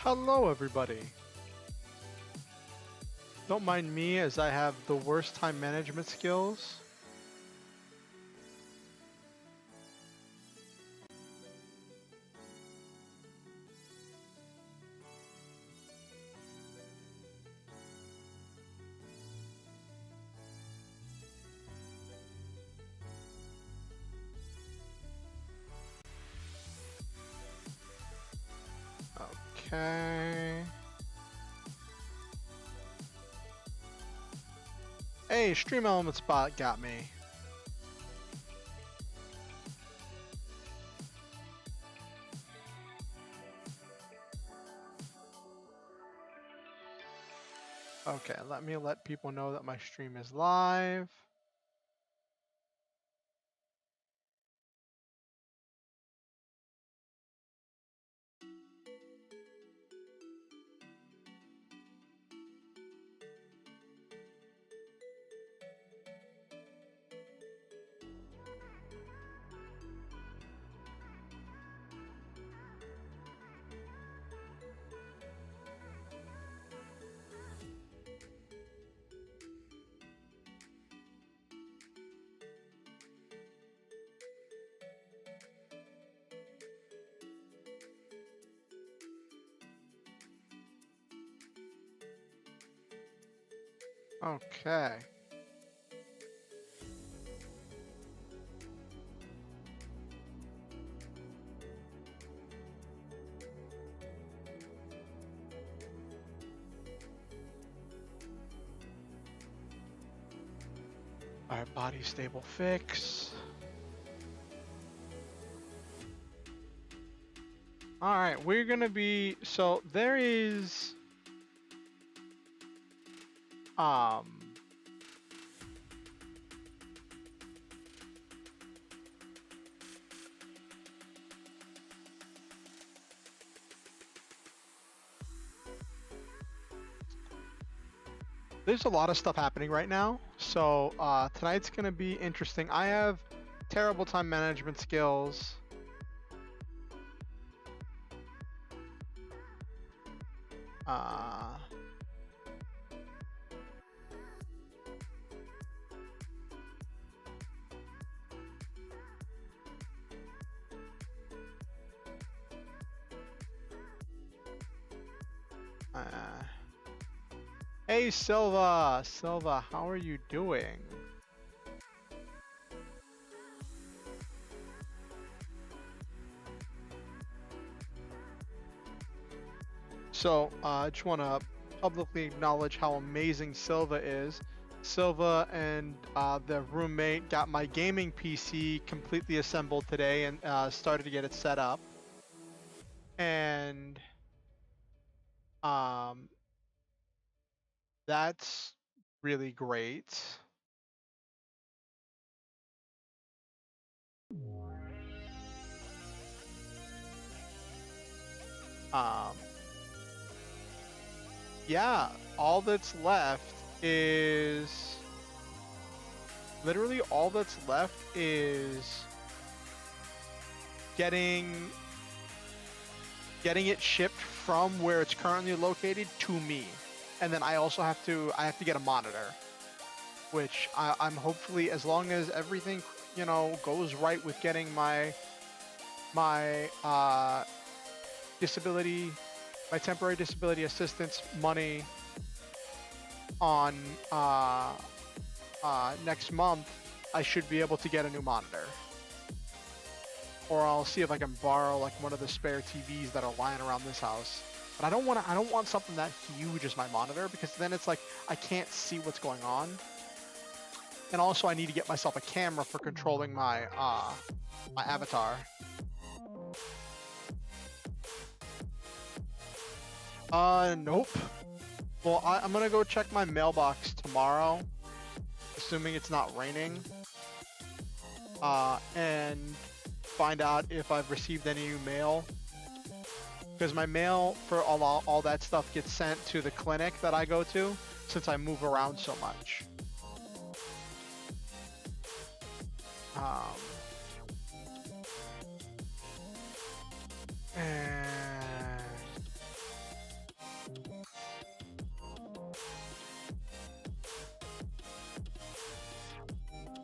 Hello, everybody. Don't mind me as I have the worst time management skills. Okay. Hey, Stream Element Spot got me. Okay, let me let people know that my stream is live. Okay. Alright, body stable fix. Alright, we're gonna be, so there is, there's a lot of stuff happening right now. So tonight's gonna be interesting. I have terrible time management skills. Uh, Hey Silva! Silva, how are you doing? So, I just want to publicly acknowledge how amazing Silva is. Silva and their roommate got my gaming PC completely assembled today and started to get it set up. And that's really great. Yeah, all that's left is literally all that's left is getting it shipped from where it's currently located to me, and then I also have to get a monitor, which I'm hopefully, as long as everything goes right with getting my disability, my temporary disability assistance money on next month, I should be able to get a new monitor. Or I'll see if I can borrow like one of the spare TVs that are lying around this house. But I don't want something that huge as my monitor, because then it's like I can't see what's going on. And also I need to get myself a camera for controlling my my avatar. Nope. Well, I'm gonna go check my mailbox tomorrow, assuming it's not raining, and find out if I've received any new mail, because my mail for all that stuff gets sent to the clinic that I go to, since I move around so much. And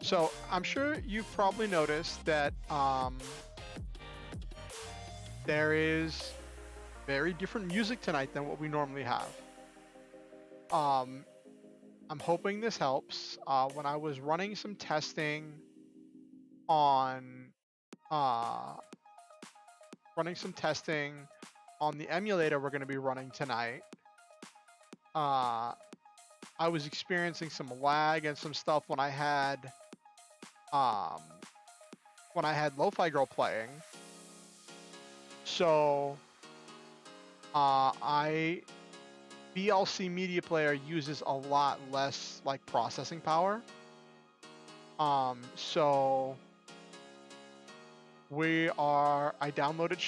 So I'm sure you've probably noticed that there is very different music tonight than what we normally have. I'm hoping this helps. When I was running some testing on uh, the emulator we're going to be running tonight, I was experiencing some lag and some stuff when I had Lo-Fi Girl playing. So VLC Media Player uses a lot less like processing power. So I downloaded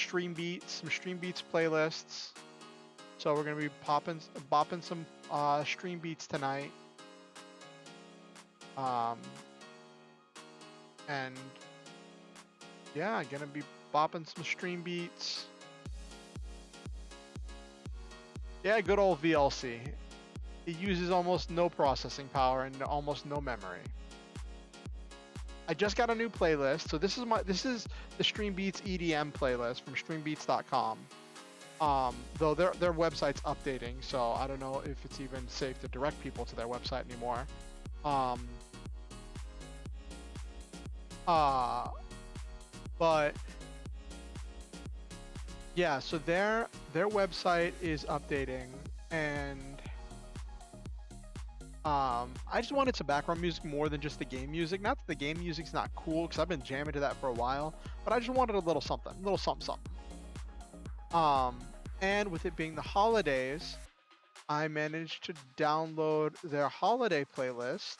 some Stream Beats playlists. So we're gonna be bopping some Stream Beats tonight. And yeah, gonna be bopping some Stream Beats. Yeah, good old VLC. It uses almost no processing power and almost no memory. I just got a new playlist. So this is the Stream Beats EDM playlist from streambeats.com. Though their website's updating, so I don't know if it's even safe to direct people to their website anymore. But yeah, so their website is updating, and I just wanted some background music more than just the game music. Not that the game music's not cool, because I've been jamming to that for a while, but I just wanted a little something. And with it being the holidays, I managed to download their holiday playlist.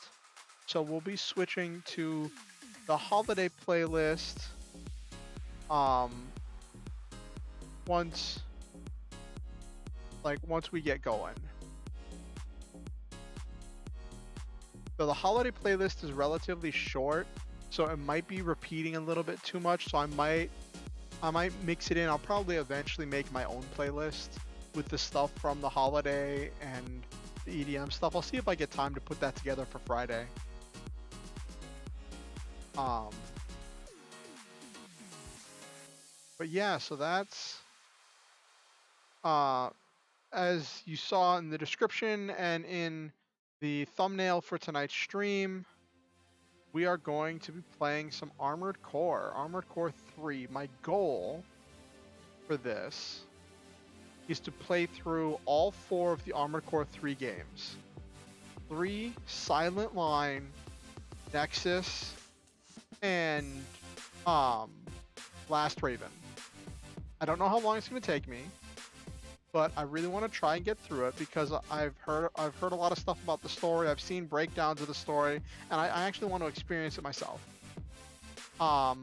So we'll be switching to the holiday playlist once we get going. So the holiday playlist is relatively short, so it might be repeating a little bit too much, so I might mix it in. I'll probably eventually make my own playlist with the stuff from the holiday and the EDM stuff. I'll see if I get time to put that together for Friday. But yeah, so that's as you saw in the description and in the thumbnail for tonight's stream, we are going to be playing some Armored Core 3. My goal for this is to play through all 4 of the Armored Core 3 games. 3, Silent Line, Nexus, and Last Raven. I don't know how long it's going to take me, but I really want to try and get through it because I've heard a lot of stuff about the story. I've seen breakdowns of the story, and I actually want to experience it myself. So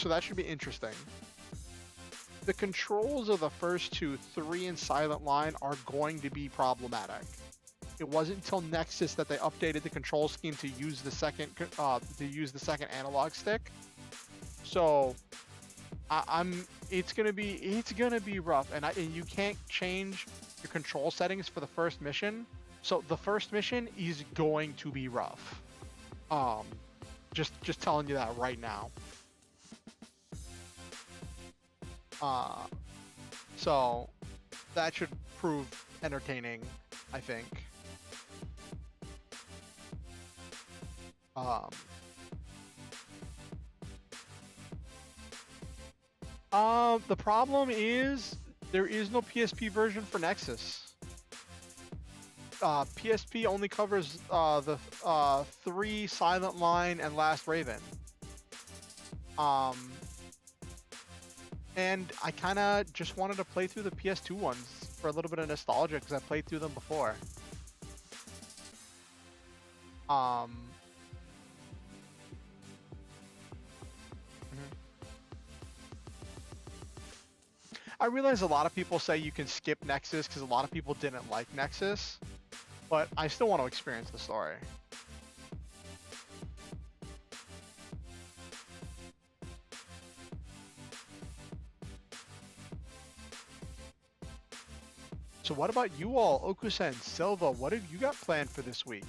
that should be interesting. The controls of the first 2, 3 and Silent Line, are going to be problematic. It wasn't until Nexus that they updated the control scheme to use the second analog stick. So it's gonna be rough, and you can't change your control settings for the first mission. So the first mission is going to be rough. Just telling you that right now. So that should prove entertaining, I think. The problem is there is no PSP version for Nexus. PSP only covers the 3, Silent Line, and Last Raven. And I kind of just wanted to play through the PS2 ones for a little bit of nostalgia because I played through them before. I realize a lot of people say you can skip Nexus because a lot of people didn't like Nexus, but I still want to experience the story. So what about you all, Okusen, Silva? What have you got planned for this week?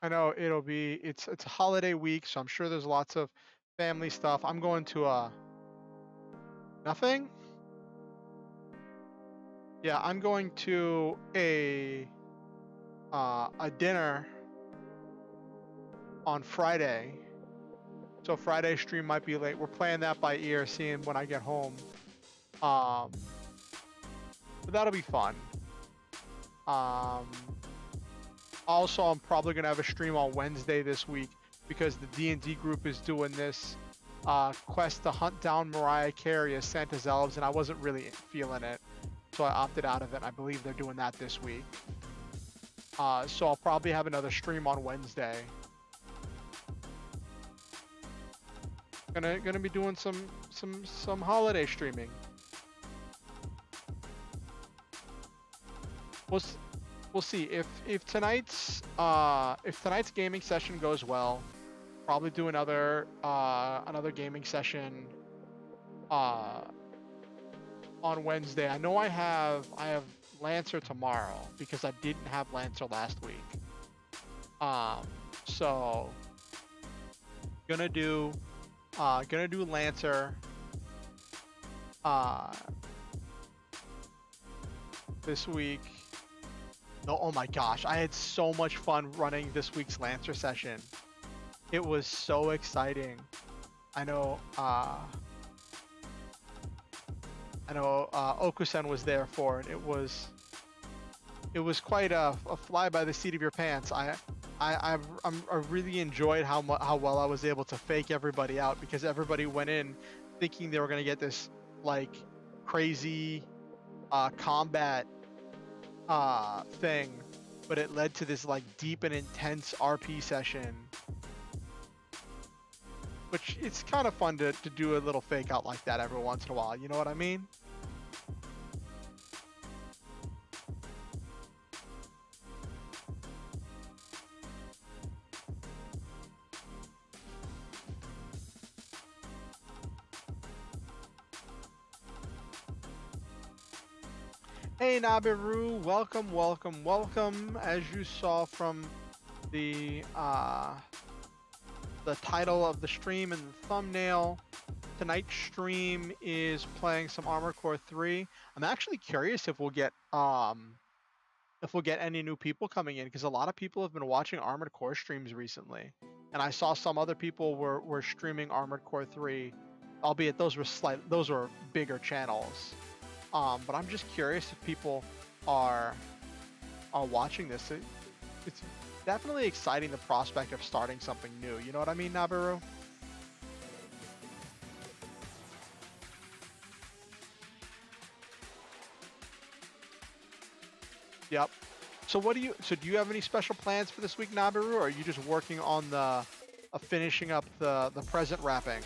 I know it's a holiday week, so I'm sure there's lots of family stuff. I'm going to nothing. Yeah, I'm going to a dinner on Friday. So Friday stream might be late. We're playing that by ear, seeing when I get home. Um, but that'll be fun. Um, Also, I'm probably gonna have a stream on Wednesday this week because the D&D group is doing this quest to hunt down Mariah Carey as Santa's elves, and I wasn't really feeling it, so I opted out of it. I believe they're doing that this week. So I'll probably have another stream on Wednesday. Gonna be doing some holiday streaming. We'll see if tonight's gaming session goes well. Probably do another gaming session on Wednesday. I know I have Lancer tomorrow because I didn't have Lancer last week. So gonna do Lancer this week. No, oh my gosh, I had so much fun running this week's Lancer session. It was so exciting. I know Okusen was there for it. It was quite a fly by the seat of your pants. I really enjoyed how well I was able to fake everybody out, because everybody went in thinking they were gonna get this like crazy combat thing, but it led to this like deep and intense RP session, which it's kind of fun to do a little fake out like that every once in a while, you know what I mean? Hey Nabiru, welcome, welcome, welcome. As you saw from the title of the stream and the thumbnail, tonight's stream is playing some Armored Core 3. I'm actually curious if we'll get any new people coming in, because a lot of people have been watching Armored Core streams recently, and I saw some other people were streaming Armored Core 3, albeit those were bigger channels. But I'm just curious if people are watching this. It's definitely exciting, the prospect of starting something new. You know what I mean, Nabiru? Yep. So do you have any special plans for this week, Nabiru, or are you just working on finishing up the present wrapping?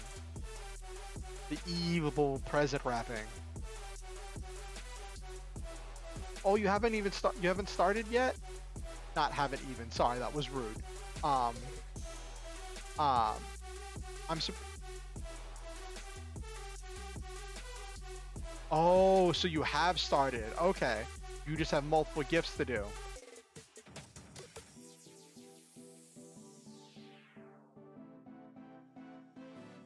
The evil present wrapping. Oh, you haven't started yet? Not haven't even. Sorry, that was rude. Oh, so you have started. Okay. You just have multiple gifts to do.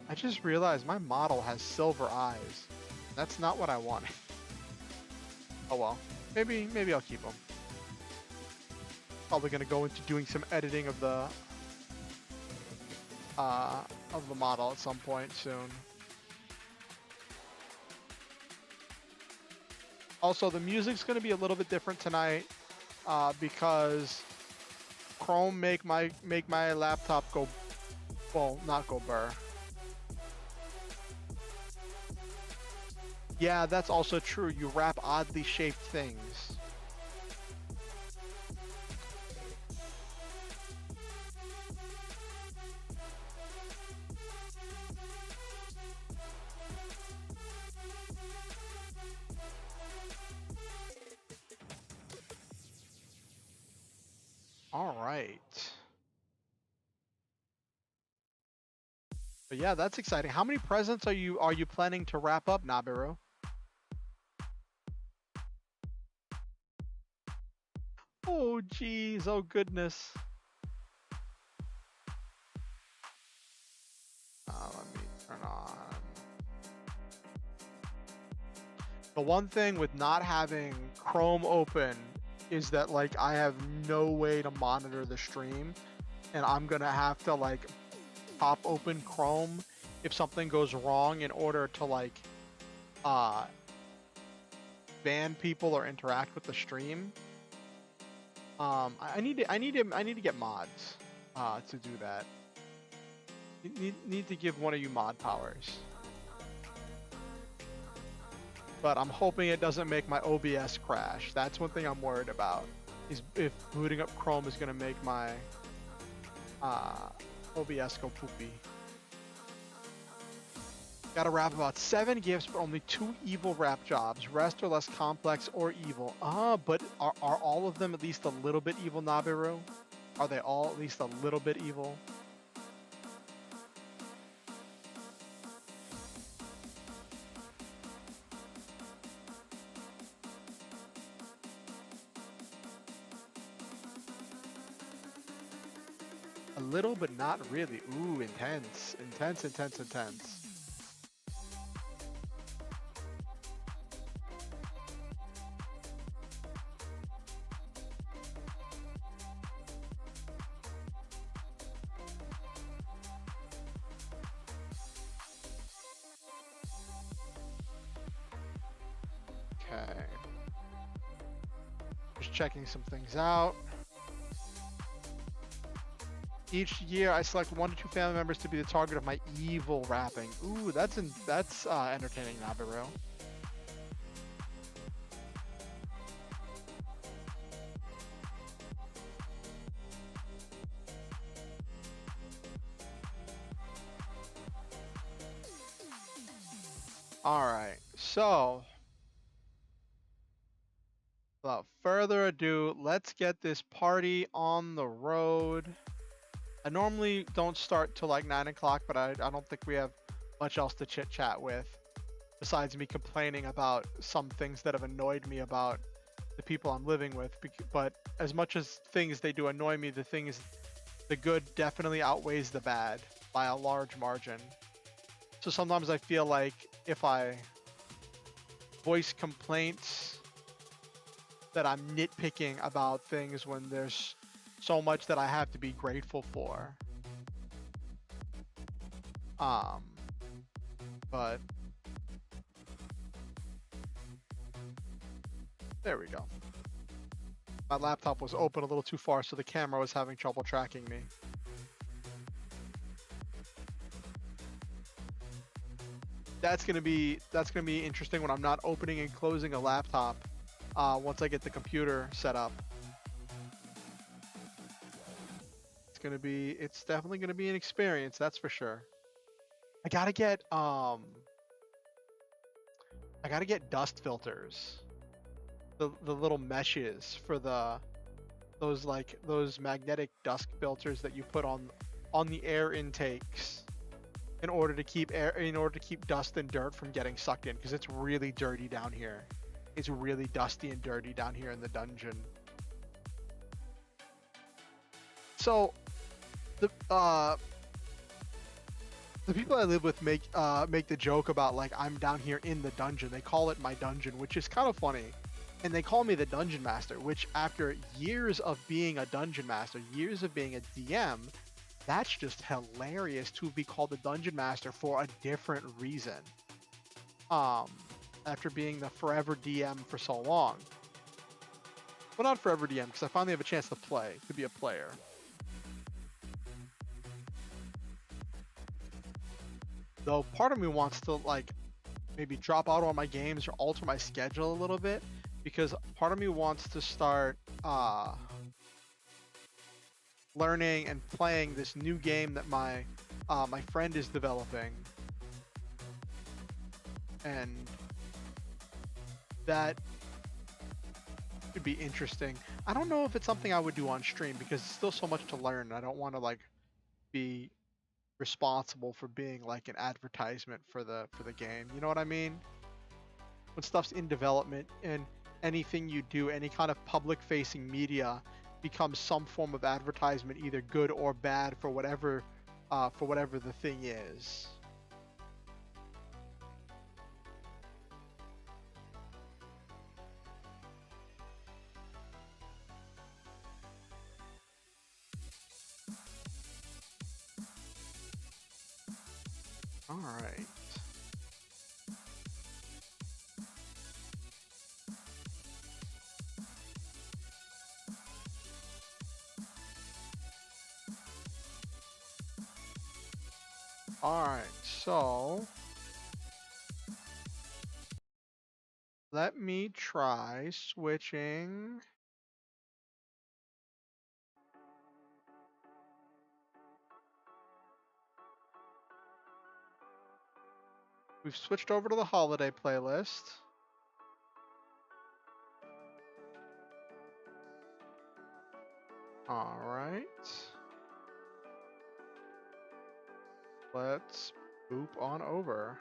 I just realized my model has silver eyes. That's not what I wanted. Oh well. Maybe I'll keep them. Probably gonna go into doing some editing of the model at some point soon. Also, the music's gonna be a little bit different tonight because Chrome make my laptop go, well, not go burr. Yeah, that's also true. You wrap oddly shaped things. All right. But yeah, that's exciting. How many presents are you planning to wrap up, Nabiru? Oh geez, oh goodness. Turn on. The one thing with not having Chrome open is that like I have no way to monitor the stream, and I'm gonna have to like pop open Chrome if something goes wrong in order to like ban people or interact with the stream. I need to get mods to do that. Need to give one of you mod powers. But I'm hoping it doesn't make my OBS crash. That's one thing I'm worried about. Is if booting up Chrome is gonna make my OBS go poopy. Gotta wrap about 7 gifts, but only 2 evil wrap jobs. Rest are less complex or evil. But are all of them at least a little bit evil, Nabiru? Are they all at least a little bit evil? A little, but not really. Ooh, intense. Intense, intense, intense. Okay. Just checking some things out. Each year, I select 1 to 2 family members to be the target of my evil wrapping. Ooh, that's entertaining, Nabiru. All right, so without further ado, let's get this party on the road. I normally don't start till like 9 o'clock, but I don't think we have much else to chit chat with besides me complaining about some things that have annoyed me about the people I'm living with. But as much as things they do annoy me, the good definitely outweighs the bad by a large margin. So sometimes I feel like if I voice complaints that I'm nitpicking about things when there's so much that I have to be grateful for. But there we go. My laptop was open a little too far, so the camera was having trouble tracking me. That's gonna be interesting when I'm not opening and closing a laptop once I get the computer set up. It's definitely gonna be an experience, that's for sure. I gotta get dust filters, the little meshes for those magnetic dust filters that you put on the air intakes in order to keep dust and dirt from getting sucked in, because it's really dirty down here. It's really dusty and dirty down here in the dungeon. So the people I live with make the joke about like I'm down here in the dungeon. They call it my dungeon, which is kind of funny. And they call me the dungeon master, which after years of being a dungeon master, years of being a DM, that's just hilarious to be called the dungeon master for a different reason. After being the forever DM for so long. Well, not forever DM, because I finally have a chance to be a player. Though part of me wants to like maybe drop out on my games or alter my schedule a little bit, because part of me wants to start learning and playing this new game that my friend is developing, and that could be interesting. I don't know if it's something I would do on stream because it's still so much to learn. I don't want to like be responsible for being like an advertisement for the game. You know what I mean? When stuff's in development and anything you do, any kind of public facing media becomes some form of advertisement, either good or bad, for whatever the thing is. All right. All right, so let me try switching. We've switched over to the holiday playlist. All right. Let's boop on over.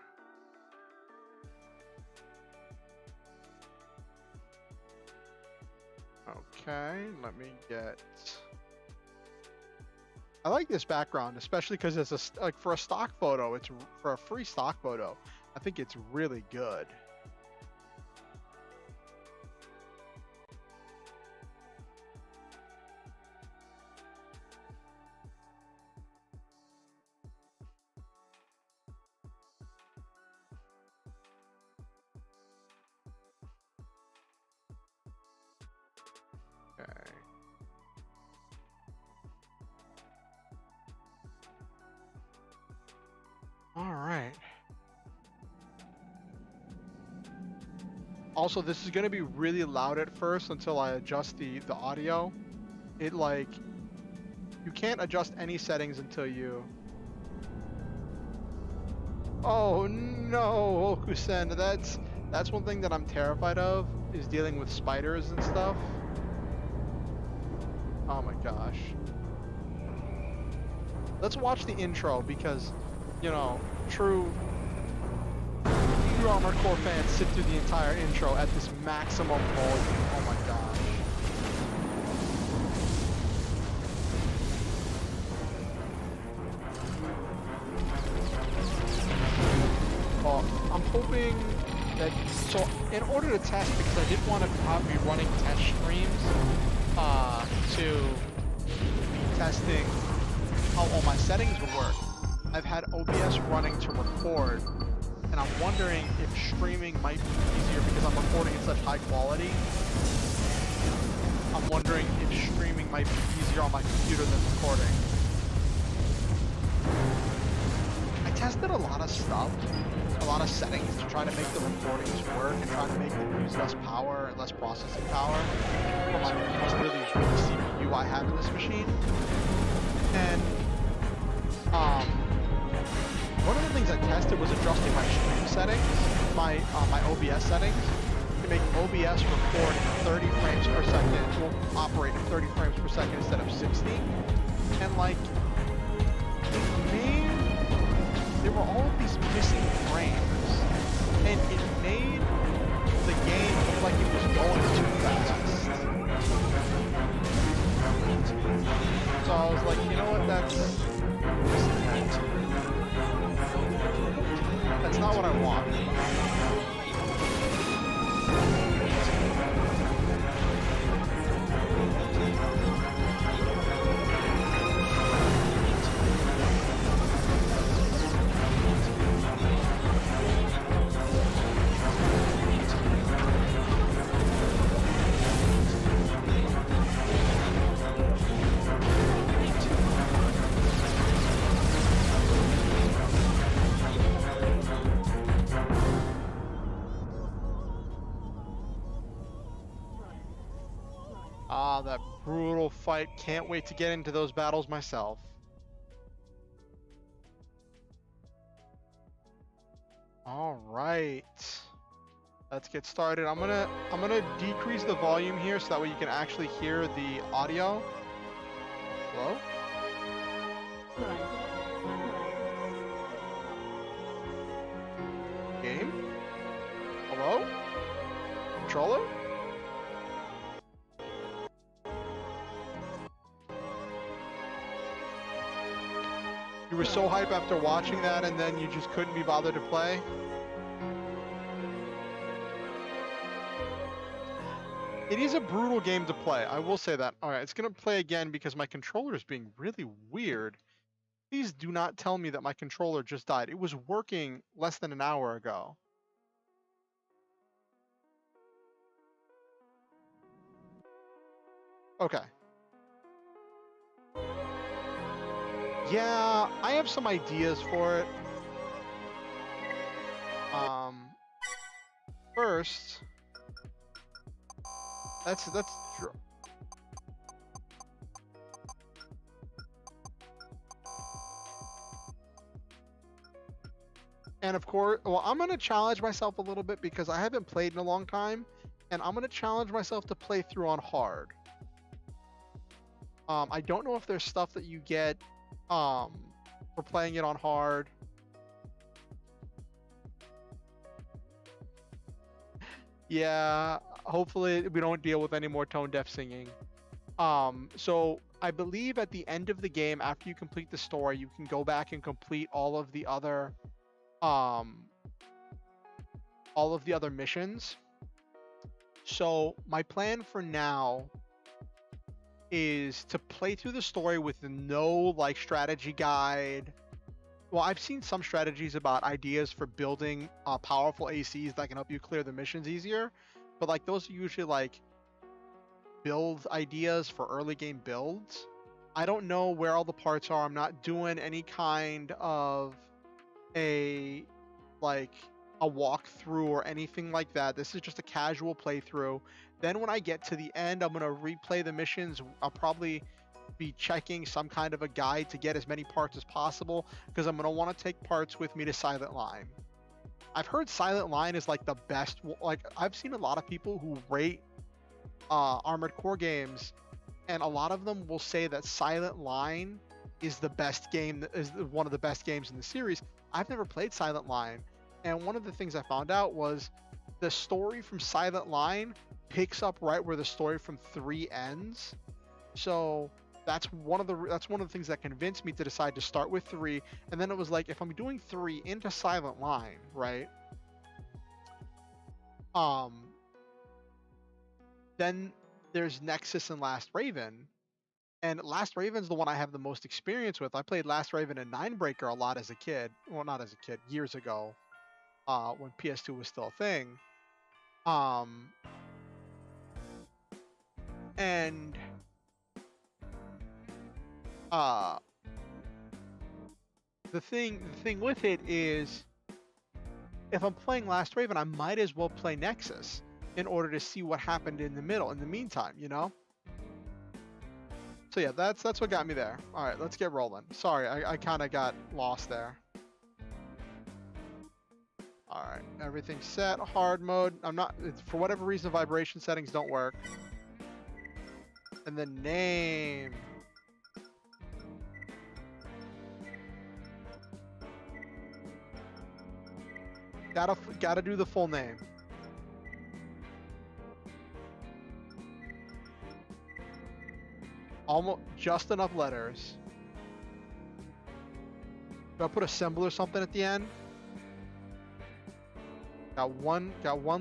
Okay, let me get... I like this background, especially because it's like for a stock photo, it's for a free stock photo. I think it's really good. Okay. All right. Also, this is going to be really loud at first until I adjust the audio. It like, you can't adjust any settings until you... Oh no, Okusen, that's one thing that I'm terrified of, is dealing with spiders and stuff. Oh my gosh. Let's watch the intro because, you know, true Armored Core fans sit through the entire intro at this maximum volume. Oh my gosh. Well, I'm hoping that, so in order to test, because I didn't want to be running test streams to be testing how all my settings would work, I've had OBS running to record, and I'm wondering if streaming might be easier because I'm recording in such high quality. I'm wondering if streaming might be easier on my computer than recording. I tested a lot of stuff, a lot of settings to try to make the recordings work and try to make them use less power and less processing power for my really CPU I have in this machine. And one of the things I tested was adjusting my stream settings, my OBS settings, to make OBS record 30 frames per second, will operate at 30 frames per second instead of 60. And like, there were all of these missing frames, and it made the game look like it was going too fast. So I was like, you know what, that's not what I want. Ah, that brutal fight. Can't wait to get into those battles myself. All right. Let's get started. I'm gonna decrease the volume here so that way you can actually hear the audio. Hello? Game? Hello? Controller? You were so hyped after watching that and then you just couldn't be bothered to play? It is a brutal game to play, I will say that. Alright, it's gonna play again because my controller is being really weird. Please do not tell me that my controller just died. It was working less than an hour ago. Okay. Yeah, I have some ideas for it. First, that's true. And of course, well, I'm gonna challenge myself a little bit because I haven't played in a long time, and I'm gonna challenge myself to play through on hard. I don't know if there's stuff that you get for playing it on hard. Yeah, hopefully we don't deal with any more tone deaf singing. So I believe at the end of the game, after you complete the story, you can go back and complete all of the other missions. So my plan for now is to play through the story with no like strategy guide. Well, I've seen some strategies about ideas for building powerful ACs that can help you clear the missions easier, but like those are usually like build ideas for early game builds. I don't know where all the parts are. I'm not doing any kind of a walkthrough or anything like that. This is just a casual playthrough. Then when I get to the end, I'm gonna replay the missions. I'll probably be checking some kind of a guide to get as many parts as possible because I'm gonna want to take parts with me to Silent Line. I've heard Silent Line is like the best. Like I've seen a lot of people who rate Armored Core games, and a lot of them will say that Silent Line is the best game, is one of the best games in the series. I've never played Silent Line, and one of the things I found out was the story from Silent Line picks up right where the story from 3 ends. So that's one of the things that convinced me to decide to start with 3. And then it was like, if I'm doing 3 into Silent Line, right? Then there's Nexus and Last Raven. And Last Raven's the one I have the most experience with. I played Last Raven and Ninebreaker a lot as a kid. Well, not as a kid, years ago, when PS2 was still a thing. And the thing with it is, if I'm playing Last Raven, I might as well play Nexus in order to see what happened in the meantime, you know? So yeah, that's what got me there. All right, let's get rolling. Sorry, I kind of got lost there. All right, everything's set. Hard mode. I'm not, for whatever reason, vibration settings don't work. And then name. Gotta do the full name. Almost just enough letters. Do I put a symbol or something at the end? Got one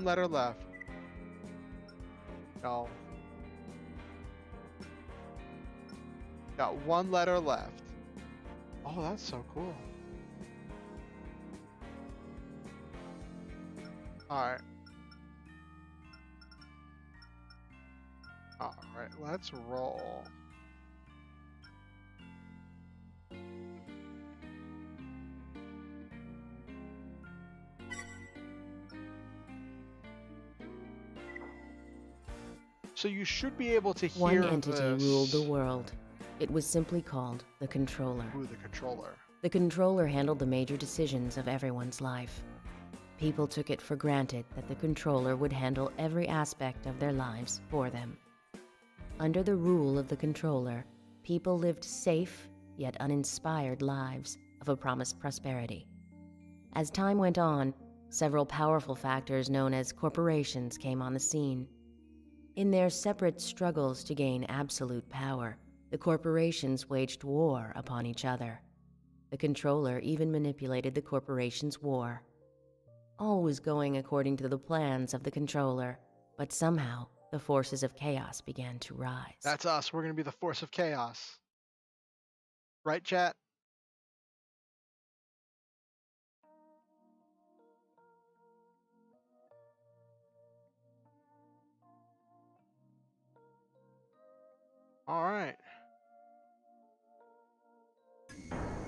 letter left. No. Got one letter left. Oh, that's so cool. Alright. Alright, let's roll. So you should be able to hear One entity ruled the world. It was simply called the Controller. Ooh, the Controller. The Controller handled the major decisions of everyone's life. People took it for granted that the Controller would handle every aspect of their lives for them. Under the rule of the Controller, people lived safe yet uninspired lives of a promised prosperity. As time went on, several powerful factors known as corporations came on the scene. In their separate struggles to gain absolute power, the corporations waged war upon each other. The Controller even manipulated the corporations' war. All was going according to the plans of the Controller, but somehow the forces of chaos began to rise. That's us. We're going to be the force of chaos. Right, chat? All right.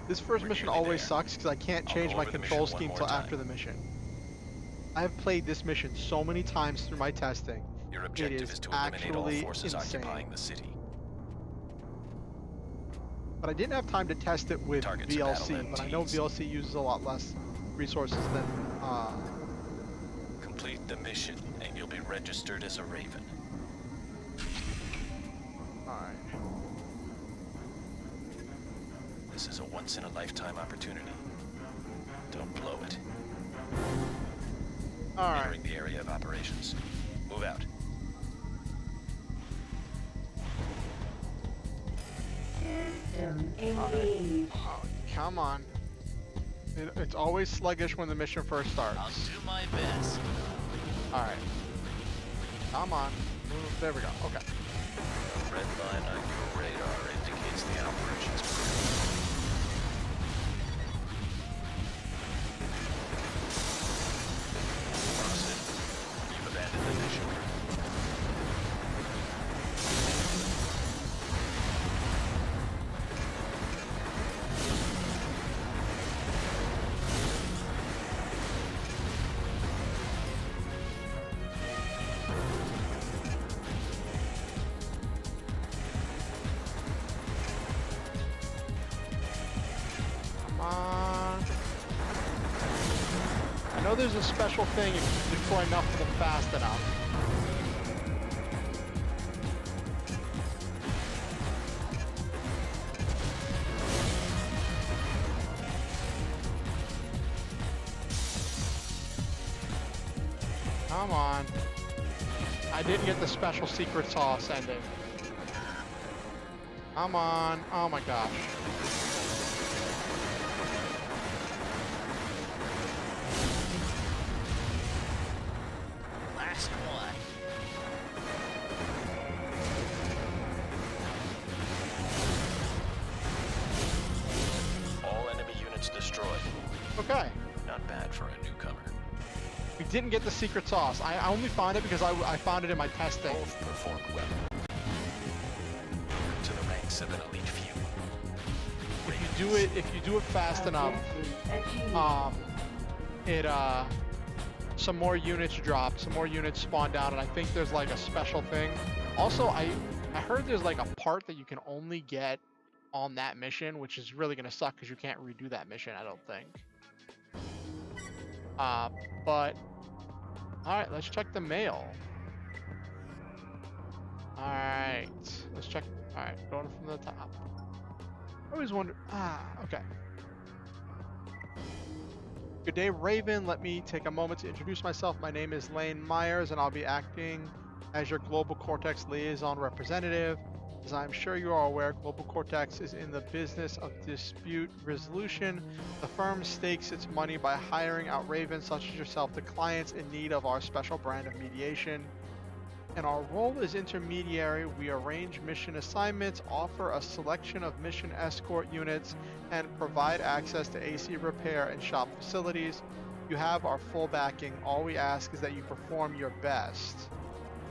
This first We're mission nearly always there. sucks because I can't I'll change go my over the control mission one scheme more till time. after the mission. I have played this mission so many times through my testing. Your It objective is is to eliminate all actually forces insane. occupying the city. But I didn't have time to test it with Targets are battle VLC, but I know MTs. VLC uses a lot less resources than Complete the mission, and you'll be registered as a Raven. alright. This is a once-in-a-lifetime opportunity. Don't blow it. Alright. Entering the area of operations. Move out. System engaged. Oh, come on. It's always sluggish when the mission first starts. I'll do my best. Alright. Come on. There we go. Okay. The red line on your radar indicates the operations. Cross it. You've abandoned the mission. Come on. I know there's a special thing if you deploy enough of them fast enough. Come on. I didn't get the special secret sauce ending. Come on. Oh my gosh. Last one. All enemy units destroyed. Okay. Not bad for a newcomer. We didn't get the secret sauce. I only found it because I found it in my testing. Both performed well. To the ranks of an elite few. If you do it fast enough, Achieved. some more units drop, some more units spawn down, and I think there's like a special thing. Also, I heard there's like a part that you can only get on that mission, which is really gonna suck because you can't redo that mission, I don't think. But all right, let's check the mail. All right, let's check. All right, going from the top. I always wonder. Okay. Good day, Raven. Let me take a moment to introduce myself. My name is Lane Myers, and I'll be acting as your Global Cortex Liaison Representative. As I'm sure you are aware, Global Cortex is in the business of dispute resolution. The firm stakes its money by hiring out Ravens such as yourself to clients in need of our special brand of mediation. In our role as intermediary, we arrange mission assignments, offer a selection of mission escort units, and provide access to AC repair and shop facilities. You have our full backing. All we ask is that you perform your best.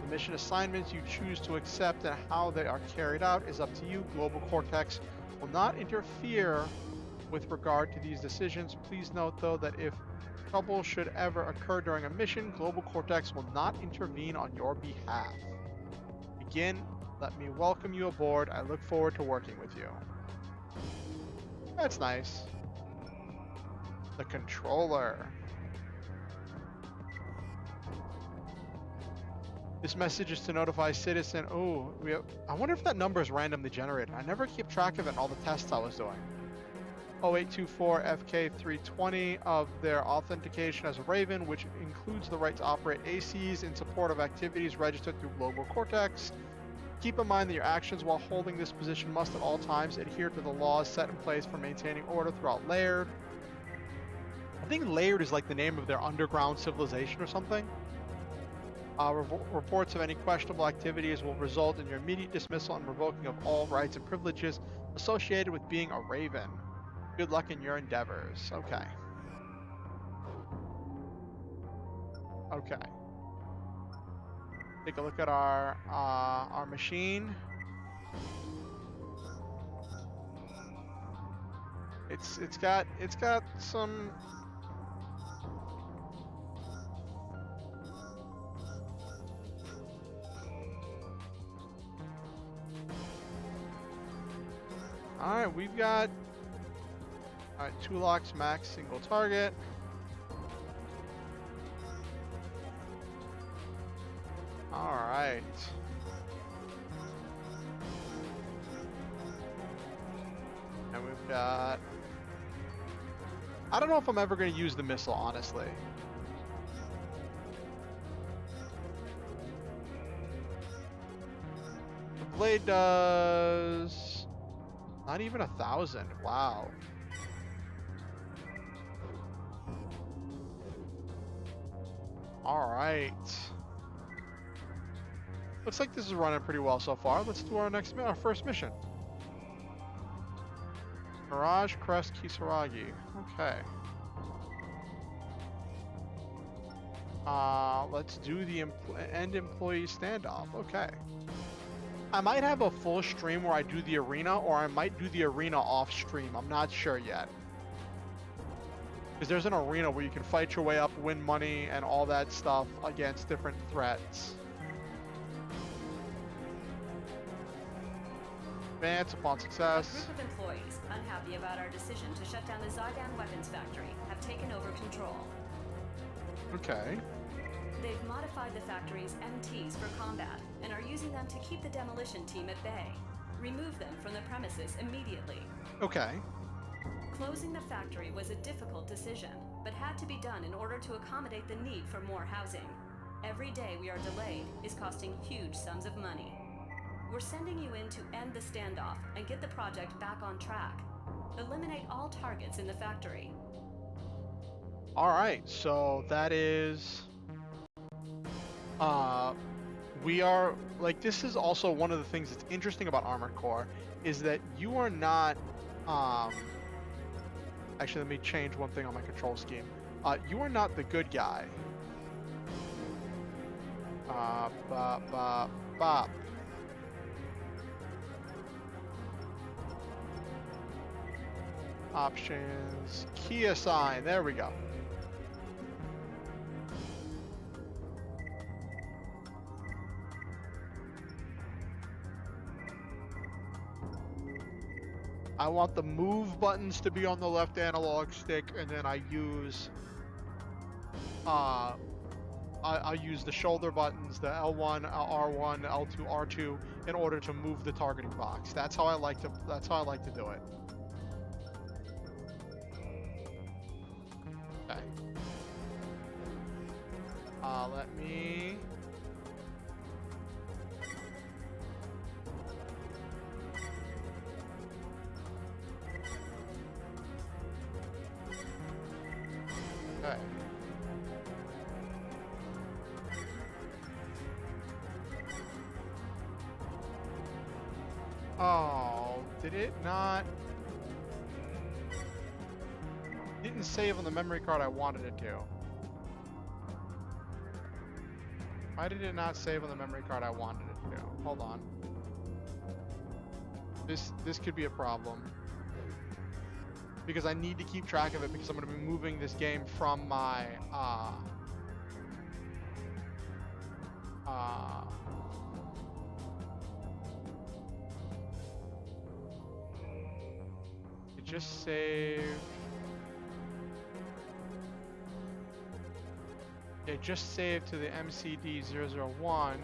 The mission assignments you choose to accept and how they are carried out is up to you. Global Cortex will not interfere with regard to these decisions. Please note, though, that if trouble should ever occur during a mission, Global Cortex will not intervene on your behalf. Begin. Let me welcome you aboard. I look forward to working with you. That's nice. The controller. This message is to notify citizen. Oh, I wonder if that number is randomly generated. I never keep track of it in all the tests I was doing. 0824 FK320 of their authentication as a Raven, which includes the right to operate ACs in support of activities registered through Global Cortex. Keep in mind that your actions while holding this position must at all times adhere to the laws set in place for maintaining order throughout Laird. I think Laird is like the name of their underground civilization or something. Reports of any questionable activities will result in your immediate dismissal and revoking of all rights and privileges associated with being a Raven. Good luck in your endeavors. Okay. Okay. Take a look at our machine. It's got some. All right, we've got. All right, 2 locks max single target. All right. And we've got. I don't know if I'm ever going to use the missile, honestly. The blade does not even 1,000. Wow. All right. Looks like this is running pretty well so far. Let's do our first mission. Mirage Crest Kisaragi. Okay. Let's do the end employee standoff. Okay. I might have a full stream where I do the arena, or I might do the arena off stream. I'm not sure yet. Because there's an arena where you can fight your way up, win money, and all that stuff against different threats. Advance upon success. A group of employees, unhappy about our decision to shut down the Zydan weapons factory, have taken over control. Okay. They've modified the factory's MTs for combat and are using them to keep the demolition team at bay. Remove them from the premises immediately. Okay. Closing the factory was a difficult decision, but had to be done in order to accommodate the need for more housing. Every day we are delayed is costing huge sums of money. We're sending you in to end the standoff and get the project back on track. Eliminate all targets in the factory. All right, so that is we are like, this is also one of the things that's interesting about Armored Core is that you are not actually, let me change one thing on my control scheme. You are not the good guy. Bop, bop, bop. Options, key assign, there we go. I want the move buttons to be on the left analog stick, and then I use I use the shoulder buttons, the L1, R1, L2, R2 in order to move the targeting box. That's how I like to do it. Okay. Let me okay. Oh, did it not? Didn't save on the memory card I wanted it to. Why did it not save on the memory card I wanted it to? Hold on. This could be a problem. Because I need to keep track of it because I'm going to be moving this game from my it just saved. It just saved to the MCD001.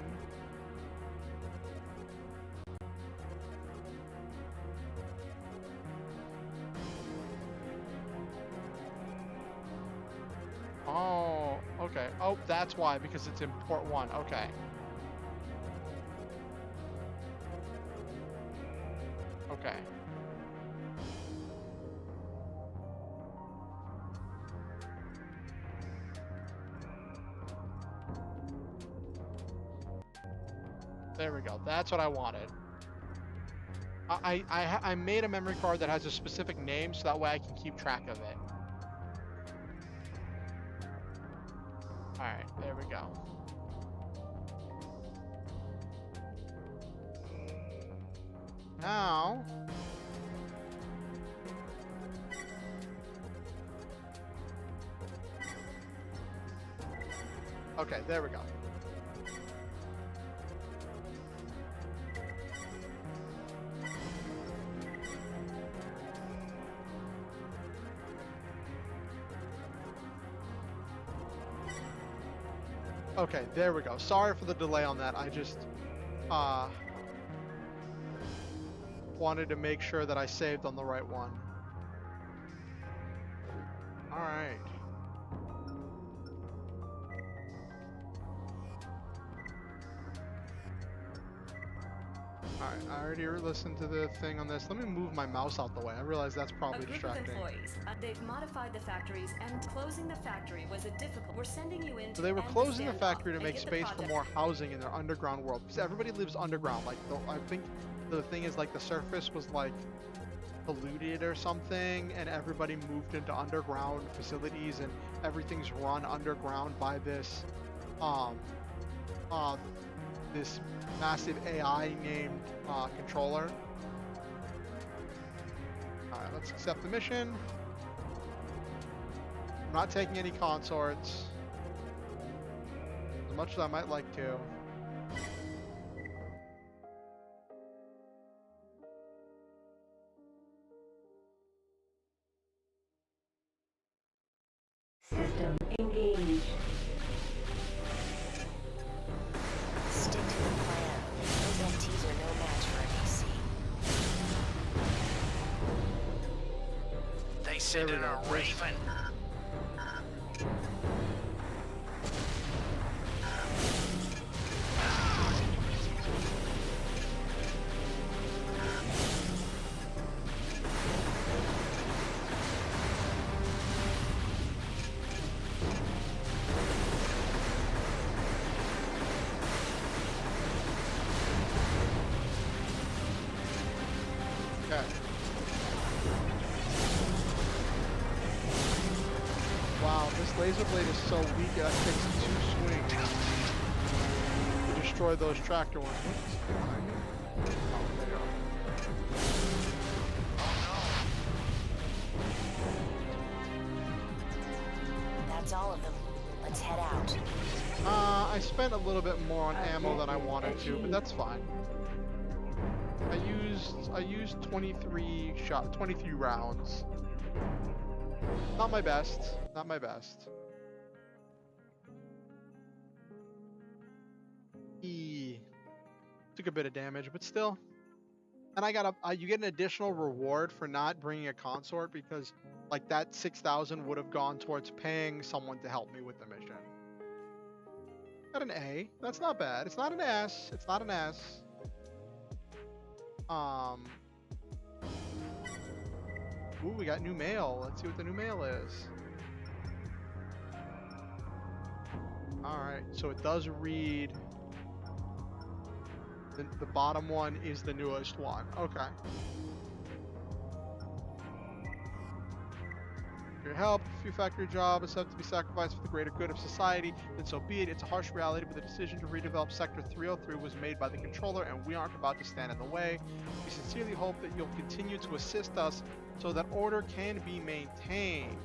Oh, okay. Oh, that's why, because it's in port 1. Okay. Okay. There we go. That's what I wanted. I made a memory card that has a specific name so that way I can keep track of it. Alright, there we go. Now. Okay, there we go. Okay, there we go. Sorry for the delay on that. I just wanted to make sure that I saved on the right one. All right. All right, I already listened to the thing on this. Let me move my mouse out the way. I realize that's probably A group distracting. of employees. They've modified the factories, and closing the factory was a difficult. We're sending you in. So they were end the closing the standoff factory to and make get the space for project- more housing in their underground world, because everybody lives underground. Like, I think the thing is, like, the surface was like polluted or something, and everybody moved into underground facilities, and everything's run underground by this this massive AI named controller. Alright, let's accept the mission. I'm not taking any consorts, as much as I might like to. System engaged. Stick to the plan. Those MTs are no match for an AC. They sent There in we a go. raven. Okay. Wow, this laser blade is so weak it takes 2 swings to destroy those tractor ones. What's behind me? Oh, there you go. That's all of them. Let's head out. I spent a little bit more on ammo than I wanted to, but that's fine. I used 23 rounds. Not my best. Not my best. Took a bit of damage, but still. And I got you get an additional reward for not bringing a consort, because like that 6,000 would have gone towards paying someone to help me with the mission. Got an A. That's not bad. It's not an S. It's not an S. Ooh, we got new mail. Let's see what the new mail is. Alright, so it does read. The bottom one is the newest one. Okay. Your help, a few factory job is set to be sacrificed for the greater good of society, then so be it. It's a harsh reality, but the decision to redevelop Sector 303 was made by the controller, and we aren't about to stand in the way. We sincerely hope that you'll continue to assist us so that order can be maintained.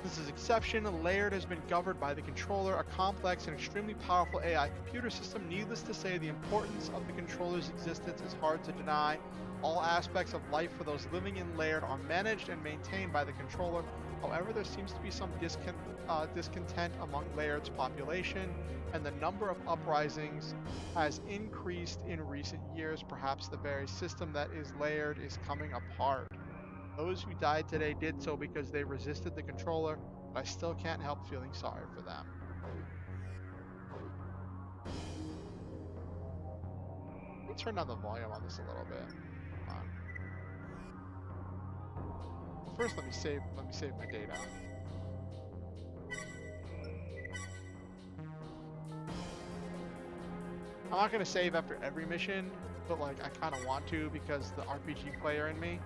This is exception. Laird has been governed by the controller, a complex and extremely powerful AI computer system. Needless to say, the importance of the controller's existence is hard to deny. All aspects of life for those living in Laird are managed and maintained by the controller. However, there seems to be some discontent among Laird's population, and the number of uprisings has increased in recent years. Perhaps the very system that is Laird is coming apart. Those who died today did so because they resisted the controller, but I still can't help feeling sorry for them. Let me turn down the volume on this a little bit. Come on. First, let me save my data. I'm not gonna save after every mission, but like I kind of want to because the RPG player in me.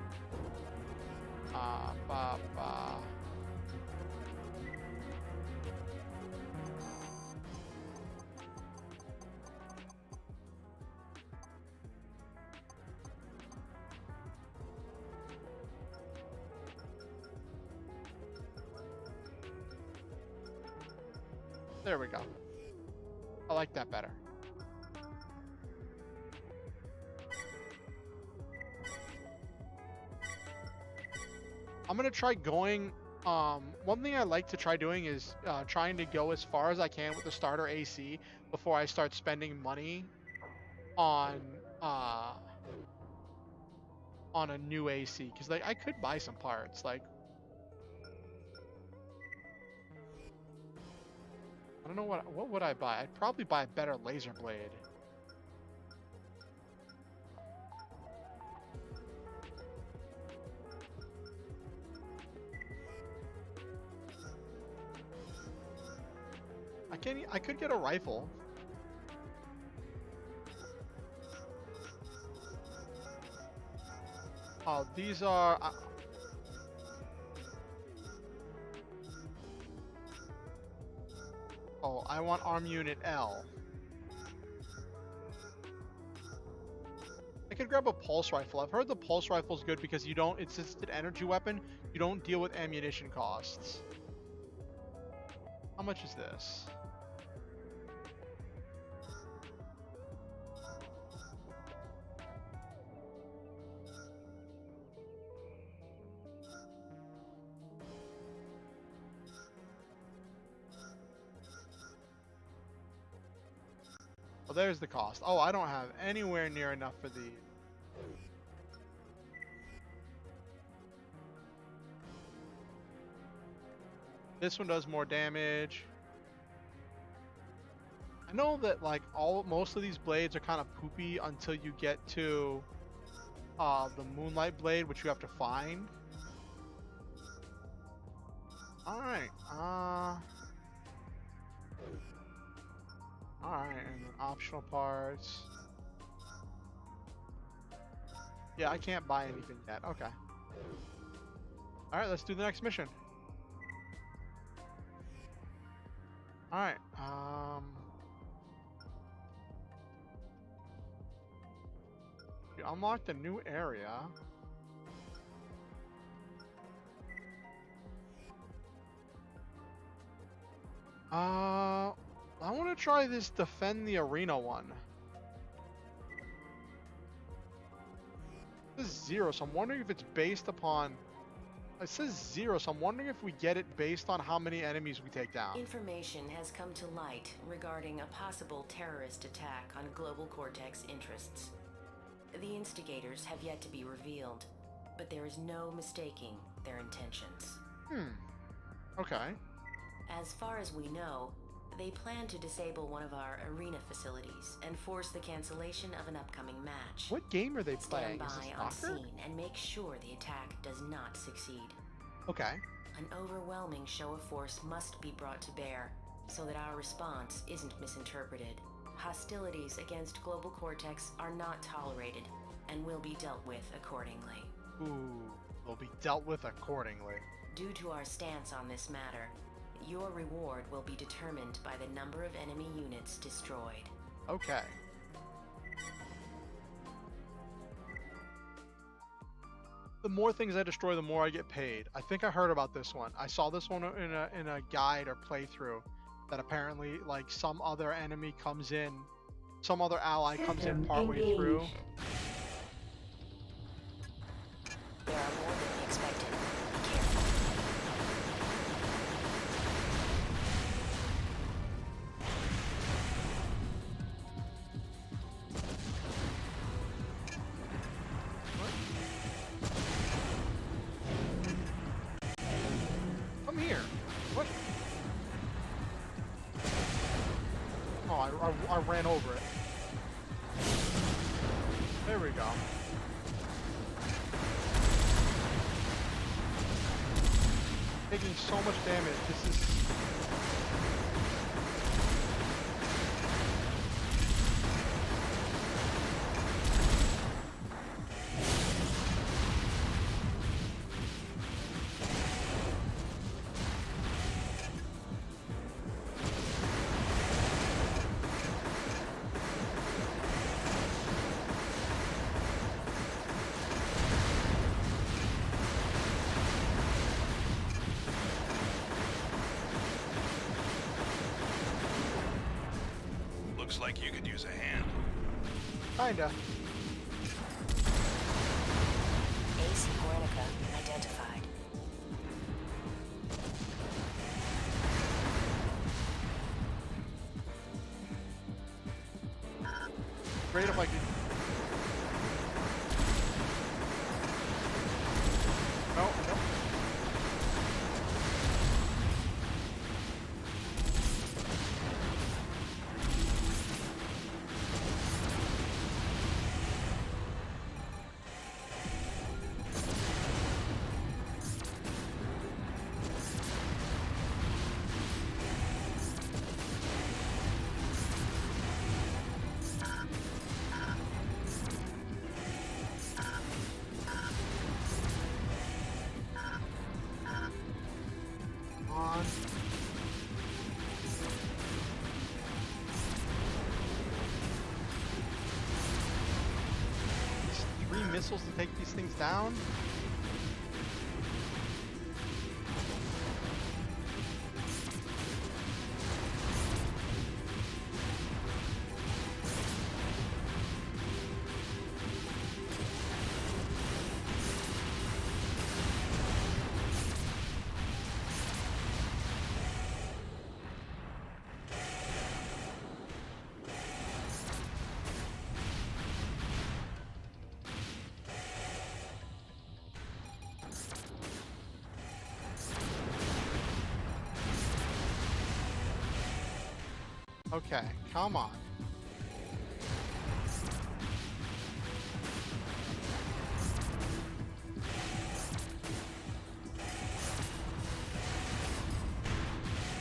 There we go. I like that better. I'm gonna try going. One thing I like to try doing is trying to go as far as I can with the starter AC before I start spending money on a new AC, because like I could buy some parts. Like I don't know what would I buy. I'd probably buy a better laser blade. I could get a rifle. Oh, these are. Oh, I want arm unit L. I could grab a pulse rifle. I've heard the pulse rifle is good because you don't. It's just an energy weapon. You don't deal with ammunition costs. How much is this? Well, there's the cost. Oh, I don't have anywhere near enough for the... This one does more damage. I know that like most of these blades are kind of poopy until you get to the Moonlight Blade, which you have to find. Alright, alright, and then optional parts. Yeah, I can't buy anything yet. Okay. Alright, let's do the next mission. Alright, you unlocked a new area. I want to try this defend the arena one. This is 0, so I'm wondering if it's based upon... It says 0, so I'm wondering if we get it based on how many enemies we take down. Information has come to light regarding a possible terrorist attack on Global Cortex interests. The instigators have yet to be revealed, but there is no mistaking their intentions. Okay. As far as we know, they plan to disable one of our arena facilities and force the cancellation of an upcoming match. What game are they Stand playing? Is this by on soccer? scene and make sure the attack does not succeed. Okay. An overwhelming show of force must be brought to bear so that our response isn't misinterpreted. Hostilities against Global Cortex are not tolerated and will be dealt with accordingly. Ooh, will be dealt with accordingly. Due to our stance on this matter, your reward will be determined by the number of enemy units destroyed. Okay. The more things I destroy, the more I get paid. I think I heard about this one. I saw this one in a guide or playthrough that apparently like some other enemy comes in, some other ally comes in partway through. There are more than we expected. Be careful. Come here. What? Oh, I ran over it. There we go. Taking so much damage. This is... Looks like you could use a hand. Kinda. AC Guernica identified. Great if I could. No, no. On. Just 3 missiles to take these things down? Okay, come on.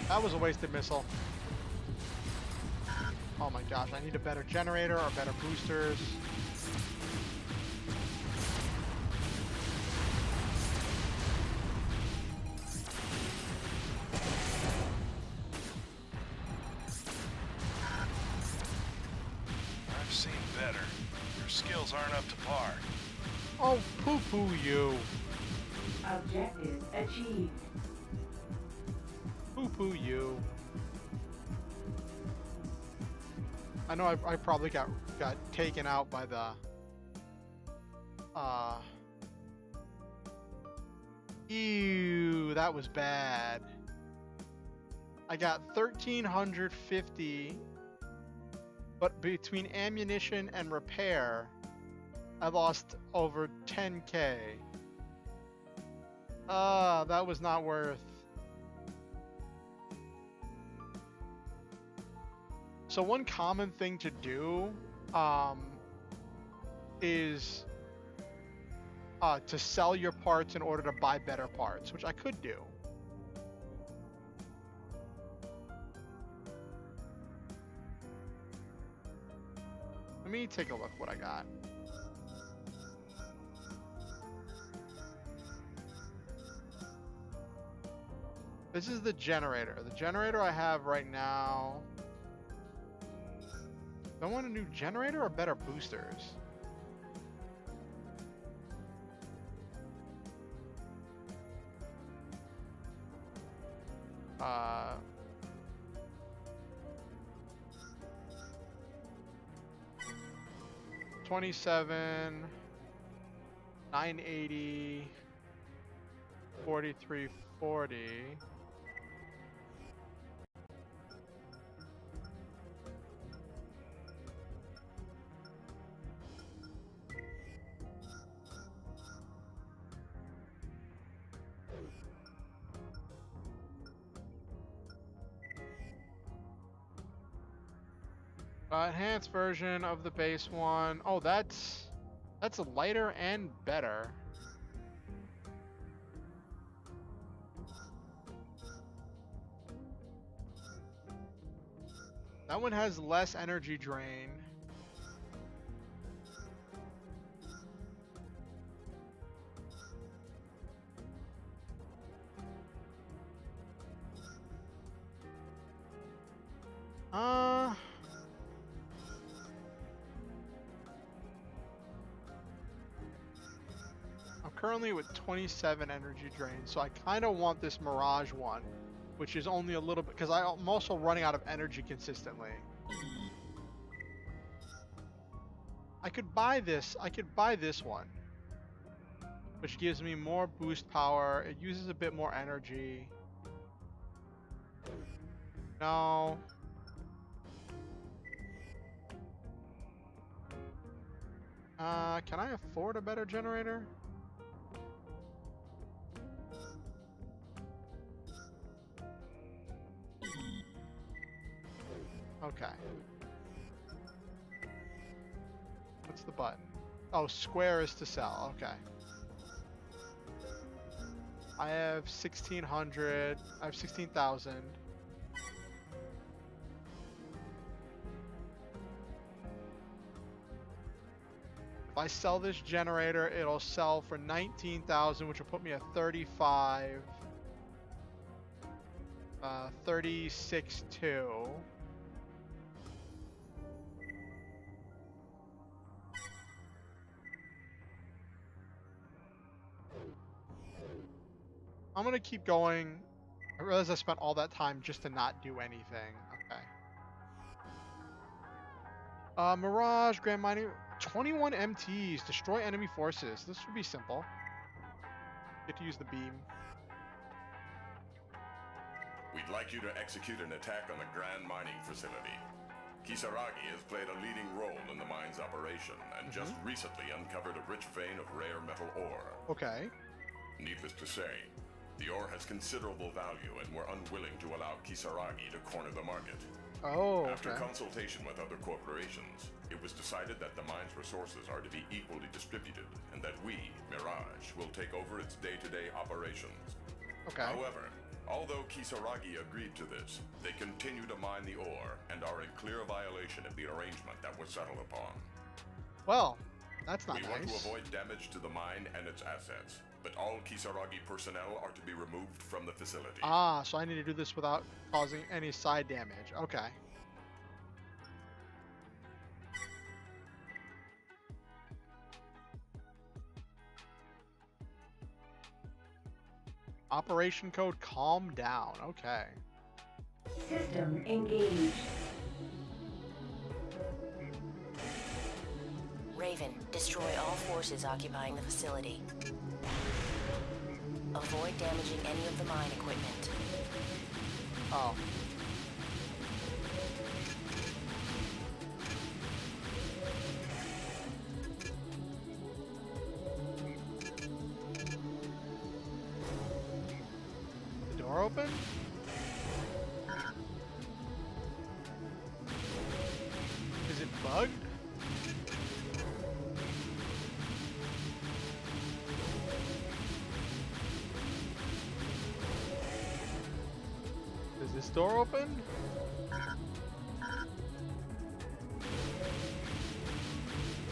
That was a wasted missile. Oh my gosh, I need a better generator or better boosters. I've seen better. Your skills aren't up to par. Oh, poo-poo you. Objective achieved. Poo-poo you. I know I probably got taken out by the ew, that was bad. I got 1,350, but between ammunition and repair, I lost over 10K. That was not worth. So one common thing to do is to sell your parts in order to buy better parts, which I could do. Let me take a look what I got. This is the generator. The generator I have right now. Do I want a new generator or better boosters? Uh, 27, 980, 4340. Enhanced version of the base one. Oh, that's lighter and better. That one has less energy drain. I'm currently with 27 energy drain, so I kind of want this Mirage one, which is only a little bit, because I'm also running out of energy consistently. I could buy this. I could buy this one, which gives me more boost power. It uses a bit more energy. No. Can I afford a better generator? Okay. What's the button? Oh, square is to sell. Okay. I have 1,600. I have 16,000. If I sell this generator, it'll sell for 19,000, which will put me at 35. 36.2. I'm gonna keep going. I realize I spent all that time just to not do anything. Okay. Mirage, Grand Mining, 21 MTs, destroy enemy forces. This would be simple. Get to use the beam. We'd like you to execute an attack on the Grand Mining Facility. Kisaragi has played a leading role in the mine's operation and just recently uncovered a rich vein of rare metal ore. Okay. Needless to say, the ore has considerable value and we're unwilling to allow Kisaragi to corner the market. Oh, After okay. consultation with other corporations, it was decided that the mine's resources are to be equally distributed and that we, Mirage, will take over its day-to-day operations. Okay. However, although Kisaragi agreed to this, they continue to mine the ore and are in clear violation of the arrangement that was settled upon. Well, that's not We want to nice. avoid damage to the mine and its assets, but all Kisaragi personnel are to be removed from the facility. Ah, so I need to do this without causing any side damage. Okay. Operation code calm down. Okay. System engaged. Raven, destroy all forces occupying the facility. Avoid damaging any of the mine equipment. Oh. The door open? Is it bugged? Is this door open?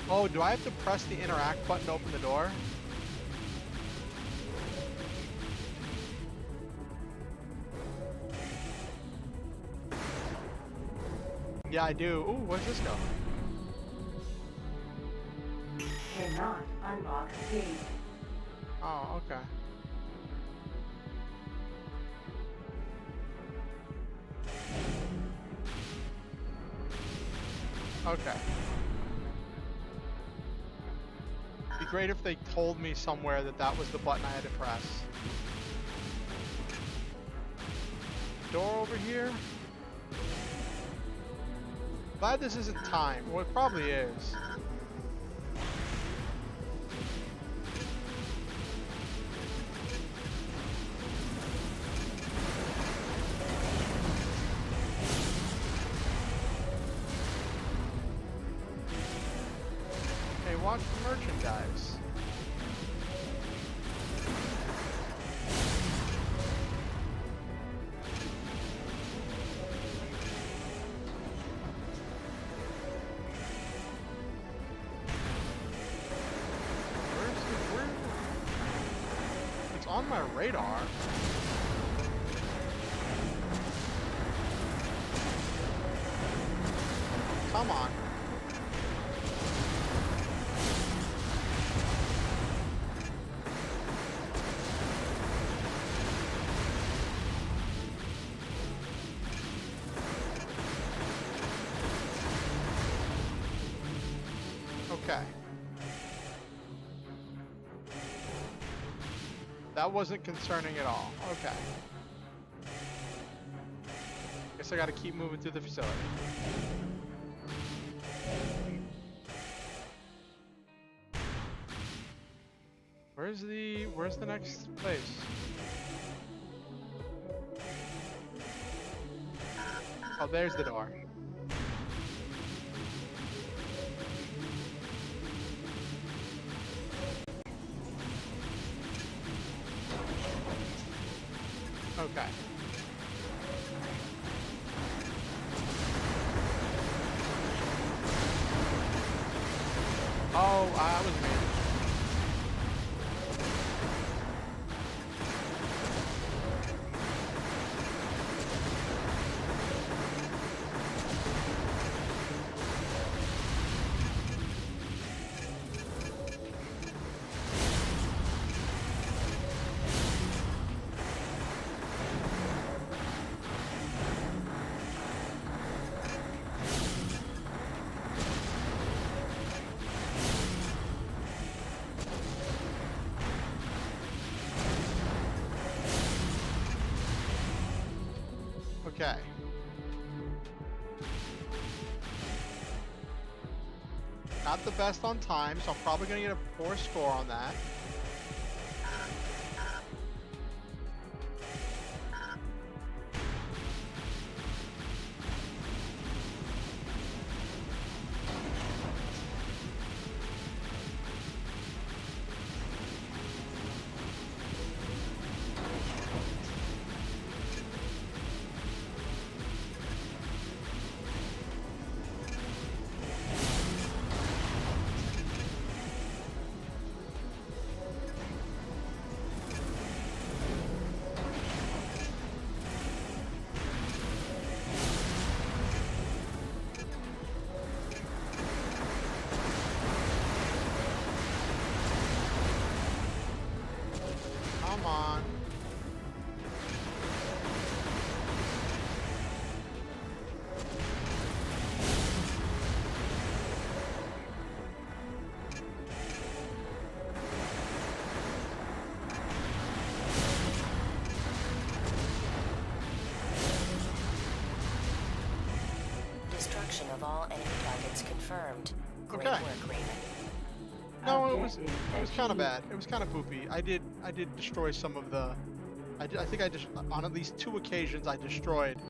Oh, do I have to press the interact button to open the door? Yeah, I do. Ooh, where's this go? Cannot unlock gate. Oh, okay. Okay. It'd be great if they told me somewhere that that was the button I had to press. Door over here? Glad this isn't timed. Well, it probably is. Hey, watch the merchandise. Where? It's on my radar. Come on. Okay. That wasn't concerning at all. Okay. Guess I gotta keep moving through the facility. Where's the next place? Oh, there's the door. Okay. Oh, that was me. Okay. Not the best on time, so I'm probably gonna get a poor score on that. Come on. Destruction of all enemy targets confirmed. Great Okay. work, Raven. No, it was kind of bad. It was kind of poopy. I did destroy some of the. I think I just on at least 2 occasions I destroyed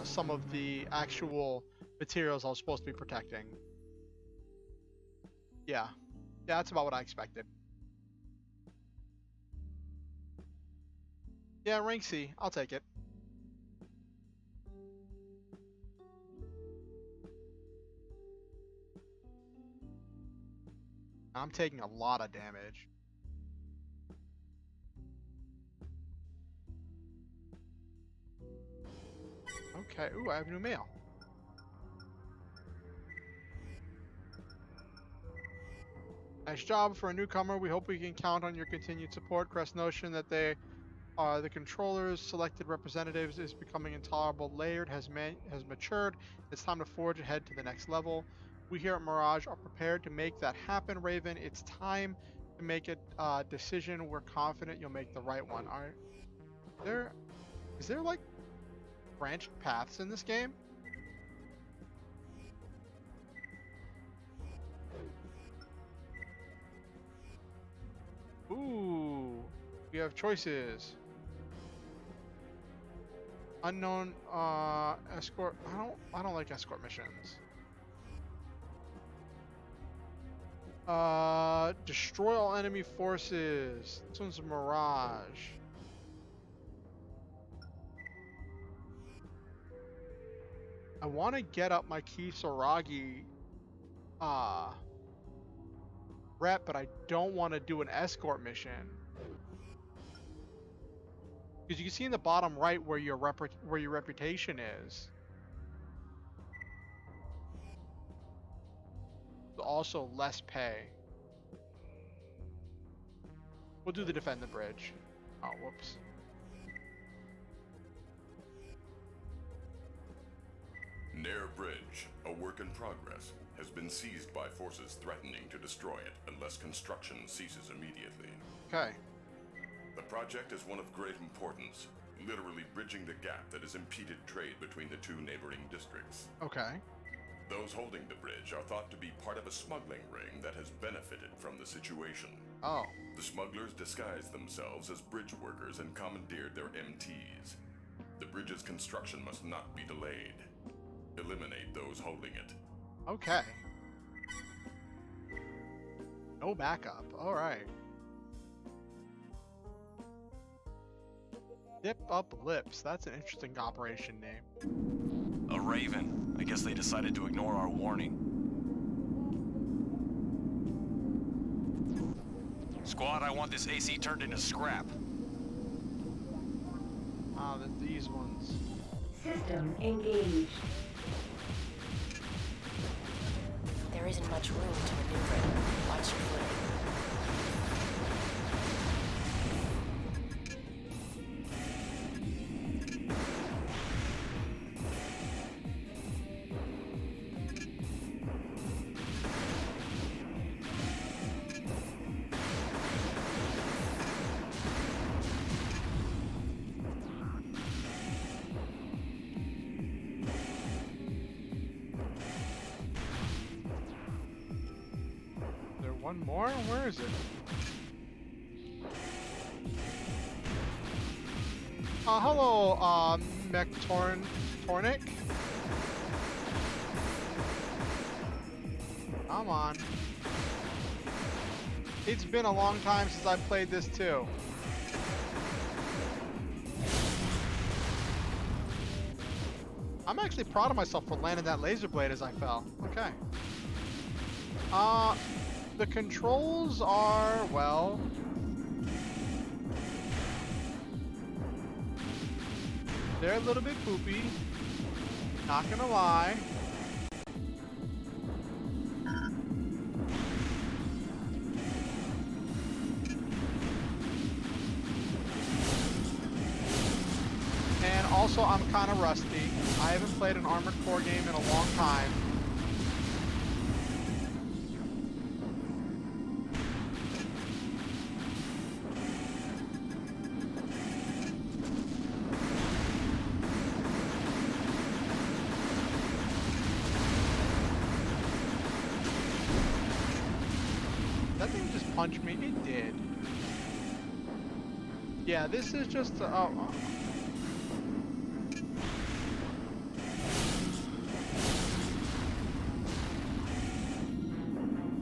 some of the actual materials I was supposed to be protecting. Yeah, that's about what I expected. Yeah, rank C. I'll take it. I'm taking a lot of damage. Okay, ooh, I have new mail. Nice job for a newcomer. We hope we can count on your continued support. Crest notion that they are the controllers' selected representatives is becoming intolerable. Layered has matured. It's time to forge ahead to the next level. We here at Mirage are prepared to make that happen, Raven. It's time to make a decision. We're confident you'll make the right one. Is there like branched paths in this game? Ooh, we have choices. Unknown escort. I don't like escort missions. Destroy all enemy forces. This one's a Mirage. I want to get up my Kisaragi rep, but I don't want to do an escort mission. Because you can see in the bottom right where your reputation is. Also less pay. We'll do the defend the bridge. Oh, whoops. Nair Bridge, a work in progress, has been seized by forces threatening to destroy it unless construction ceases immediately. Okay. The project is one of great importance, literally bridging the gap that has impeded trade between the two neighboring districts. Okay. Those holding the bridge are thought to be part of a smuggling ring that has benefited from the situation. Oh. The smugglers disguised themselves as bridge workers and commandeered their MTs. The bridge's construction must not be delayed. Eliminate those holding it. Okay. No backup. All right. Dip up lips. That's an interesting operation name. A Raven. I guess they decided to ignore our warning. Squad, I want this AC turned into scrap. Ah, these ones. System engaged. There isn't much room to maneuver. Watch your footing. One more? Where is it? Hello, Tornik. Come on. It's been a long time since I played this too. I'm actually proud of myself for landing that laser blade as I fell. Okay. The controls are, well... they're a little bit poopy. Not gonna lie. And also, I'm kind of rusty. I haven't played an Armored Core game in a long time. That thing just punched me. It did. Yeah, this is just...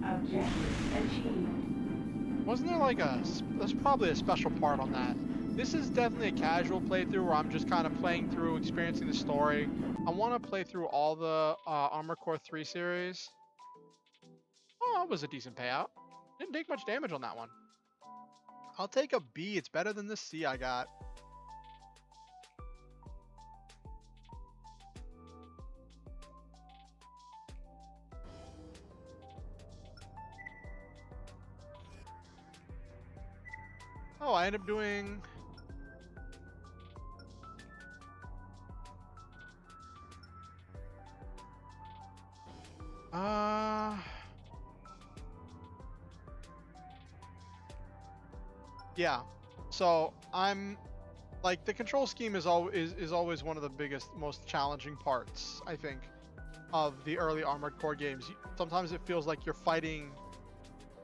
Objective achieved. Wasn't there like a... there's probably a special part on that. This is definitely a casual playthrough where I'm just kind of playing through, experiencing the story. I want to play through all the Armored Core 3 series. Oh, that was a decent payout. Didn't take much damage on that one. I'll take a B. It's better than the C I got. Oh, I end up doing... yeah. So I'm like, the control scheme is always one of the biggest, most challenging parts, I think, of the early Armored Core games. Sometimes it feels like you're fighting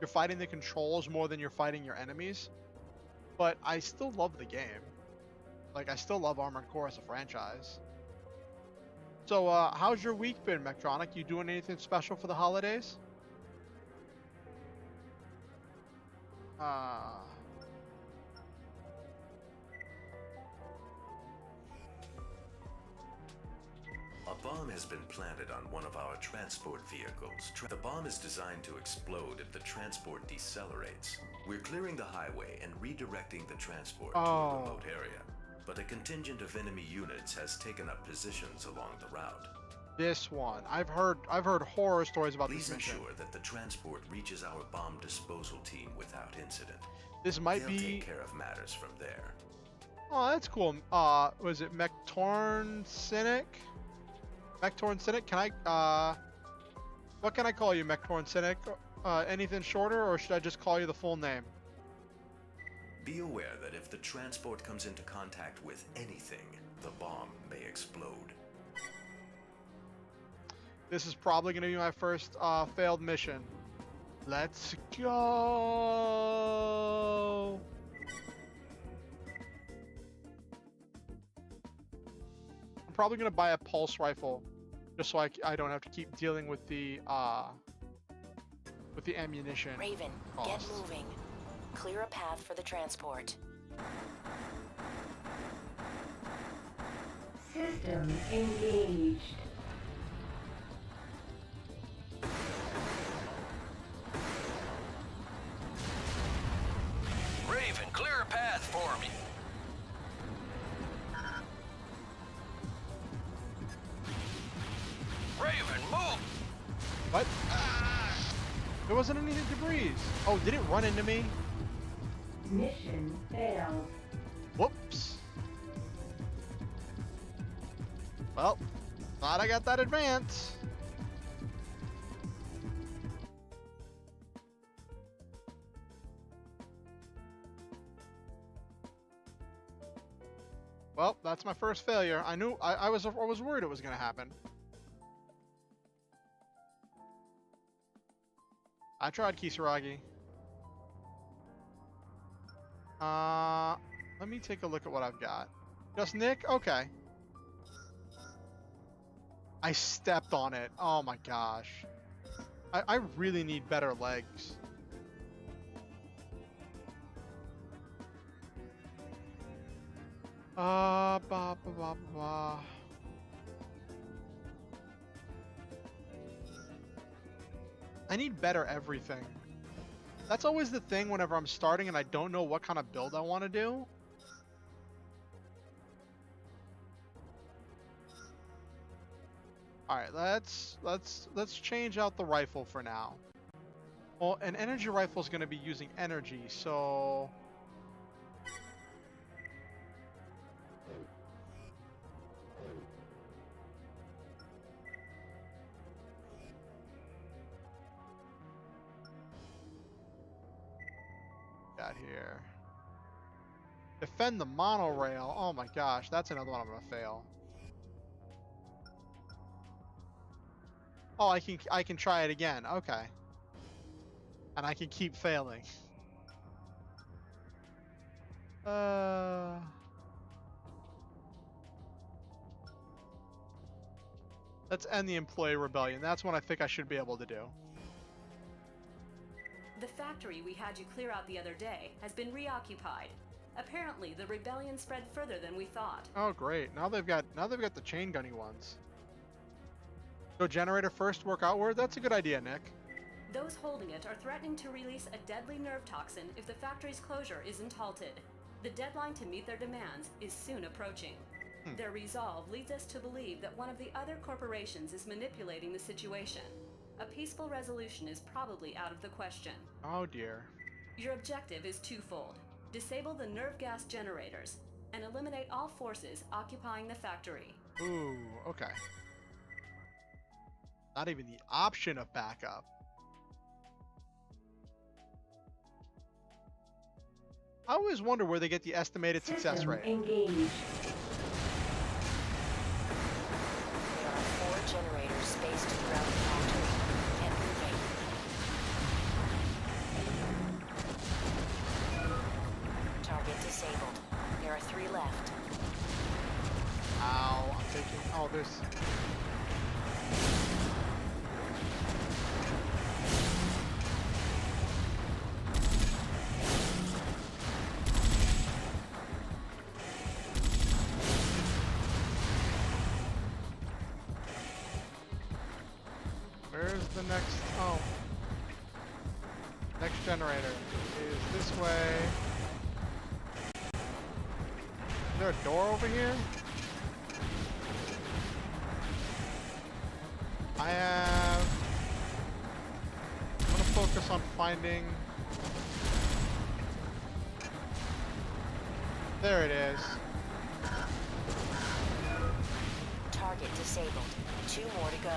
the controls more than you're fighting your enemies. But I still love the game. Like, I still love Armored Core as a franchise. So, how's your week been, Mechtronic? You doing anything special for the holidays? A bomb has been planted on one of our transport vehicles. The bomb is designed to explode if the transport decelerates. We're clearing the highway and redirecting the transport to a remote area. But a contingent of enemy units has taken up positions along the route. This one. I've heard horror stories about this mission. Please ensure that the transport reaches our bomb disposal team without incident. This might They'll be... take care of matters from there. Oh, that's cool. Was it Mechtorn Cynic? Mechtorn Cynic, can what can I call you, Mechtorn Cynic? Anything shorter, or should I just call you the full name? Be aware that if the transport comes into contact with anything, the bomb may explode. This is probably going to be my first failed mission. Let's go! I'm probably going to buy a pulse rifle, just so I don't have to keep dealing with the ammunition. Raven, cost. get moving. Clear a path for the transport. System engaged. Raven, clear a path for me. Raven, move! What? There wasn't any debris. Oh, did it run into me? Mission failed. Whoops. Well, thought I got that advance. Well, that's my first failure. I knew I was worried it was gonna happen. I tried, Kisaragi. Let me take a look at what I've got. Just Nick? Okay. I stepped on it. Oh my gosh. I really need better legs. Ba, ba, ba, ba. I need better everything. That's always the thing whenever I'm starting and I don't know what kind of build I want to do. All right, let's change out the rifle for now. Well, an energy rifle is going to be using energy, so got here. Defend the monorail. Oh my gosh, that's another one I'm gonna fail. Oh, I can try it again. Okay. And I can keep failing. Let's end the employee rebellion. That's what I think I should be able to do. The factory we had you clear out the other day has been reoccupied. Apparently, the rebellion spread further than we thought. Oh, great. Now they've got the chain gunny ones. Go generator first, work outward. That's a good idea, Nick. Those holding it are threatening to release a deadly nerve toxin if the factory's closure isn't halted. The deadline to meet their demands is soon approaching. Their resolve leads us to believe that one of the other corporations is manipulating the situation. A peaceful resolution is probably out of the question. Oh dear. Your objective is twofold. Disable the nerve gas generators and eliminate all forces occupying the factory. Ooh, okay. Not even the option of backup. I always wonder where they get the estimated success System rate. engaged. There are 4 generators spaced throughout the factory. Get moving. Target disabled. There are 3 left. Ow, I'm thinking. Oh, there's. Where's the next? Oh. Next generator is this way. Is there a door over here? I'm gonna focus on finding. There it is. Target disabled. 2 more to go.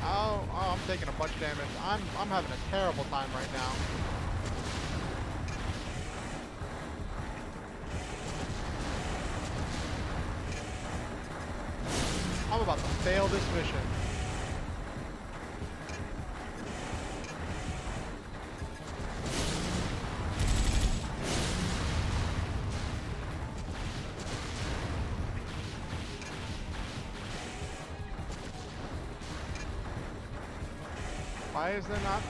Oh, I'm taking a bunch of damage. I'm having a terrible time right now. I'm about to fail this mission. Why is there not?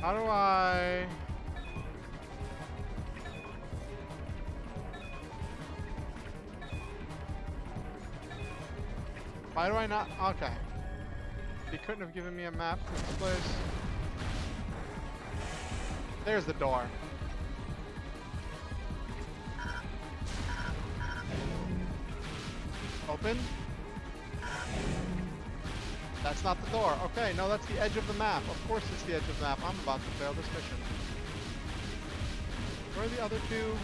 How do I? Why do I not? Okay. He couldn't have given me a map to this place. There's the door. Open? That's not the door. Okay, no, that's the edge of the map. Of course it's the edge of the map. I'm about to fail this mission. Where are the other two?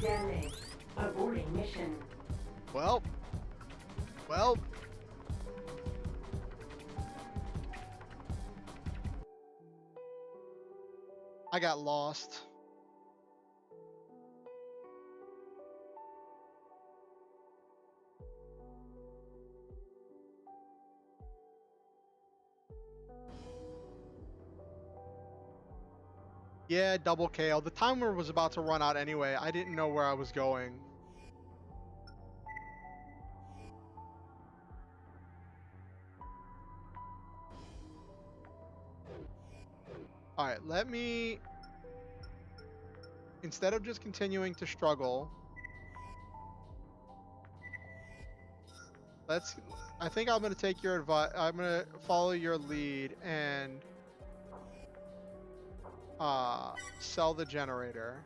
Damage. Aborting mission. Well. I got lost. Yeah, double KO. The timer was about to run out anyway. I didn't know where I was going. Alright, let me... Instead of just continuing to struggle... I think I'm going to take your advice. I'm going to follow your lead and... sell the generator.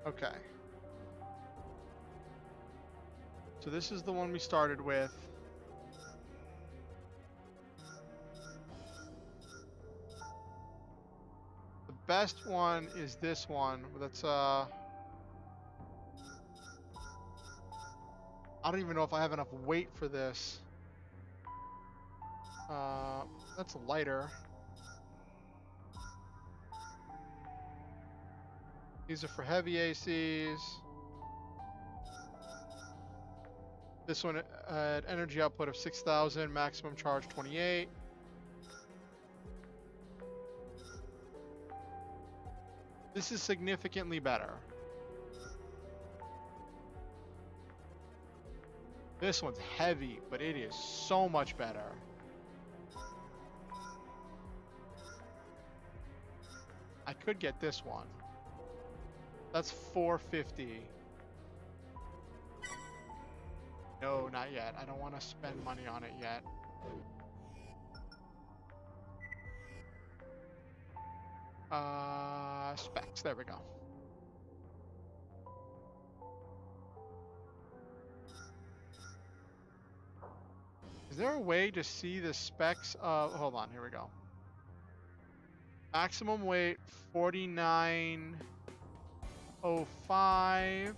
Okay. So this is the one we started with. The best one is this one. That's I don't even know if I have enough weight for this. That's lighter. These are for heavy ACs. This one had energy output of 6,000, maximum charge 28. This is significantly better. This one's heavy, but it is so much better. I could get this one. That's 450. No, not yet. I don't want to spend money on it yet. Specs. There we go. Is there a way to see the specs of... Hold on, here we go. Maximum weight 4905.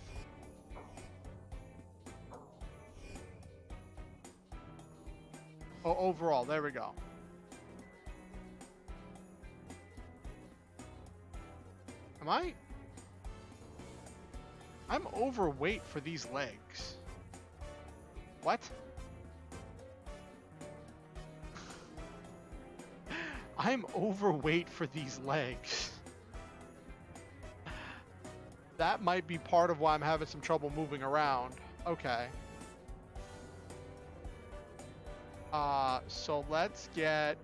Oh, overall, there we go. Am I? I'm overweight for these legs. What? I'm overweight for these legs. That might be part of why I'm having some trouble moving around. Okay. So let's get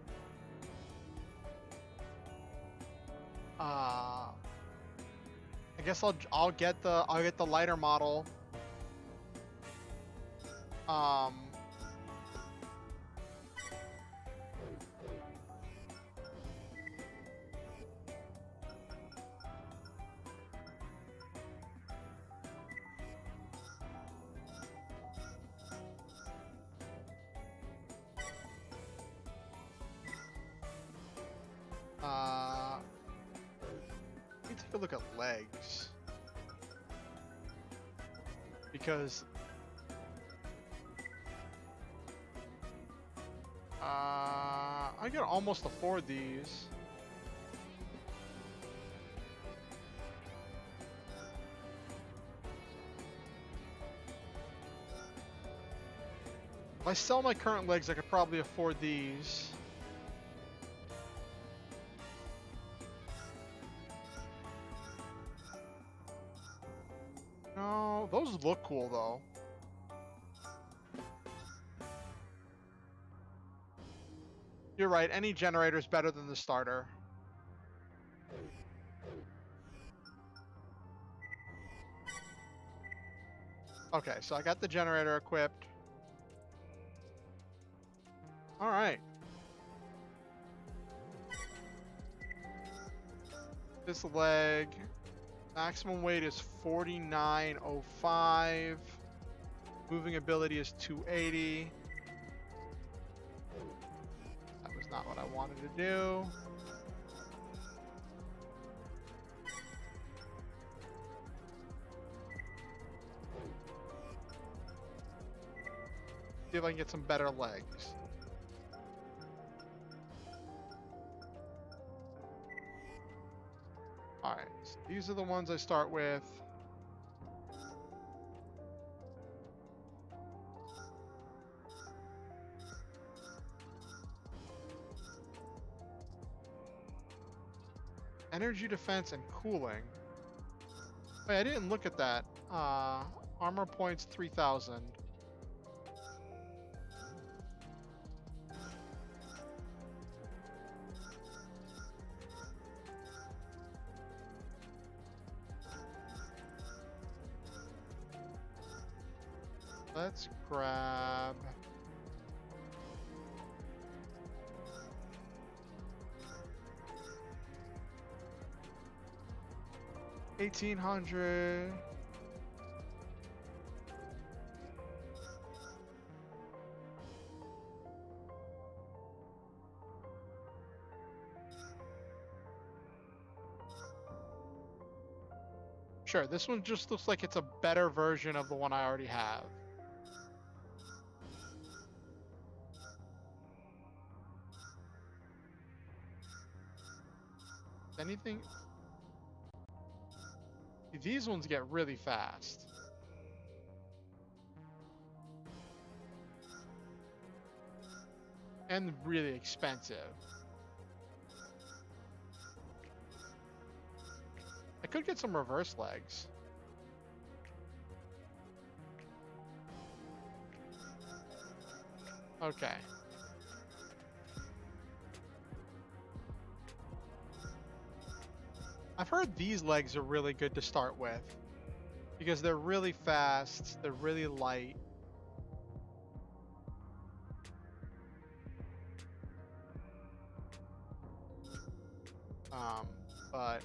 I guess I'll get the lighter model. Let me take a look at legs. Because I can almost afford these. If I sell my current legs, I could probably afford these. No, those look cool though. You're right, any generator is better than the starter. Okay, so I got the generator equipped. All right. This leg, maximum weight is 4905. Moving ability is 280. That was not what I wanted to do. See if I can get some better legs. Alright, so these are the ones I start with. Energy defense and cooling. Wait, I didn't look at that. Armor points 3,000. Let's grab... $1,800. Sure, this one just looks like it's a better version of the one I already have. Anything? These ones get really fast. And really expensive. I could get some reverse legs. Okay. I've heard these legs are really good to start with because they're really fast, they're really light. But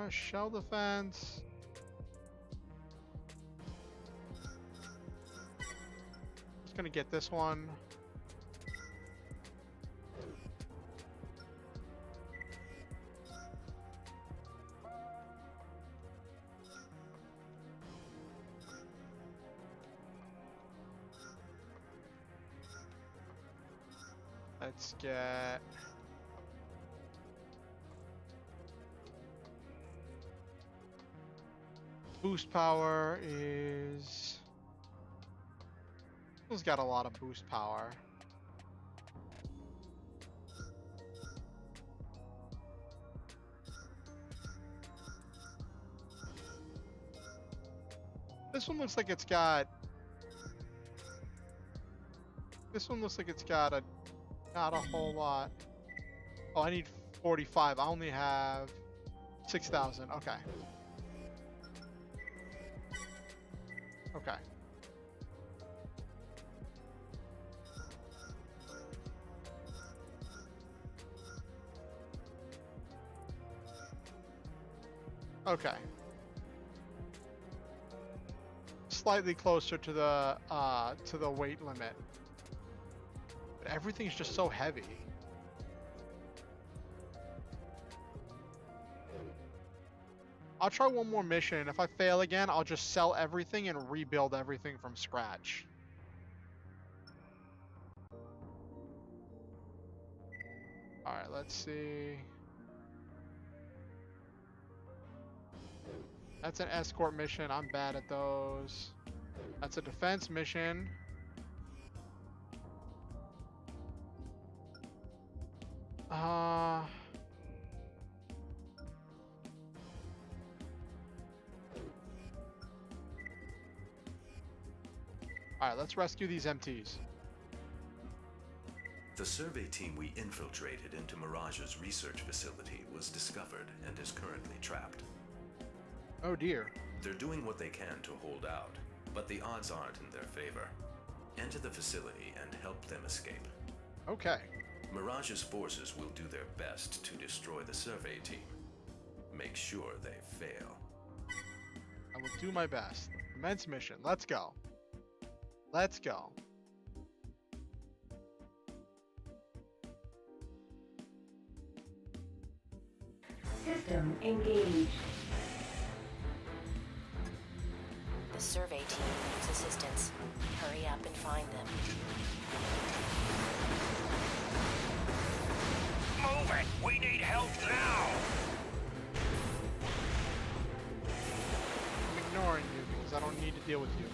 Shell defense. Just gonna get this one. Let's get boost power is. Who's got a lot of boost power? This one looks like it's got. This one looks like it's got a not a whole lot. Oh, I need 45. I only have 6,000. Okay. Okay. Okay. Slightly closer to the weight limit. But everything's just so heavy. I'll try one more mission. If I fail again, I'll just sell everything and rebuild everything from scratch. Alright, let's see. That's an escort mission. I'm bad at those. That's a defense mission. Alright, let's rescue these MTs. The survey team we infiltrated into Mirage's research facility was discovered and is currently trapped. Oh dear. They're doing what they can to hold out, but the odds aren't in their favor. Enter the facility and help them escape. Okay. Mirage's forces will do their best to destroy the survey team. Make sure they fail. I will do my best. Commence mission. Let's go. Let's go. System engaged. The survey team needs assistance. Hurry up and find them. Move it! We need help now! I'm ignoring you because I don't need to deal with you.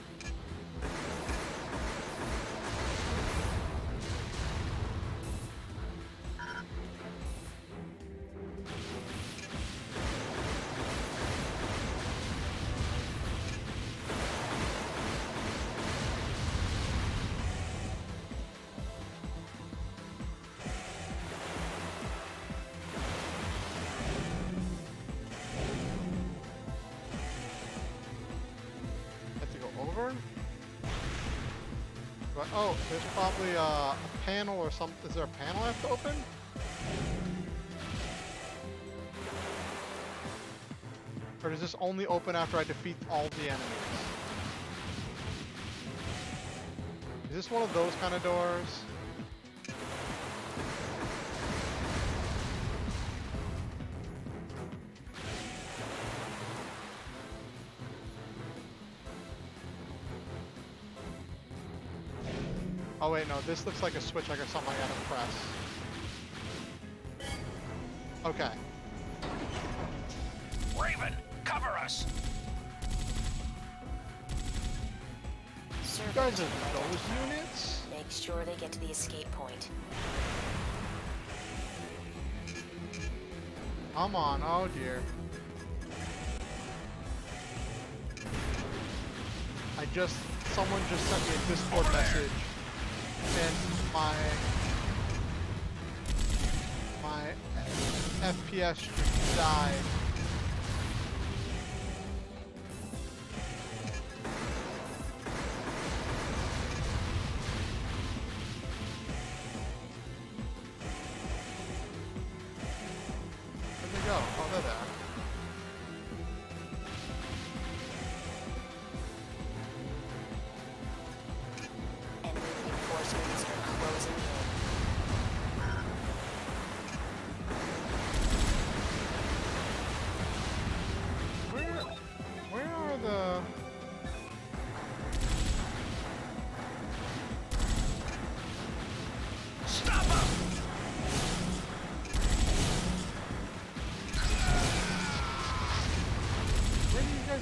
Oh, there's probably a panel or something. Is there a panel I have to open? Or does this only open after I defeat all the enemies? Is this one of those kind of doors? Oh wait, no, this looks like a switch, like something I gotta press. Okay. Raven, cover us! You guys are those units? Make sure they get to the escape point. Come on, oh dear. Someone just sent me a Discord message. And my FPS just died. Where'd they go? Oh, they're there.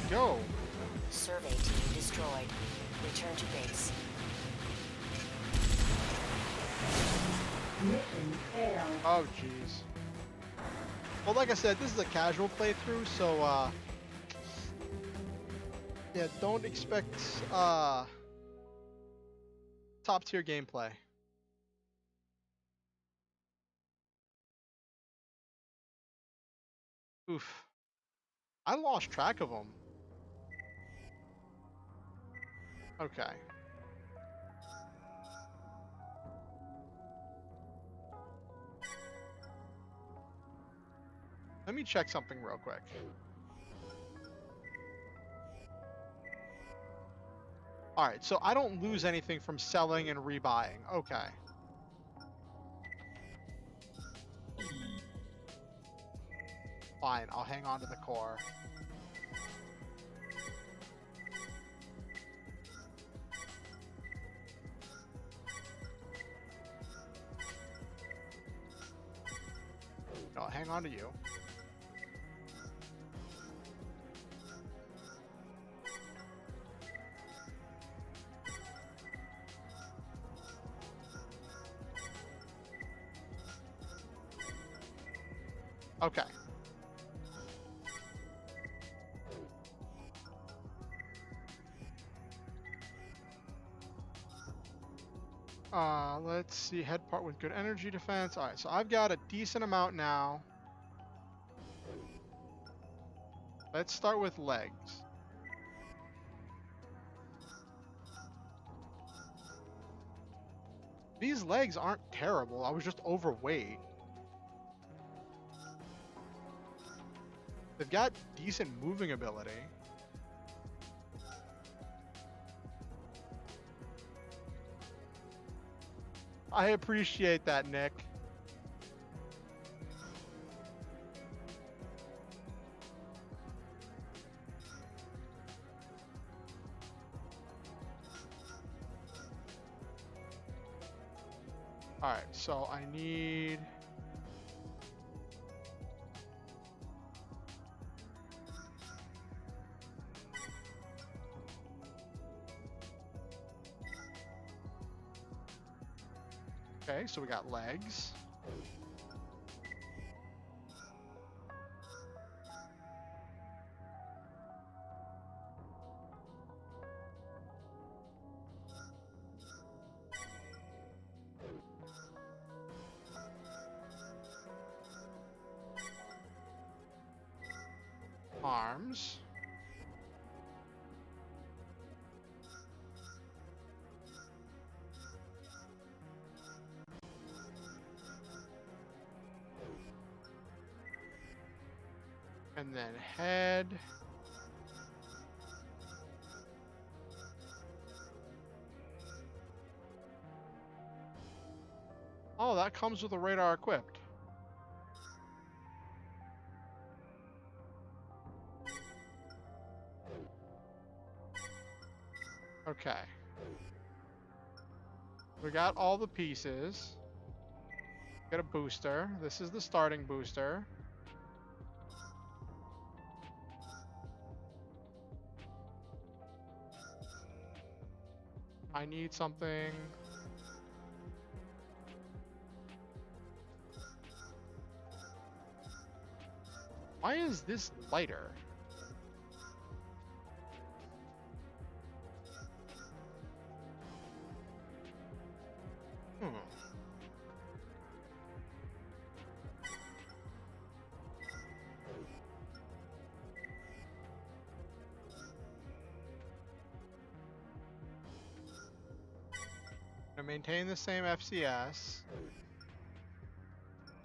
go. Survey team destroyed. Return to base. Mission failed. Oh, jeez. Well, like I said, this is a casual playthrough, so, yeah, don't expect, top-tier gameplay. Oof. I lost track of them. Okay. Let me check something real quick. Alright, so I don't lose anything from selling and rebuying. Okay. Fine, I'll hang on to the core. I'll hang on to you. Okay. Let's see. Head part with good energy defense. All right, so I've got a decent amount now. Let's start with legs. These legs aren't terrible. I was just overweight. They've got decent moving ability. I appreciate that, Nick. All right, so I need... Okay, so we got legs. Arms. And then head. Oh, that comes with a radar equipped. Okay. We got all the pieces. Got a booster. This is the starting booster. I need something. Why is this lighter? Maintain the same FCS.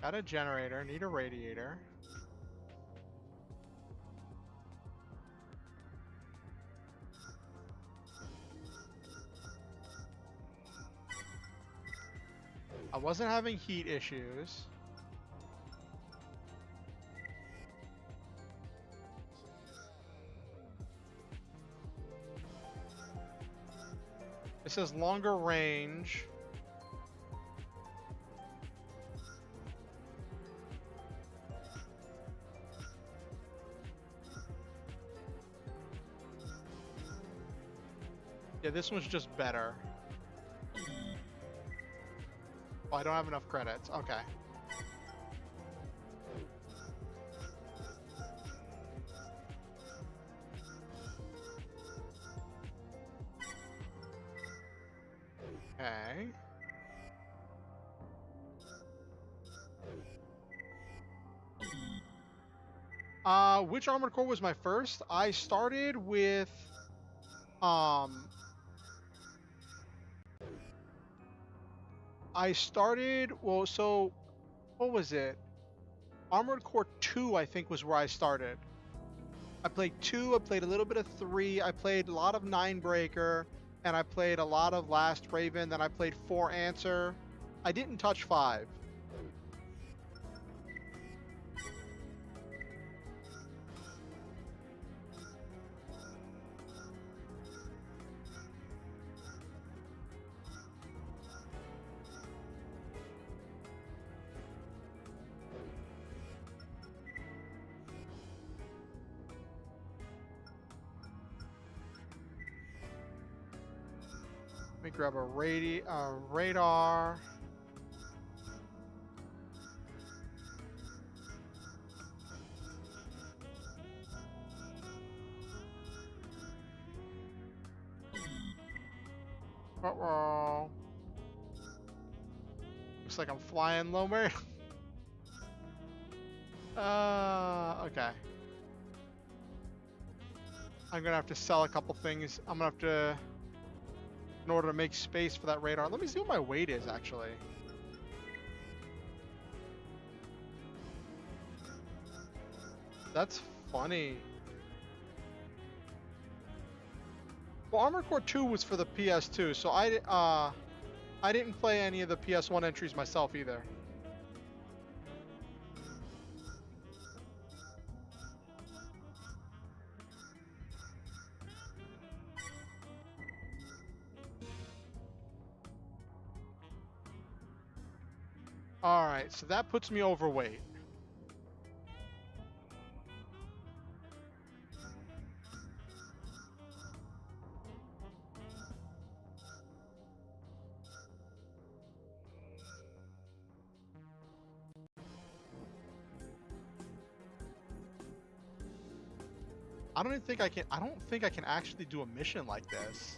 Got a generator, need a radiator. I wasn't having heat issues. It says longer range. Yeah, this one's just better. Oh, I don't have enough credits. Okay. Okay. Which armored core was my first? I started with um well, so what was it? Armored Core 2 I think was where I started. I played 2, I played a little bit of 3, I played a lot of Ninebreaker, and I played a lot of Last Raven, then I played 4 Answer. I didn't touch 5. Let me grab a radar. Uh-oh. Looks like I'm flying low, Mary. Okay. I'm gonna have to sell a couple things. I'm gonna have to, in order to make space for that radar. Let me see what my weight is, actually. That's funny. Well, Armored Core 2 was for the PS2, so I didn't play any of the PS1 entries myself either. All right, so that puts me overweight. I don't think I can actually do a mission like this.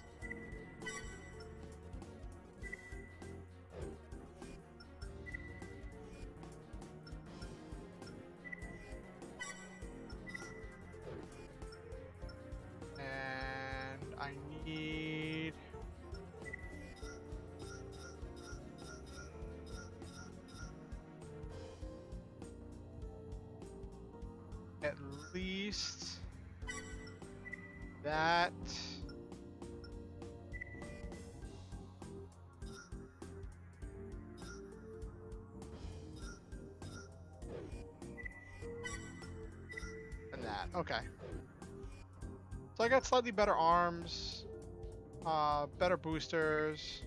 And I need at least that. And that. Okay. So I got slightly better arms, better boosters.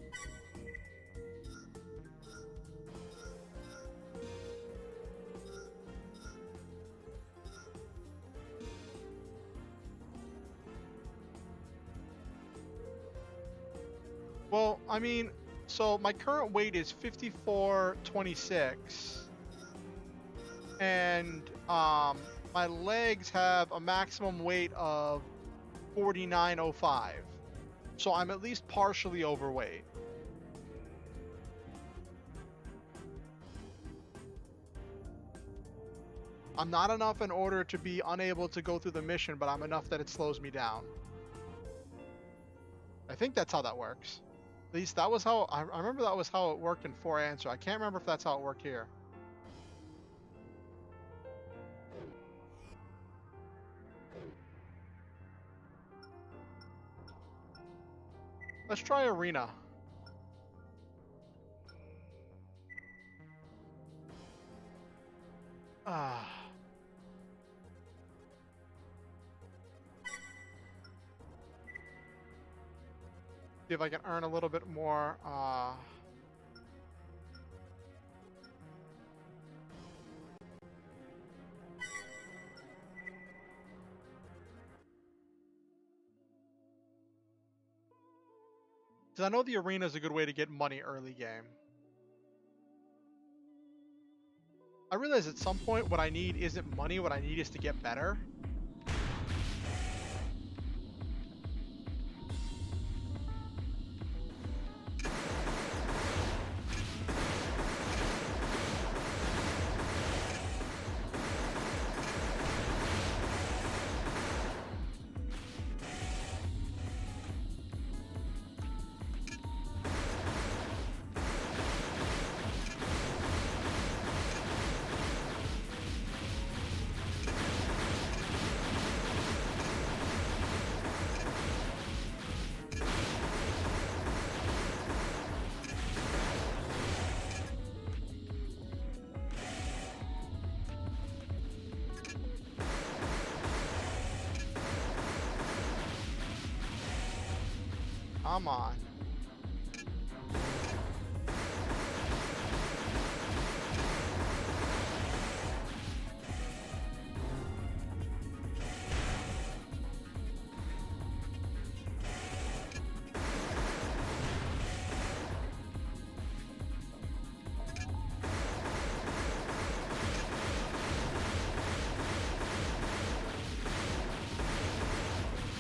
Well, I mean, so my current weight is 54.26, and my legs have a maximum weight of 49.05. So I'm at least partially overweight. I'm not enough in order to be unable to go through the mission, but I'm enough that it slows me down. I think that's how that works. At least that was how, I remember that was how it worked in 4 Answer. I can't remember if that's how it worked here. Let's try Arena. See if I can earn a little bit more. Because I know the arena is a good way to get money early game. I realize at some point what I need isn't money, what I need is to get better. Come on.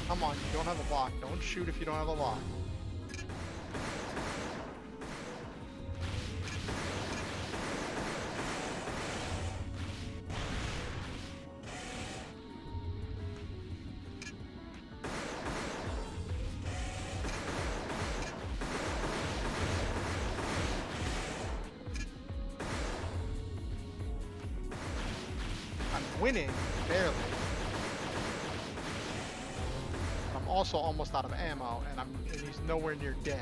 Come on, you don't have a lock. Don't shoot if you don't have a lock. I'm winning, barely. I'm also almost out of ammo, and he's nowhere near dead.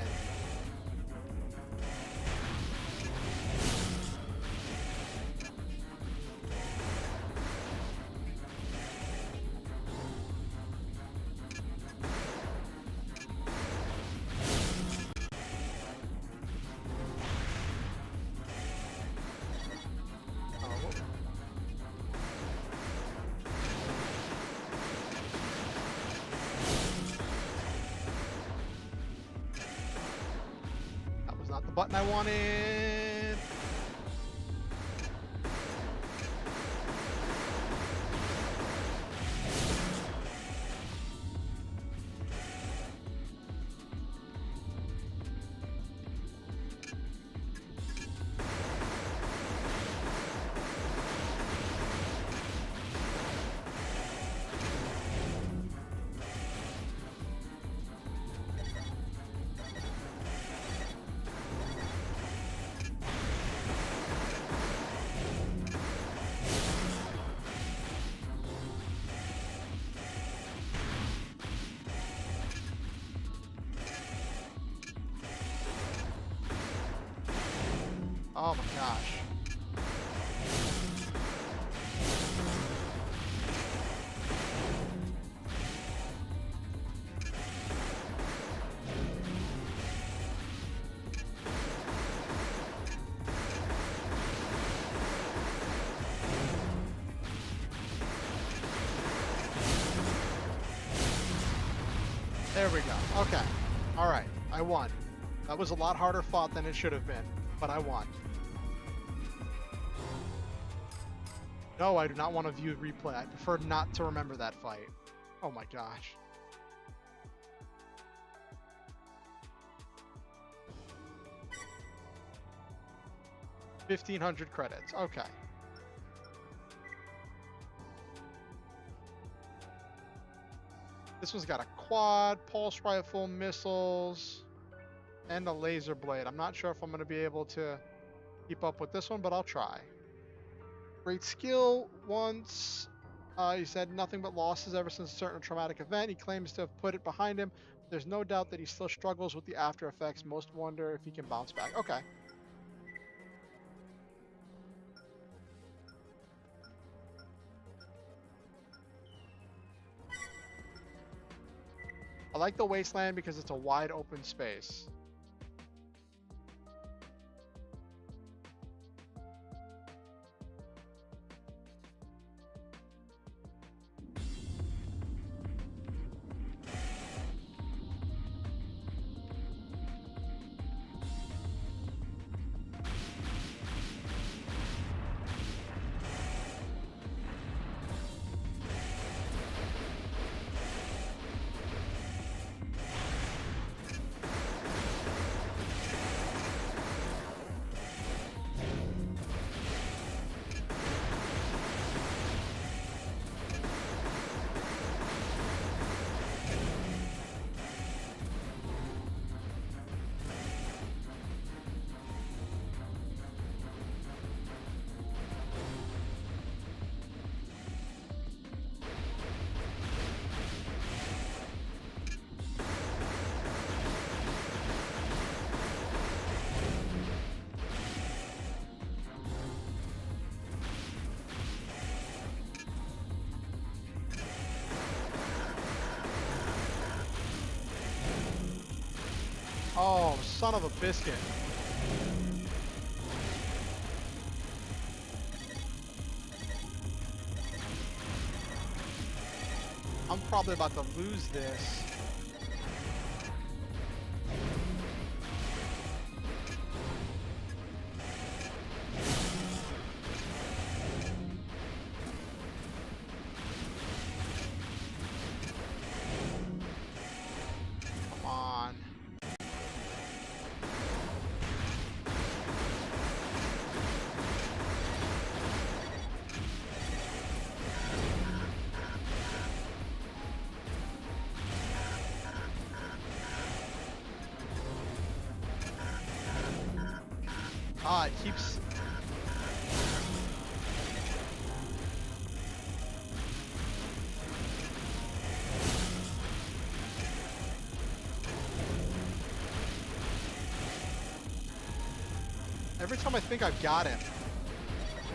Not the button I wanted. Oh my gosh. There we go. Okay. All right. I won. That was a lot harder fought than it should have been, but I won. No, I do not want to view replay. I prefer not to remember that fight. Oh my gosh. $1,500 credits. Okay. This one's got a quad, pulse rifle, missiles, and a laser blade. I'm not sure if I'm going to be able to keep up with this one, but I'll try. Great skill. Once he said nothing but losses ever since a certain traumatic event. He claims to have put it behind him. There's no doubt that he still struggles with the after effects. Most wonder if he can bounce back. Okay. I like the wasteland because it's a wide open space. Oh, son of a biscuit. I'm probably about to lose this. Come on. Ah, it keeps... Every time I think I've got him,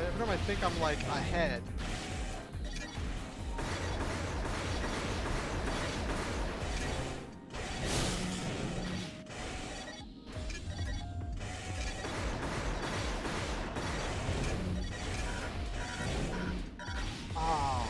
every time I think I'm like ahead. Ah.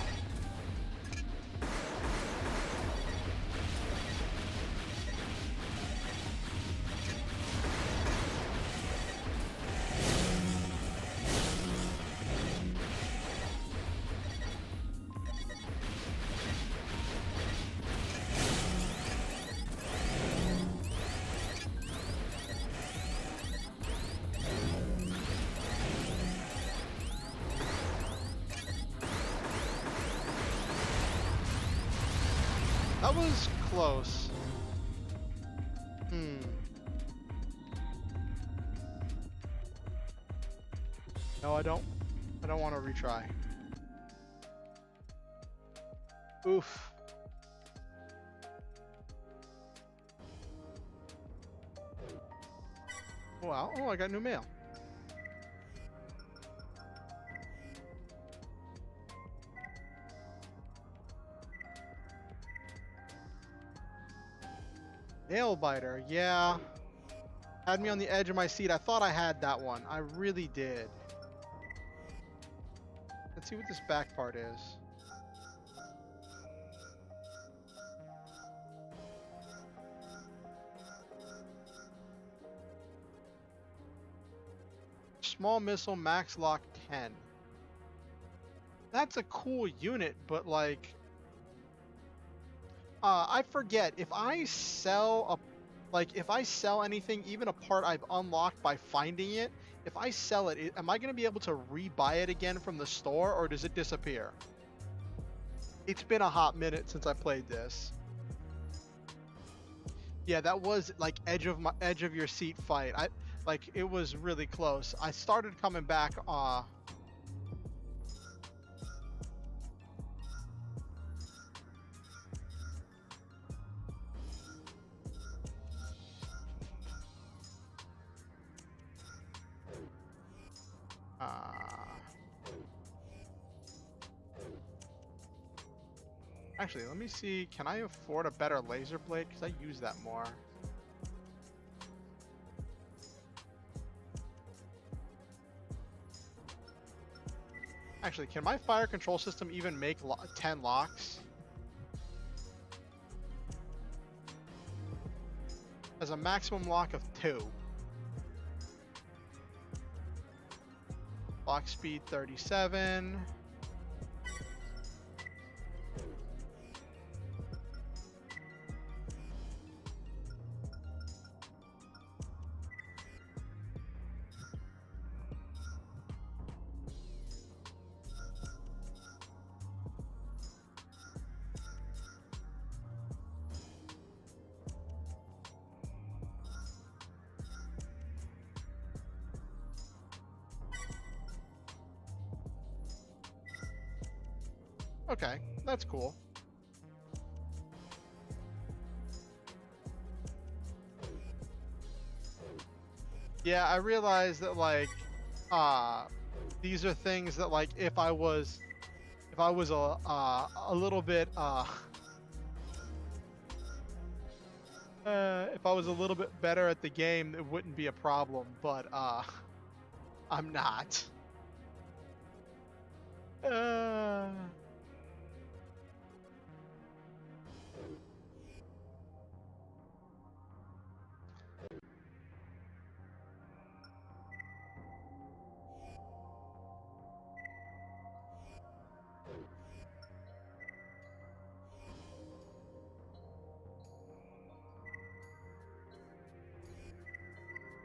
That was close. No, I don't want to retry. Oof. Wow. Oh, I got new mail. Nail biter, yeah. Had me on the edge of my seat. I thought I had that one. I really did. Let's see what this back part is. Small missile, max lock 10. That's a cool unit, but like... I forget, if I sell if I sell anything, even a part I've unlocked by finding it, if I sell it, am I going to be able to re-buy it again from the store, or does it disappear? It's been a hot minute since I played this. Yeah, that was like edge of your seat fight. It was really close. I started coming back, actually, let me see. Can I afford a better laser blade? Because I use that more. Actually, can my fire control system even make 10 locks? Has a maximum lock of 2. Lock speed 37. Okay, that's cool. Yeah, I realized that these are things that if I was a little bit If I was a little bit better at the game, it wouldn't be a problem, but I'm not. Uh,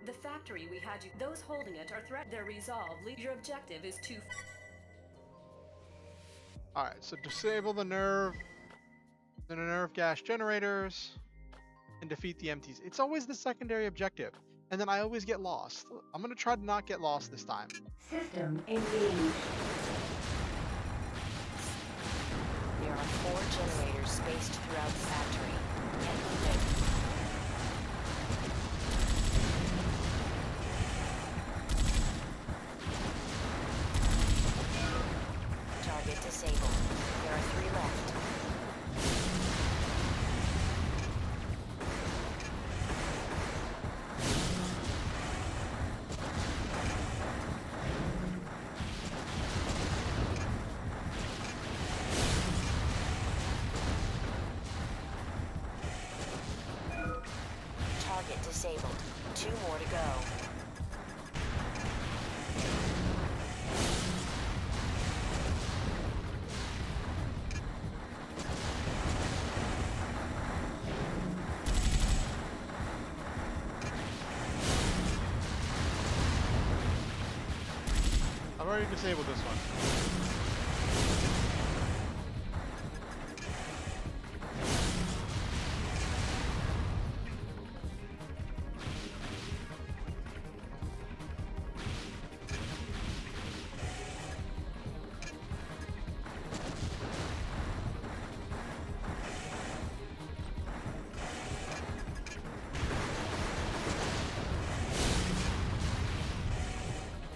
The factory we had you. Those holding it are threat. Their resolve. Your objective is to. Alright, so disable the nerve gas generators, and defeat the MTs. It's always the secondary objective, and then I always get lost. I'm gonna try to not get lost this time. System engaged. There are 4 generators spaced throughout the factory. Get moving. Target disabled. There are 3 left. Target disabled. 2 more to go. I've already disabled this one.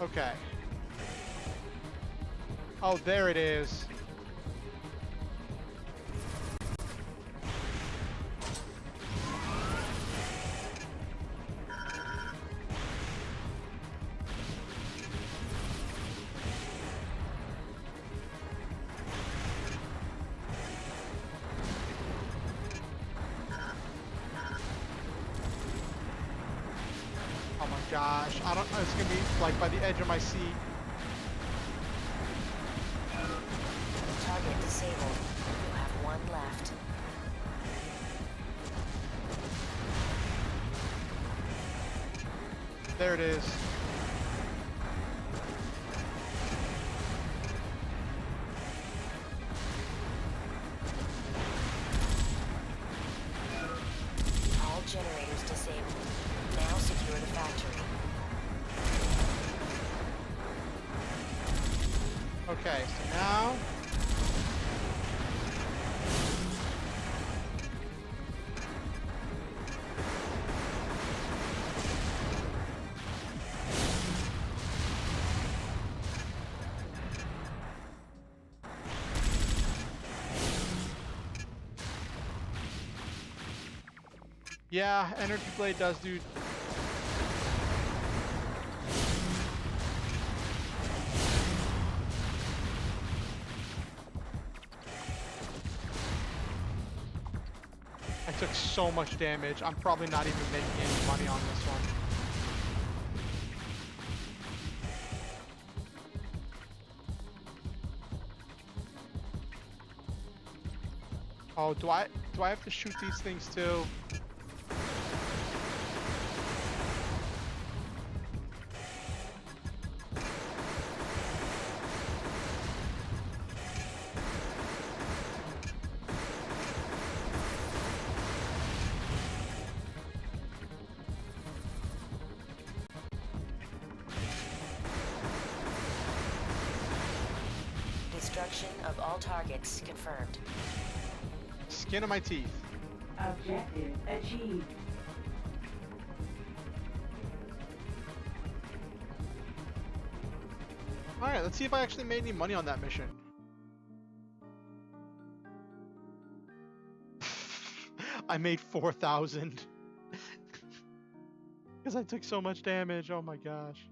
Okay. Oh, there it is. Oh my gosh, I don't, it's gonna be like by the edge of my seat. Target disabled. You have 1 left. There it is. All generators disabled. Now secure the factory. Okay, so now yeah, Energy Blade does do. I took so much damage. I'm probably not even making any money on this one. Oh, do I have to shoot these things too? Destruction of all targets confirmed. Skin of my teeth. Objective achieved. Alright, let's see if I actually made any money on that mission. I made 4,000. Because I took so much damage. Oh my gosh.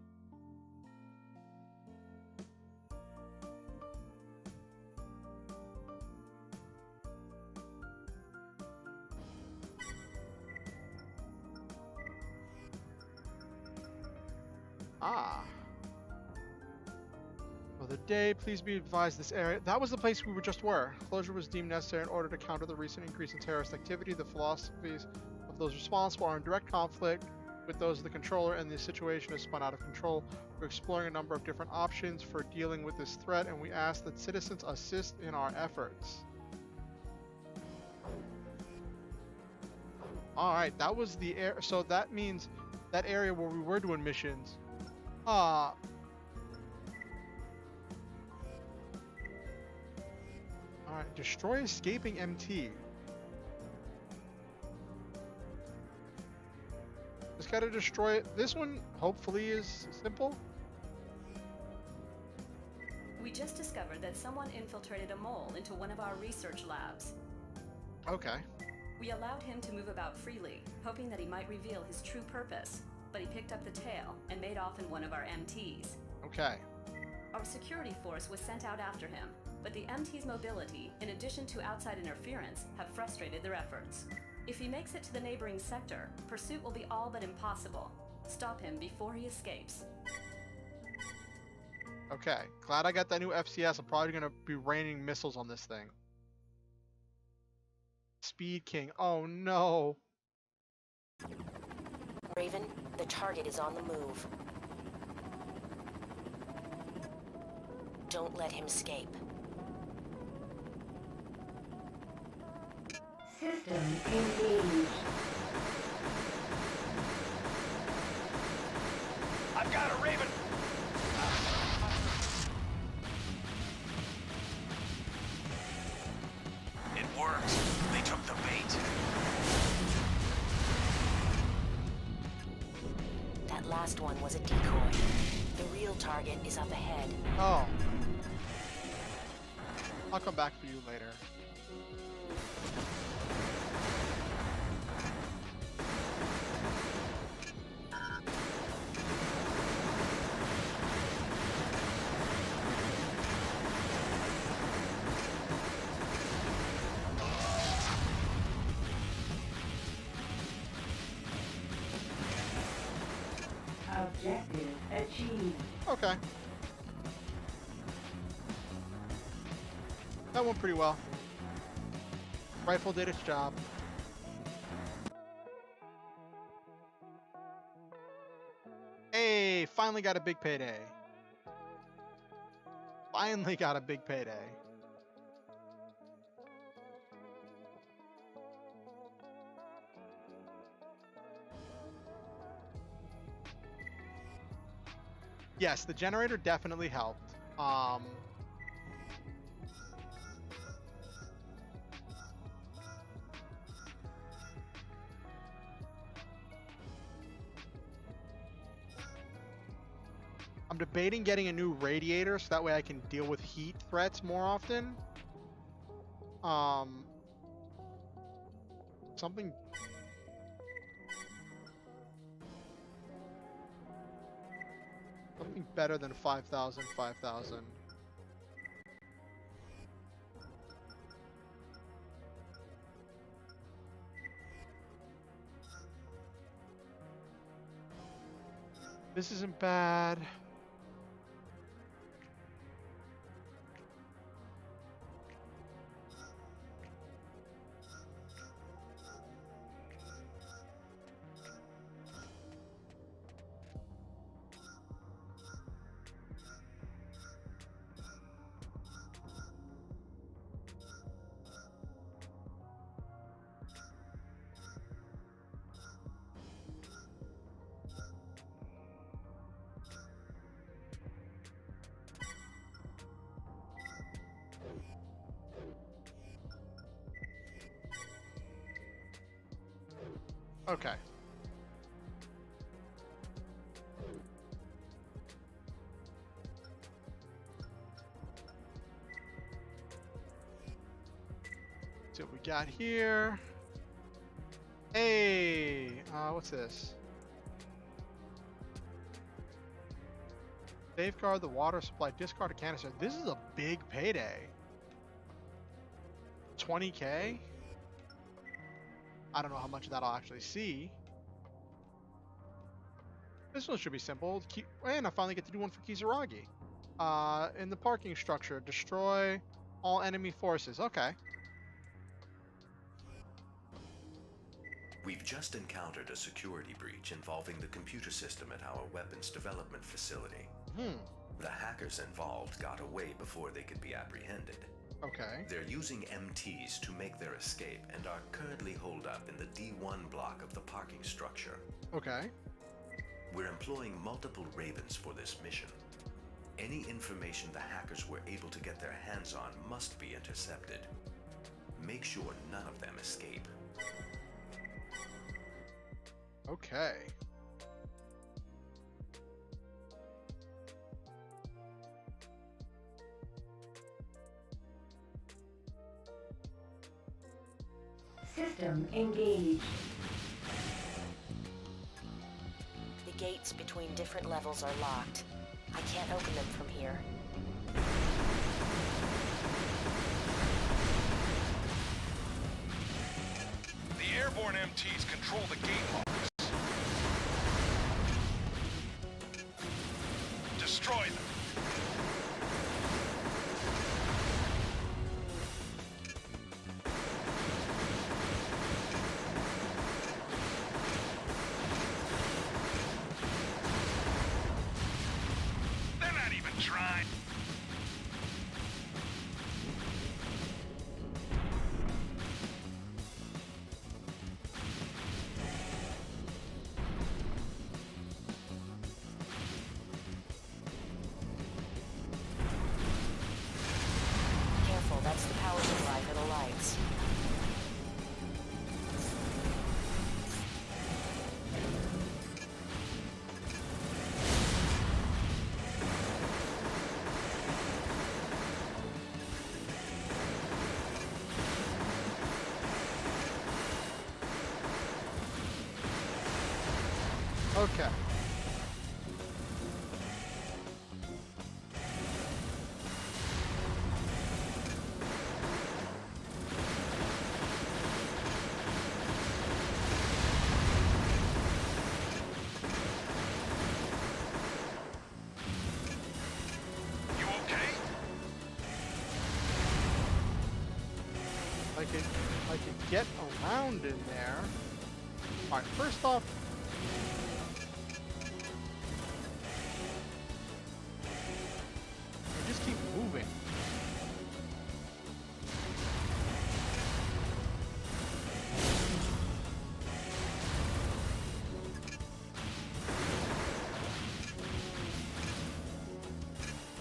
Ah. For the day, please be advised this area. That was the place we just were. Closure was deemed necessary in order to counter the recent increase in terrorist activity. The philosophies of those responsible are in direct conflict with those of the controller, and the situation has spun out of control. We're exploring a number of different options for dealing with this threat, and we ask that citizens assist in our efforts. Alright, that was the air. So that means that area where we were doing missions. Alright, destroy escaping MT. Just gotta destroy it. This one, hopefully, is simple. We just discovered that someone infiltrated a mole into one of our research labs. Okay. We allowed him to move about freely, hoping that he might reveal his true purpose, but he picked up the tail and made off in one of our MTs. Okay. Our security force was sent out after him, but the MT's mobility, in addition to outside interference, have frustrated their efforts. If he makes it to the neighboring sector, pursuit will be all but impossible. Stop him before he escapes. Okay. Glad I got that new FCS. I'm probably gonna be raining missiles on this thing. Speed King. Oh no. Raven, the target is on the move. Don't let him escape. System engaged. I've got a Raven. It works. They took the bait. That last one was a decoy. The real target is up ahead. Oh. I'll come back for you later. Objective achieved. Okay. That went pretty well. Rifle did its job. Hey, finally got a big payday. Finally got a big payday. Yes, the generator definitely helped. I'm debating getting a new radiator so that way I can deal with heat threats more often. Something better than 5,000, 5,000. This isn't bad. Okay. See what we got here. Hey, what's this? Safeguard the water supply. Discard a canister. This is a big payday. 20K? I don't know how much of that I'll actually see. This one should be simple. And I finally get to do one for Kisaragi. In the parking structure, destroy all enemy forces. Okay. We've just encountered a security breach involving the computer system at our weapons development facility. The hackers involved got away before they could be apprehended. Okay. They're using MTs to make their escape and are currently holed up in the D1 block of the parking structure. Okay. We're employing multiple Ravens for this mission. Any information the hackers were able to get their hands on must be intercepted. Make sure none of them escape. Okay. System engaged. The gates between different levels are locked. I can't open them from here. The airborne MTs control the gate locks. Destroy them. They're not even trying. Careful, that's the power supply for the lights. Okay. You okay? I could get around in there. Alright, first off, I just keep moving.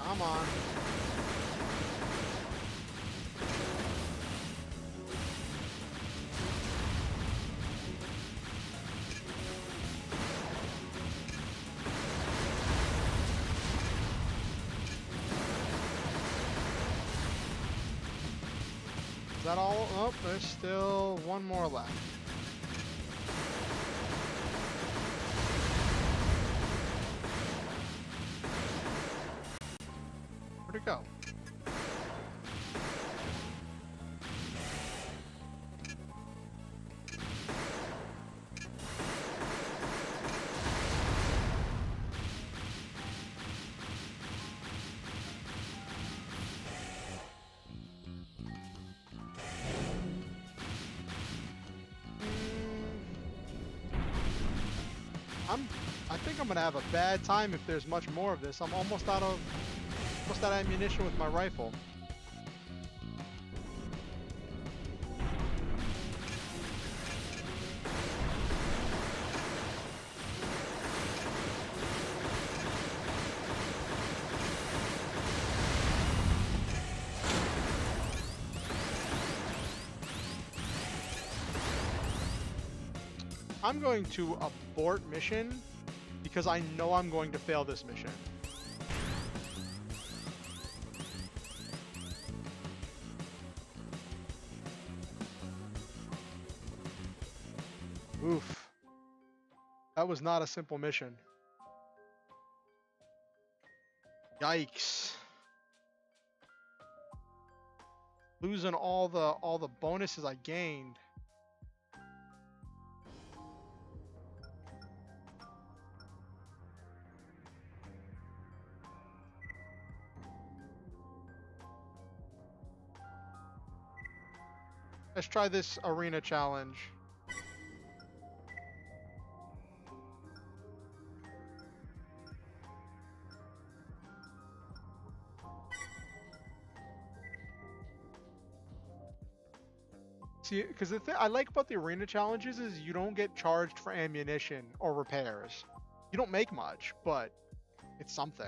Come on. Is that all? Oh, there's still one more left. Where'd it go? I think I'm gonna have a bad time if there's much more of this. I'm almost out of ammunition with my rifle. I'm going to abort mission because I know I'm going to fail this mission. Oof. That was not a simple mission. Yikes. Losing all the bonuses I gained. Let's try this arena challenge. See, because the thing I like about the arena challenges is you don't get charged for ammunition or repairs. You don't make much, but it's something.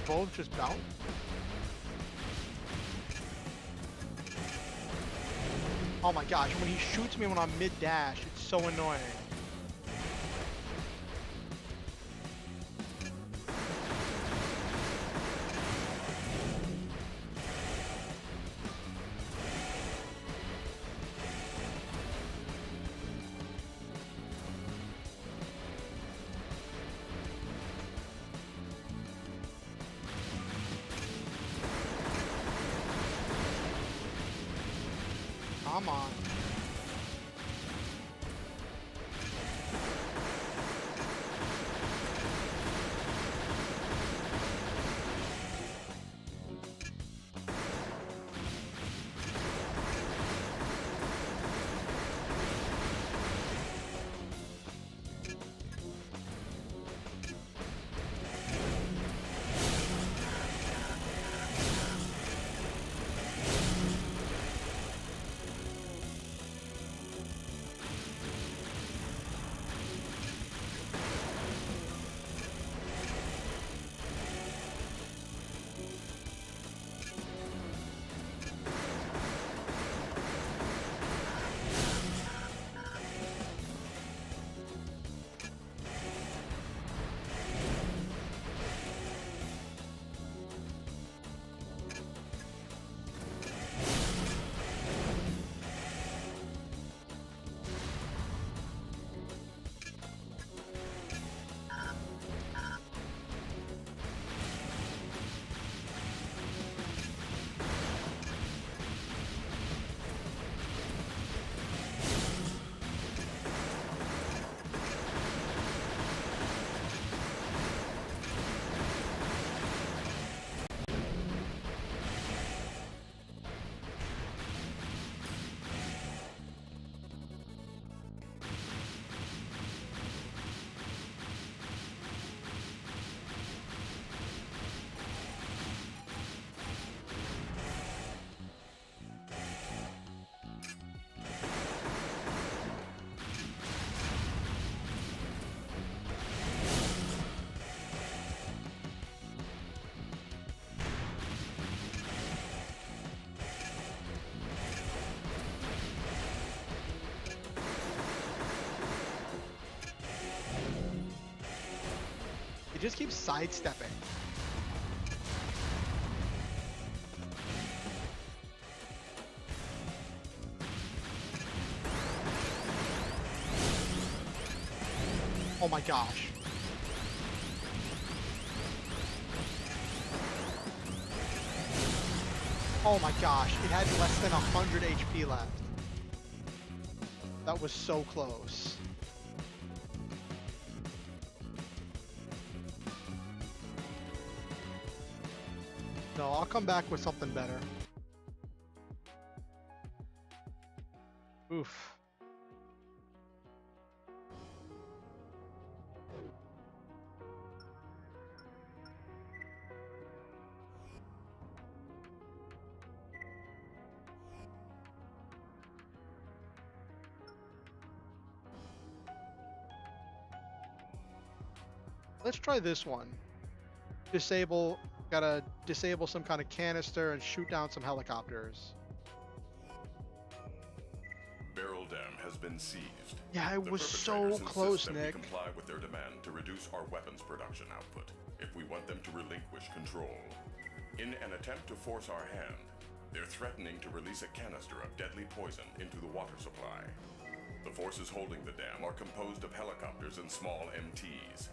Both just bounce. Oh my gosh, when he shoots me when I'm mid-dash, it's so annoying. Come on. He just keeps sidestepping. Oh my gosh. Oh my gosh, it had less than 100 HP left. That was so close. No, I'll come back with something better. Oof. let's try this one. Gotta disable some kind of canister and shoot down some helicopters. Barrel dam has been seized. Yeah, I was so perpetrators close, insist that Nick. we comply with their demand to reduce our weapons production output if we want them to relinquish control. In an attempt to force our hand, they're threatening to release a canister of deadly poison into the water supply. The forces holding the dam are composed of helicopters and small MTs.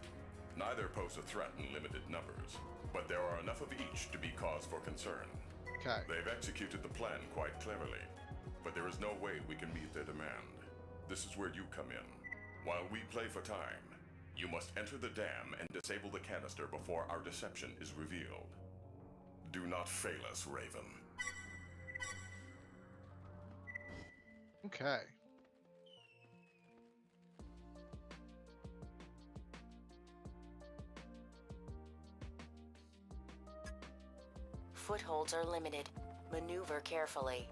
Neither pose a threat in limited numbers, but there are enough of each to be cause for concern. Okay. They've executed the plan quite cleverly, but there is no way we can meet their demand. This is where you come in. While we play for time, you must enter the dam and disable the canister before our deception is revealed. Do not fail us, Raven. Okay. Footholds are limited. Maneuver carefully.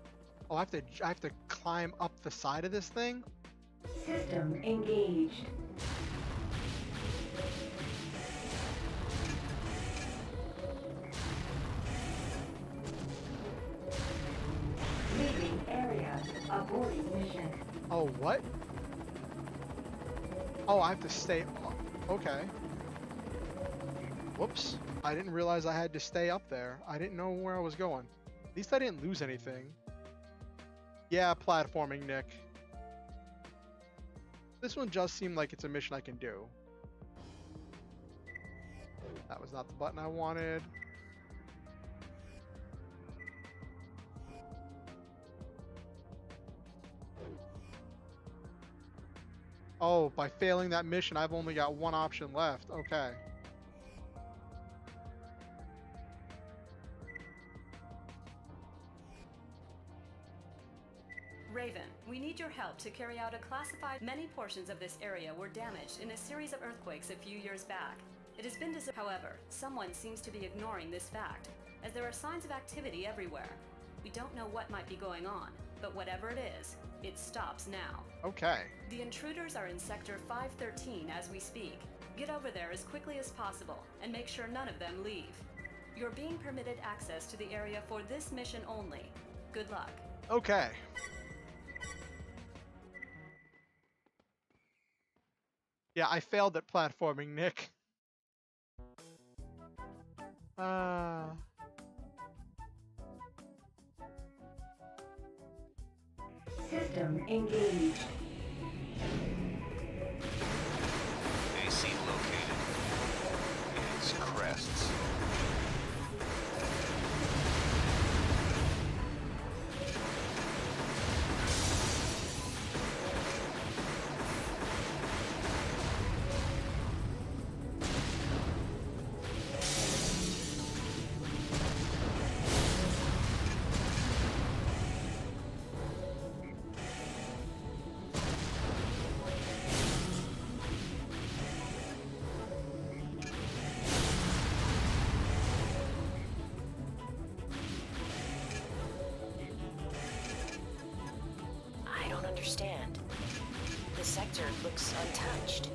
Oh, I have to climb up the side of this thing? System engaged. Leaving area. Aborting mission. Oh, what? Oh, I have to stay. Okay. Whoops. I didn't realize I had to stay up there. I didn't know where I was going. At least I didn't lose anything. Yeah, platforming, Nick. This one just seemed like it's a mission I can do. That was not the button I wanted. Oh, by failing that mission, I've only got one option left. Okay. Raven, we need your help to carry out a classified. Many portions of this area were damaged in a series of earthquakes a few years back. It has been however, someone seems to be ignoring this fact, as there are signs of activity everywhere. We don't know what might be going on, but whatever it is, it stops now. Okay. The intruders are in Sector 513 as we speak. Get over there as quickly as possible, and make sure none of them leave. You're being permitted access to the area for this mission only. Good luck. Okay. Yeah, I failed at platforming, Nick. System engaged. AC located. Its crests. I don't understand. The sector looks untouched.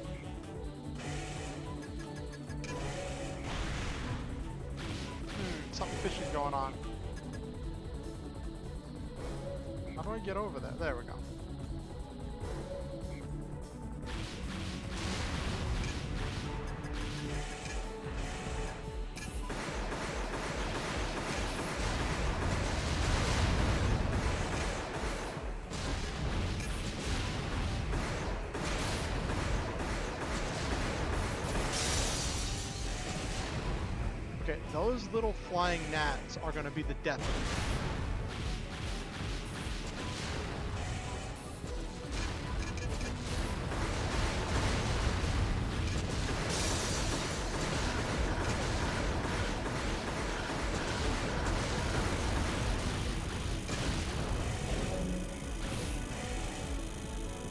Something fishy's going on. How do I get over there? There we go. Okay, those little flying gnats are going to be the death of me.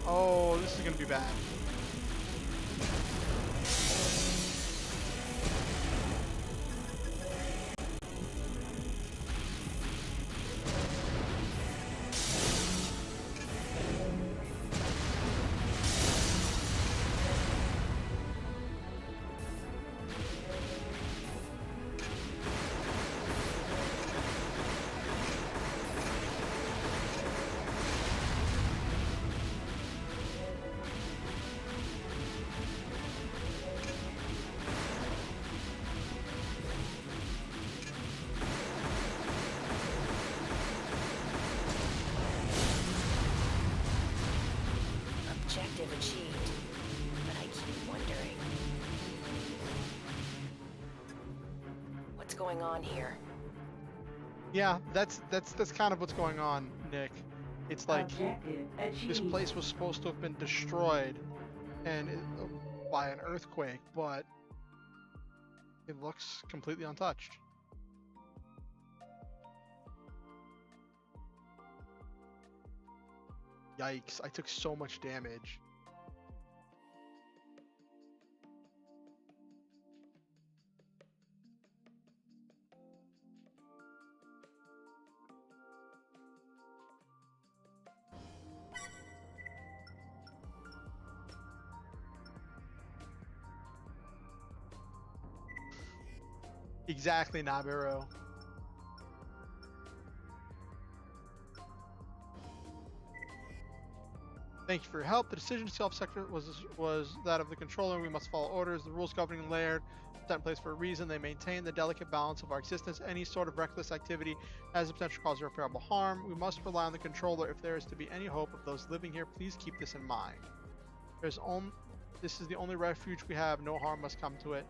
Oh, this is going to be bad. going on here. Yeah, that's kind of what's going on, Nick. It's like Objective this achieved. place was supposed to have been destroyed by an earthquake, but it looks completely untouched. Yikes, I took so much damage. Exactly, Nabiru. Thank you for your help. The decision to seal off sector was that of the controller. We must follow orders. The rules governing Laird are set in place for a reason. They maintain the delicate balance of our existence. Any sort of reckless activity has the potential to cause irreparable harm. We must rely on the controller if there is to be any hope of those living here. Please keep this in mind. This is the only refuge we have. No harm must come to it.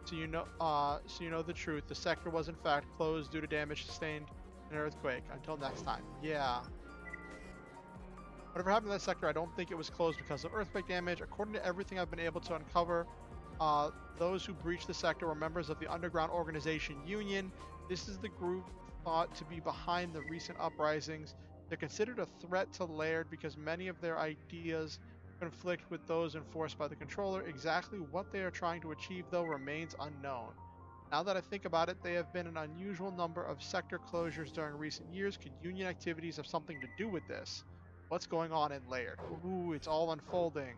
So you know the truth. The sector was in fact closed due to damage sustained in an earthquake. Until next time. Yeah. Whatever happened to that sector, I don't think it was closed because of earthquake damage. According to everything I've been able to uncover, those who breached the sector were members of the underground organization Union. This is the group thought to be behind the recent uprisings. They're considered a threat to Laird because many of their ideas conflict with those enforced by the controller. Exactly what they are trying to achieve, though, remains unknown. Now that I think about it, there have been an unusual number of sector closures during recent years. Could Union activities have something to do with this? What's going on in Laird? Ooh, it's all unfolding.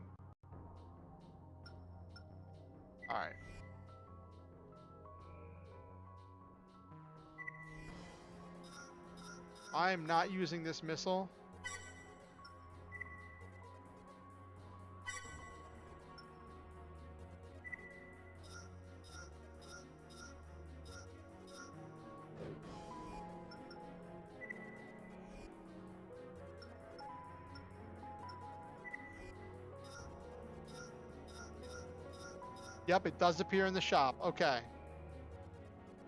Alright. I'm not using this missile. Yep, it does appear in the shop. Okay.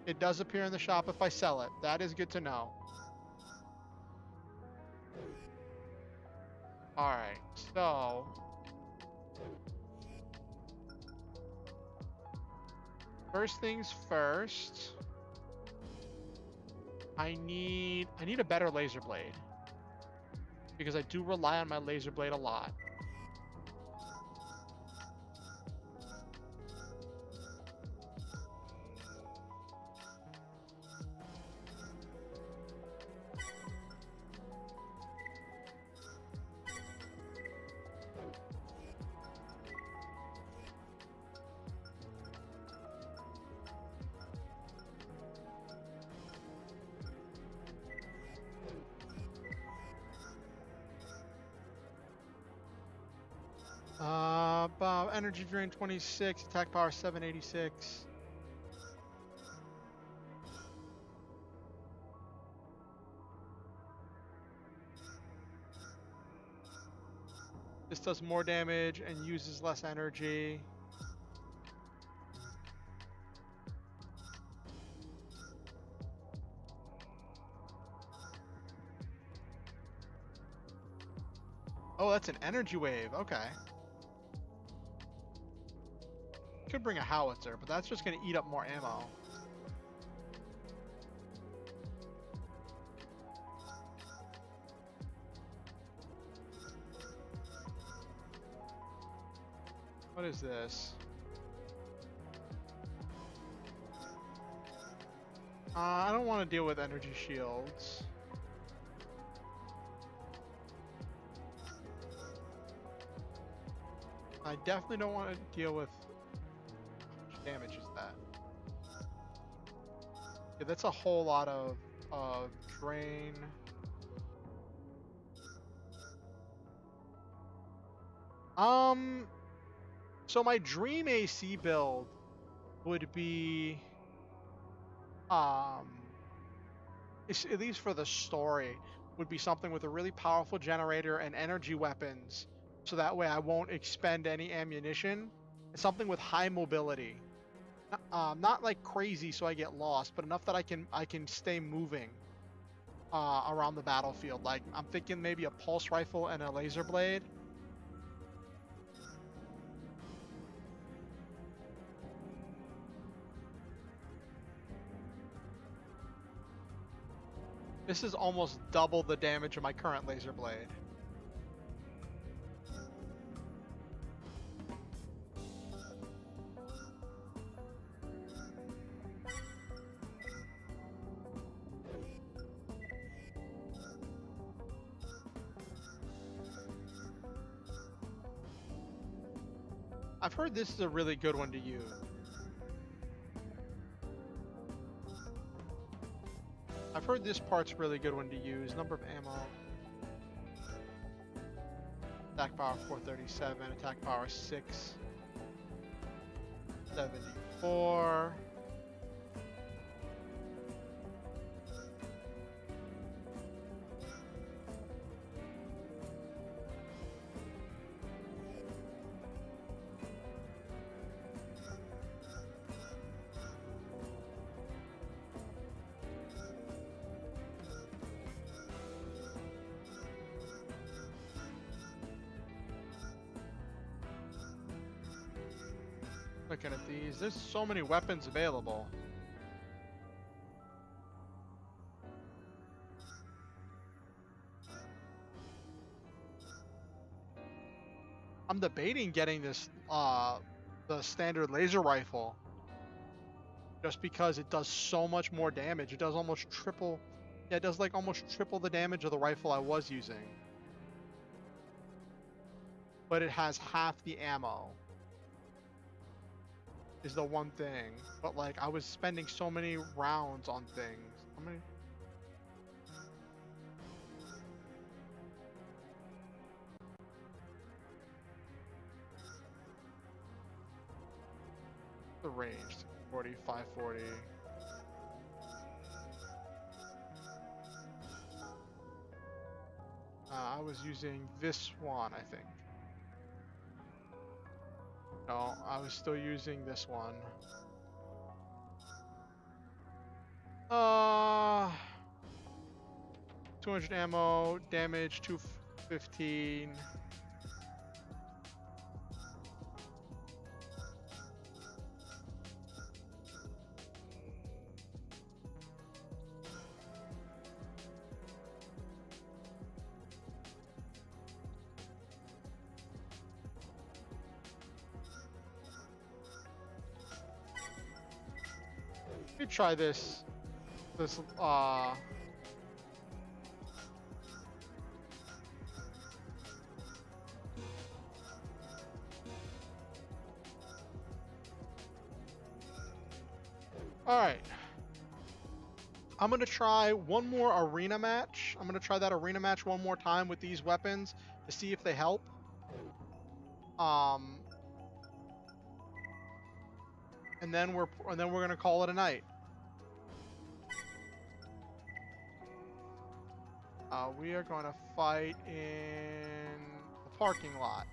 It does appear in the shop if I sell it. That is good to know. Alright, so... First things first... I need a better laser blade. Because I do rely on my laser blade a lot. Energy drain 26, attack power 786. This does more damage and uses less energy. Oh, that's an energy wave. Okay. Could bring a howitzer, but that's just going to eat up more ammo. What is this? I don't want to deal with energy shields. I definitely don't want to deal with... How much damage is that? Yeah, that's a whole lot of drain. So my dream AC build would be, at least for the story, would be something with a really powerful generator and energy weapons, so that way I won't expend any ammunition. Something with high mobility. not like crazy so I get lost, but enough that I can stay moving around the battlefield. Like I'm thinking maybe a pulse rifle and a laser blade. This is almost double the damage of my current laser blade. I've heard this is a really good one to use. I've heard this part's really good one to use. Number of ammo. Attack power 437, attack power 674. Looking at these, there's so many weapons available. I'm debating getting this, the standard laser rifle, just because it does so much more damage. It does almost triple, yeah, it does like almost triple the damage of the rifle I was using. But it has half the ammo. Is the one thing, but like I was spending so many rounds on things. How many? The range 40, 540. I was using this one, I think. No, I was still using this one. 200 ammo, damage 215. Let me try this. Alright. I'm gonna try one more arena match. I'm gonna try that arena match one more time with these weapons to see if they help. And then we're gonna call it a night. We are going to fight in the parking lot.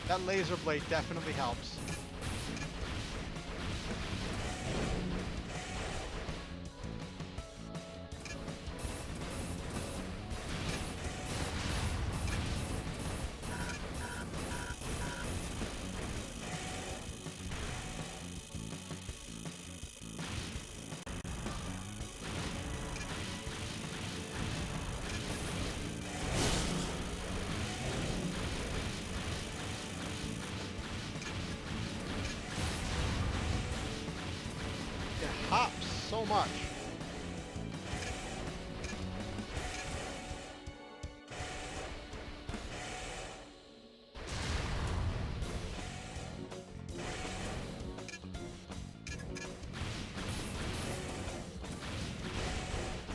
That laser blade definitely helps. pops so much.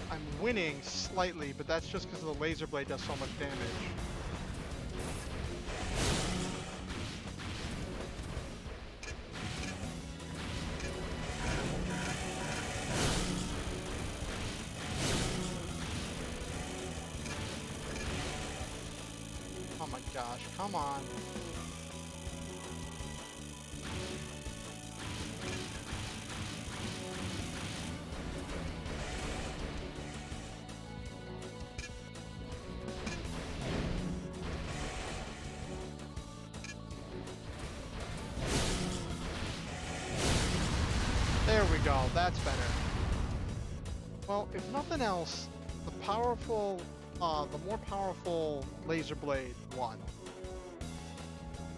I'm winning slightly, but that's just because the laser blade does so much damage. Oh my gosh, come on. There we go, that's better. Well, if nothing else, the more powerful laser blade won.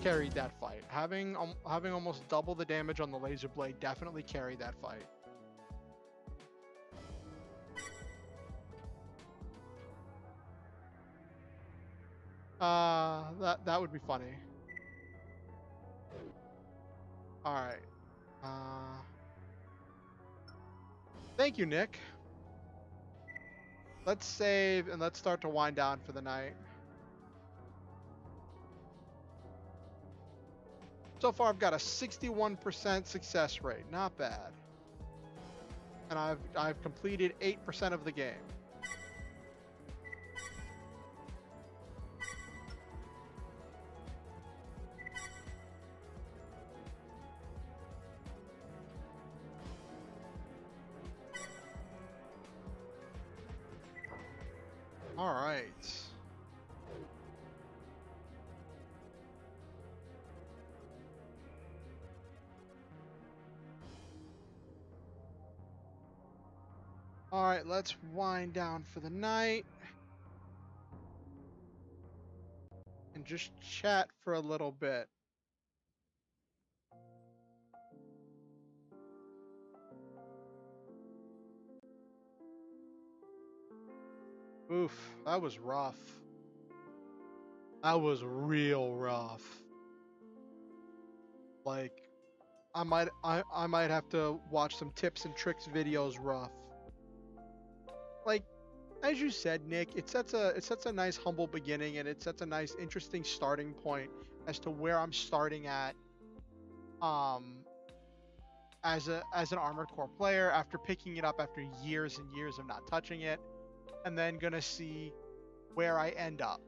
Carried that fight. Having almost double the damage on the laser blade definitely carried that fight. That would be funny. All right. Thank you, Nick. Let's save and let's start to wind down for the night. So far, I've got a 61% success rate. Not bad. And I've completed 8% of the game. All right. All right, let's wind down for the night and just chat for a little bit. Oof, that was rough. That was real rough. Like, I might have to watch some tips and tricks videos rough. Like, as you said, Nick, it sets a nice humble beginning, and it sets a nice interesting starting point as to where I'm starting at as an Armored Core player after picking it up after years and years of not touching it, and then gonna see where I end up.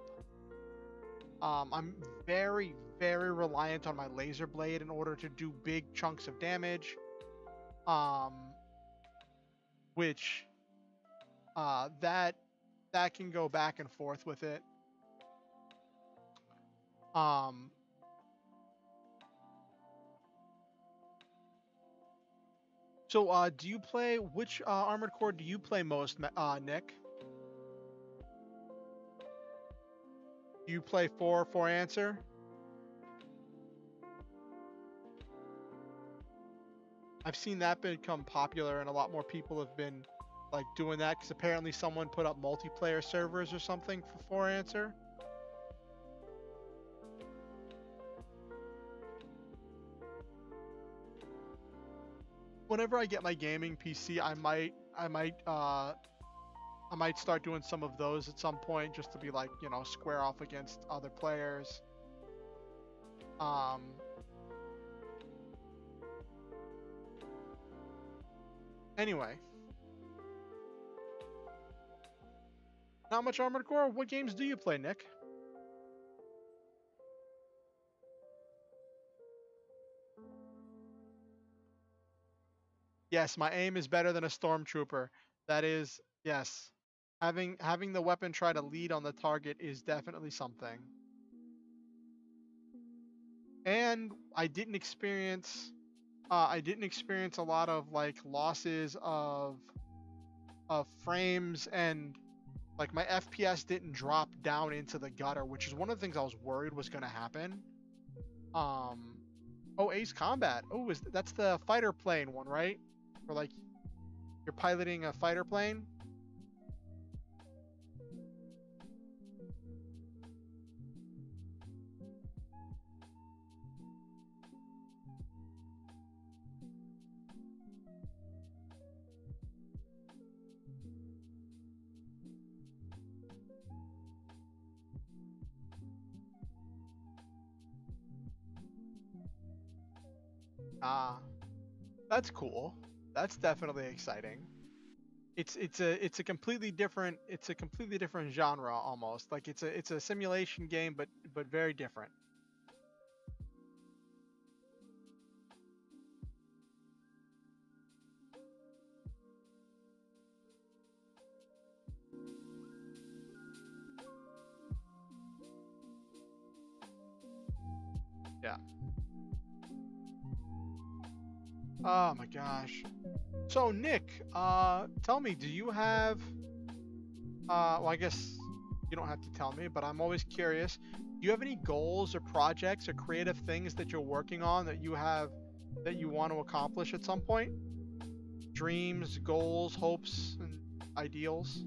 I'm very, very reliant on my laser blade in order to do big chunks of damage, which that can go back and forth with it. So do you play, which Armored Core do you play most, Nick? Do you play for answer? I've seen that become popular, and a lot more people have been like doing that because apparently someone put up multiplayer servers or something for answer. Whenever I get my gaming PC, I might start doing some of those at some point just to be like, you know, square off against other players. Anyway. Not much Armored Core? What games do you play, Nick? Yes, my aim is better than a stormtrooper. That is, yes. Having the weapon try to lead on the target is definitely something. And I didn't experience a lot of like losses of frames, and like my FPS didn't drop down into the gutter, which is one of the things I was worried was going to happen. Oh, Ace Combat. Oh, that's the fighter plane one, right? Or like You're piloting a fighter plane? Ah, that's cool. That's definitely exciting. It's a completely different genre almost. Like it's a simulation game, but very different. Yeah. Oh my gosh. So Nick, tell me, do you have well, I guess you don't have to tell me, but I'm always curious. Do you have any goals or projects or creative things that you're working on that you want to accomplish at some point? Dreams, goals, hopes, and ideals?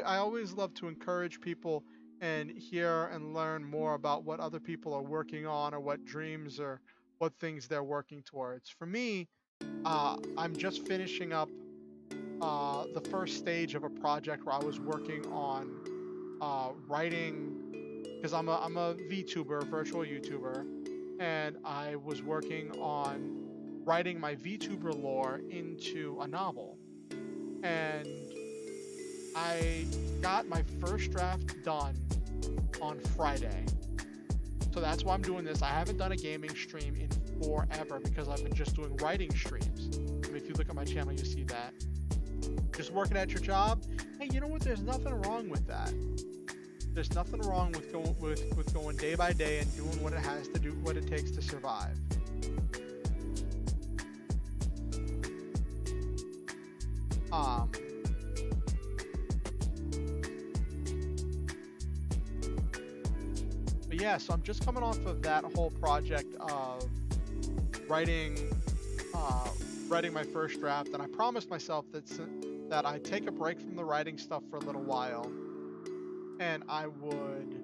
I always love to encourage people and hear and learn more about what other people are working on or what dreams or what things they're working towards. For me, I'm just finishing up the first stage of a project where I was working on writing, because I'm a VTuber, virtual YouTuber, and I was working on writing my VTuber lore into a novel. And I got my first draft done on Friday. So that's why I'm doing this. I haven't done a gaming stream in forever because I've been just doing writing streams. I mean, if you look at my channel, you see that. Just working at your job. Hey, you know what? There's nothing wrong with that. There's nothing wrong with going day by day and doing what it has to do, what it takes to survive. But yeah, so I'm just coming off of that whole project of writing my first draft, and I promised myself that I'd take a break from the writing stuff for a little while, and I would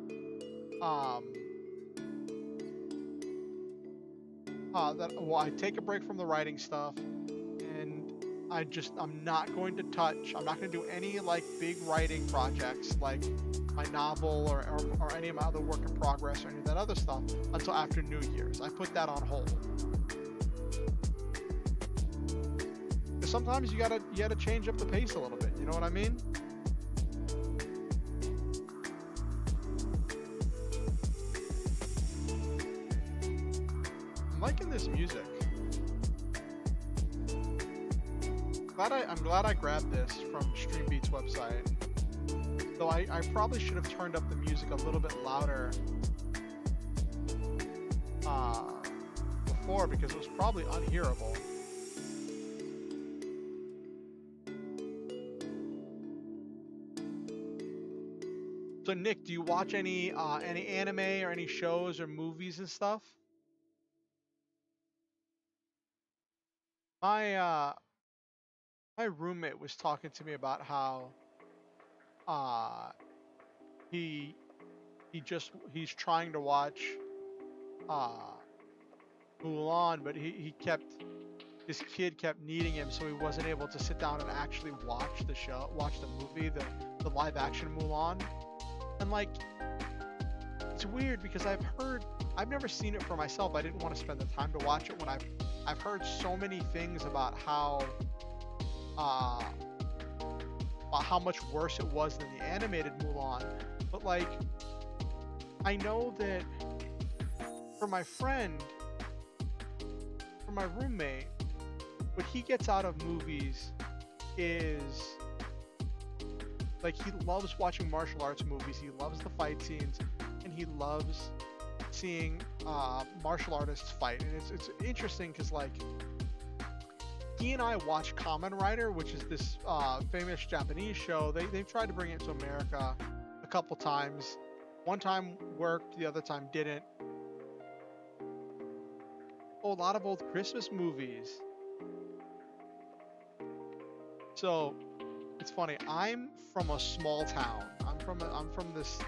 I'd take a break from the writing stuff, and I'm not going to do any like big writing projects like my novel or any of my other work in progress or any of that other stuff until after New Year's. I put that on hold. Because sometimes you gotta change up the pace a little bit, you know what I mean? I'm liking this music. I'm glad I grabbed this from StreamBeat's website. Though I probably should have turned up the music a little bit louder before, because it was probably unhearable. So Nick, do you watch any anime or any shows or movies and stuff? My roommate was talking to me about how he's trying to watch Mulan, but his kid kept needing him, so he wasn't able to sit down and actually watch the movie, the live action Mulan. And like, it's weird because I've never seen it for myself. I didn't want to spend the time to watch it when I've heard so many things about how much worse it was than the animated Mulan. But like, I know that for my roommate, what he gets out of movies is like, he loves watching martial arts movies, he loves the fight scenes, and he loves seeing martial artists fight. And it's interesting because like, he and I watched Kamen Rider, which is this famous Japanese show. They've tried to bring it to America a couple times. One time worked, the other time didn't. Oh, a lot of old Christmas movies. So it's funny. I'm from a small town. I'm from this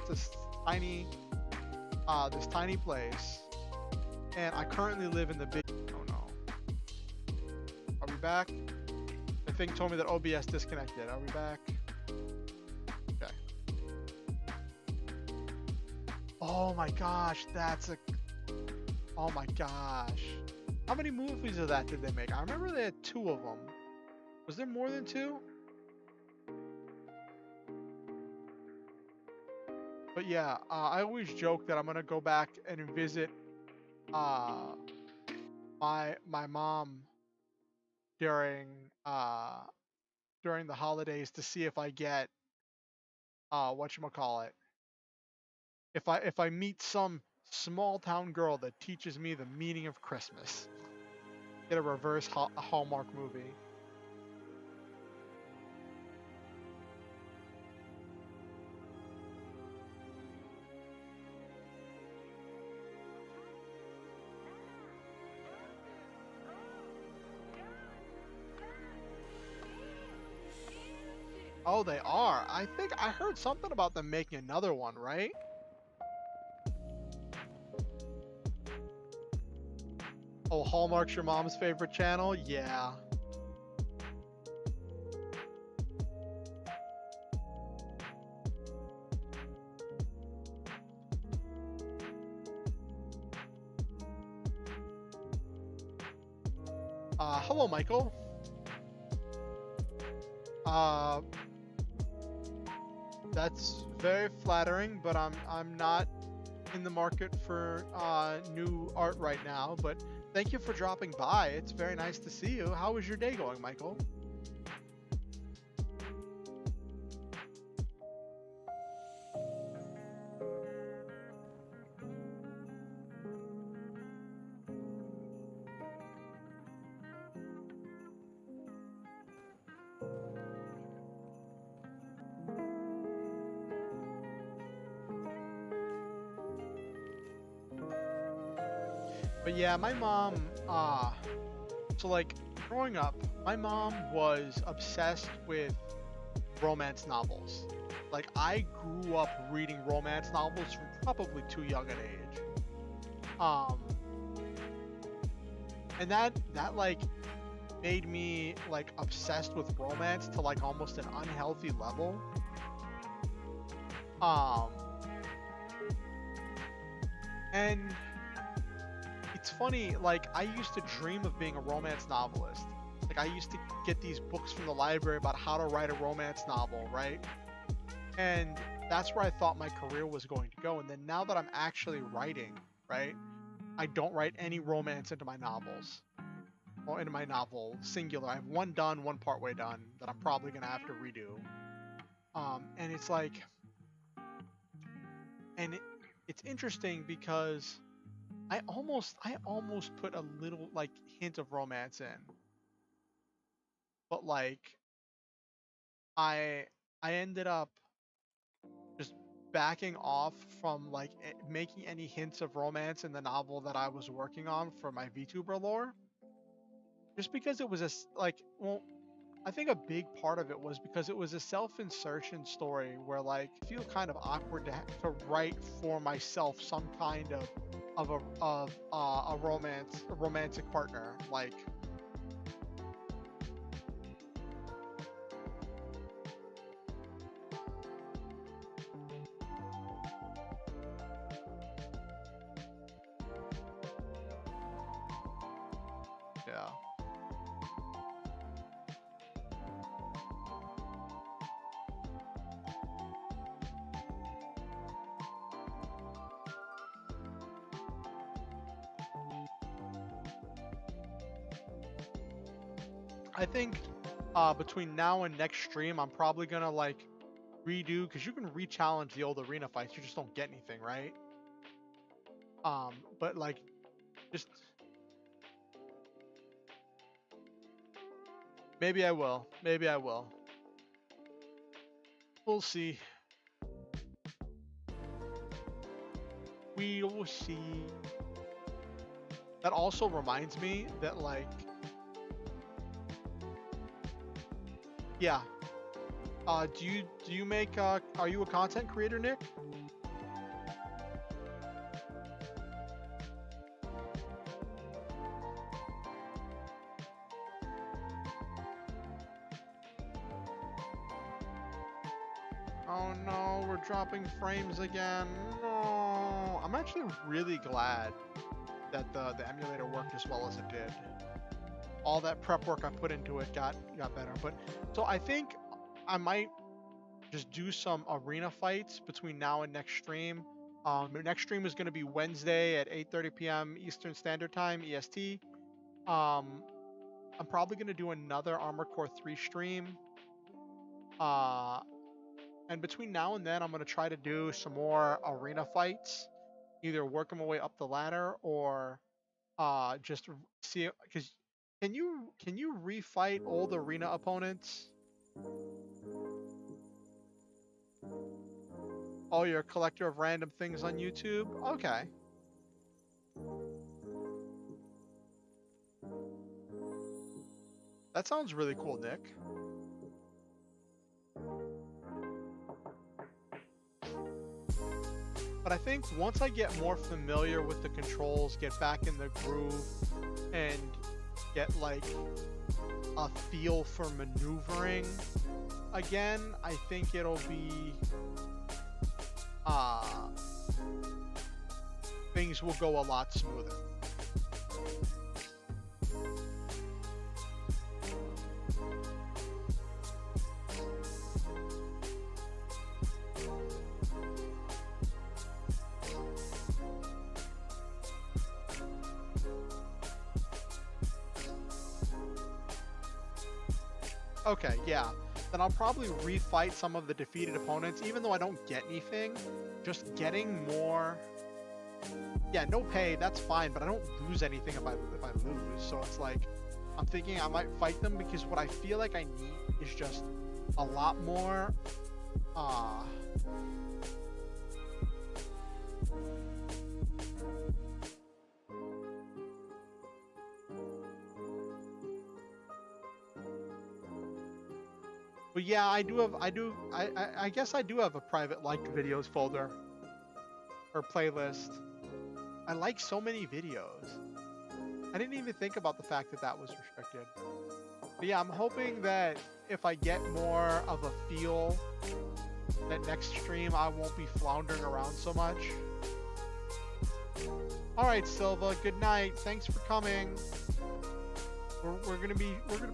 tiny place, and I currently live in the big. Oh no. Are we back? The thing told me that OBS disconnected. Are we back? Okay. Oh my gosh, oh my gosh. How many movies of that did they make? I remember they had 2 of them. Was there more than 2? But yeah, I always joke that I'm gonna go back and visit my mom during during the holidays to see if I get whatchamacallit. If I meet some small town girl that teaches me the meaning of Christmas. Get a reverse Hallmark movie. Oh, they are. I think I heard something about them making another one, right? Oh, Hallmark's your mom's favorite channel? Yeah. Hello, Michael. That's very flattering, but I'm not in the market for new art right now, but thank you for dropping by. It's very nice to see you. How is your day going, Michael? But yeah, my mom, so like growing up, my mom was obsessed with romance novels. Like I grew up reading romance novels from probably too young an age. And that like made me like obsessed with romance to like almost an unhealthy level. And it's funny, like I used to dream of being a romance novelist. Like I used to get these books from the library about how to write a romance novel, right? And that's where I thought my career was going to go. And then now that I'm actually writing, right? I don't write any romance into my novels. Or into my novel, singular. I have one done, one partway done that I'm probably gonna have to redo. And it's like, it's interesting because I almost put a little like hint of romance in, but like I ended up just backing off from like making any hints of romance in the novel that I was working on for my VTuber lore, just because it was well, I think a big part of it was because it was a self-insertion story where like I feel kind of awkward to write for myself some kind of a romantic partner, like yeah. I think between now and next stream, I'm probably gonna like redo, because you can re-challenge the old arena fights. You just don't get anything, right? But like just Maybe I will. Maybe I will. We'll see. We will see. That also reminds me that, like, yeah. Do you make? Are you a content creator, Nick? Oh no, we're dropping frames again. No, I'm actually really glad that the emulator worked as well as it did. All that prep work I put into it got better. But so I think I might just do some arena fights between now and next stream. The next stream is going to be Wednesday at 8:30 p.m. Eastern Standard Time, EST. I'm probably going to do another Armored Core 3 stream. And between now and then, I'm going to try to do some more arena fights, either working my way up the ladder or just see, because can you refight old arena opponents? Oh, you're a collector of random things on YouTube? Okay. That sounds really cool, Nick. But I think once I get more familiar with the controls, get back in the groove, and get like a feel for maneuvering again, I think it'll be things will go a lot smoother. Okay, yeah. Then I'll probably refight some of the defeated opponents, even though I don't get anything. Just getting more. Yeah, no pay, that's fine, but I don't lose anything if I lose. So it's like, I'm thinking I might fight them because what I feel like I need is just a lot more. But yeah, I guess I do have a private liked videos folder or playlist. I like so many videos. I didn't even think about the fact that that was restricted. But yeah, I'm hoping that if I get more of a feel, that next stream I won't be floundering around so much. All right, Silva, good night. Thanks for coming. We're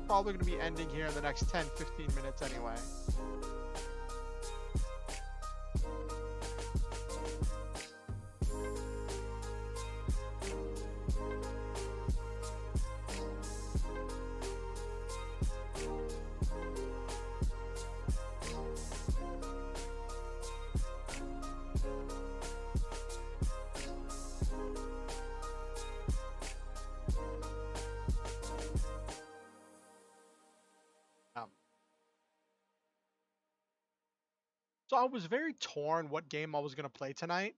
probably gonna be ending here in the next 10-15 minutes anyway. So I was very torn what game I was going to play tonight,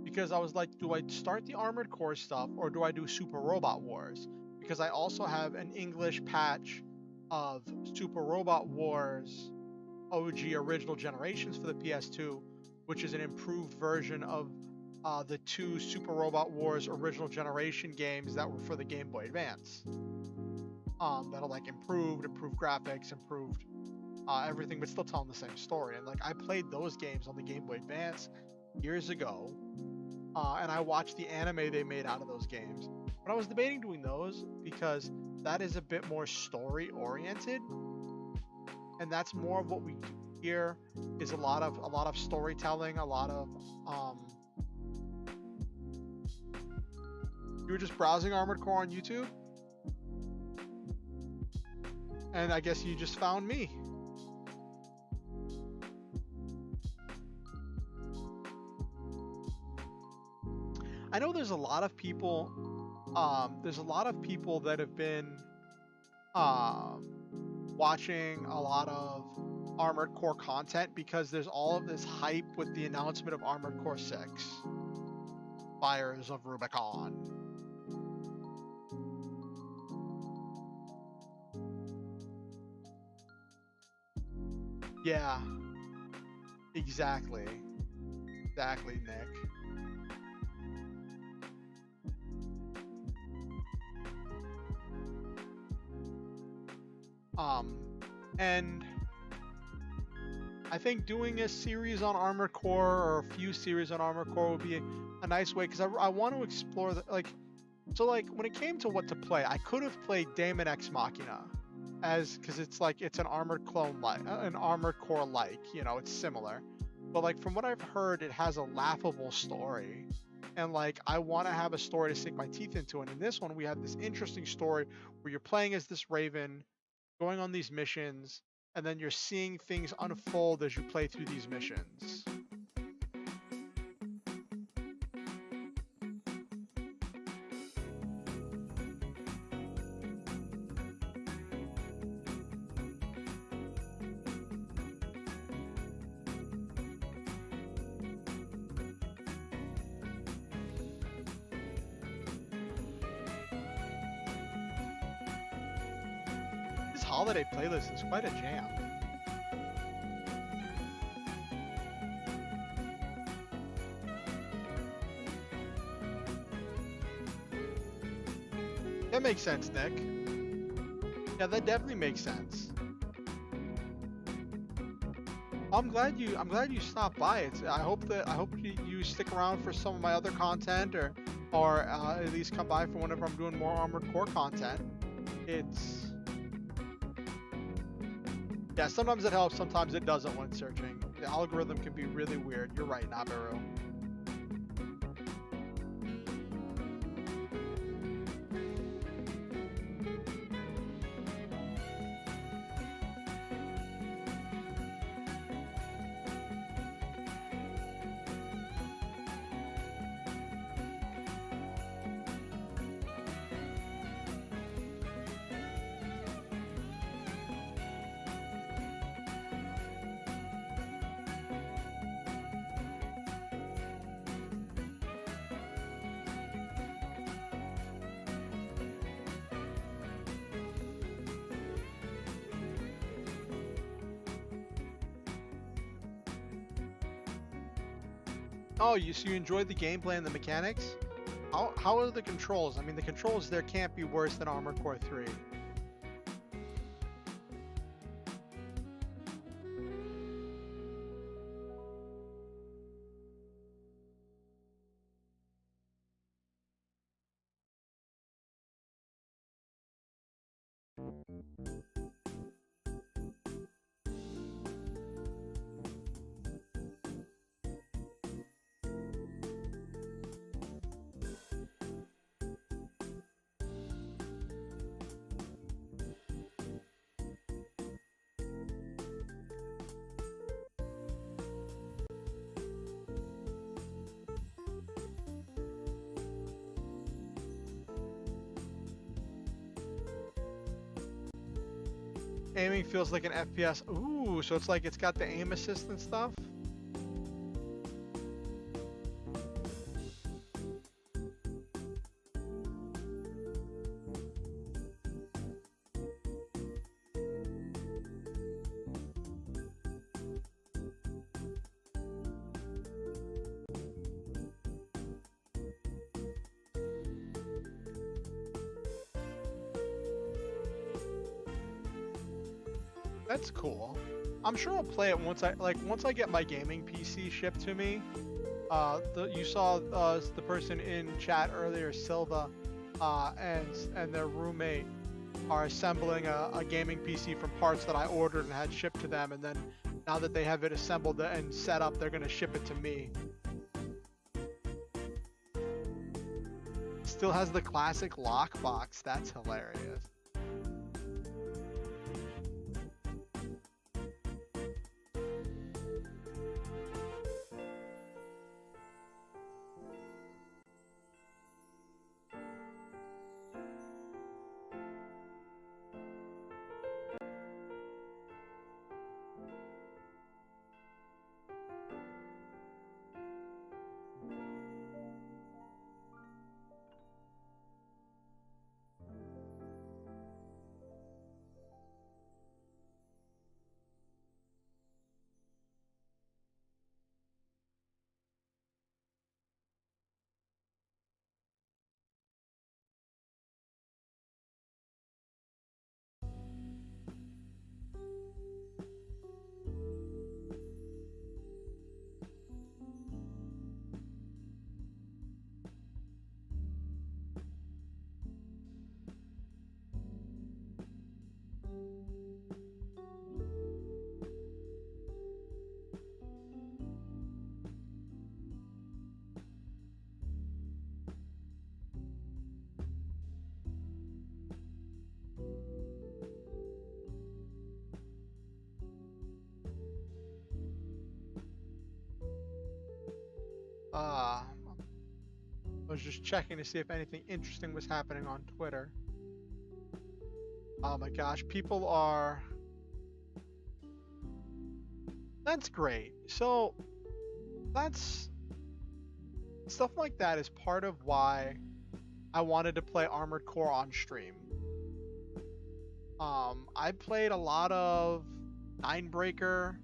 because I was like, do I start the Armored Core stuff or do I do Super Robot Wars? Because I also have an English patch of Super Robot Wars OG Original Generations for the PS2, which is an improved version of the two Super Robot Wars Original Generation games that were for the Game Boy Advance. That are like improved graphics, improved everything, but still telling the same story. And like, I played those games on the Game Boy Advance years ago, and I watched the anime they made out of those games. But I was debating doing those because that is a bit more story oriented, and that's more of what we do here. Is a lot of storytelling, a lot of You were just browsing Armored Core on YouTube, and I guess you just found me. I know there's a lot of people that have been watching a lot of Armored Core content because there's all of this hype with the announcement of Armored Core 6, Fires of Rubicon. Yeah, exactly. Exactly, Nick. And I think doing a series on Armored Core or a few series on Armored Core would be a nice way because I want to explore the like when it came to what to play, I could have played Daemon X Machina because it's an Armored clone like an Armored Core like, it's similar. But like from what I've heard, it has a laughable story. And like I want to have a story to sink my teeth into. And in this one, we have this interesting story where you're playing as this Raven, going on these missions, and then you're seeing things unfold as you play through these missions. This holiday playlist is quite a jam. That makes sense, Nick. Yeah, that definitely makes sense. I'm glad you stopped by. I hope you stick around for some of my other content or at least come by for whenever I'm doing more Armored Core content. Yeah, sometimes it helps, sometimes it doesn't when searching. The algorithm can be really weird. You're right, Nabaru. Oh, so you enjoyed the gameplay and the mechanics? How are the controls? I mean, the controls there can't be worse than Armored Core 3. Aiming feels like an FPS. Ooh, so it's like it's got the aim assist and stuff? That's cool. I'm sure I'll play it once I get my gaming PC shipped to me. You saw the person in chat earlier, Silva, and their roommate are assembling a gaming PC from parts that I ordered and had shipped to them, and then now that they have it assembled and set up, they're gonna ship it to me. Still has the classic lockbox. That's hilarious. I was just checking to see if anything interesting was happening on Twitter. Oh my gosh, people are... That's great. So, that's... Stuff like that is part of why I wanted to play Armored Core on stream. I played a lot of Ninebreaker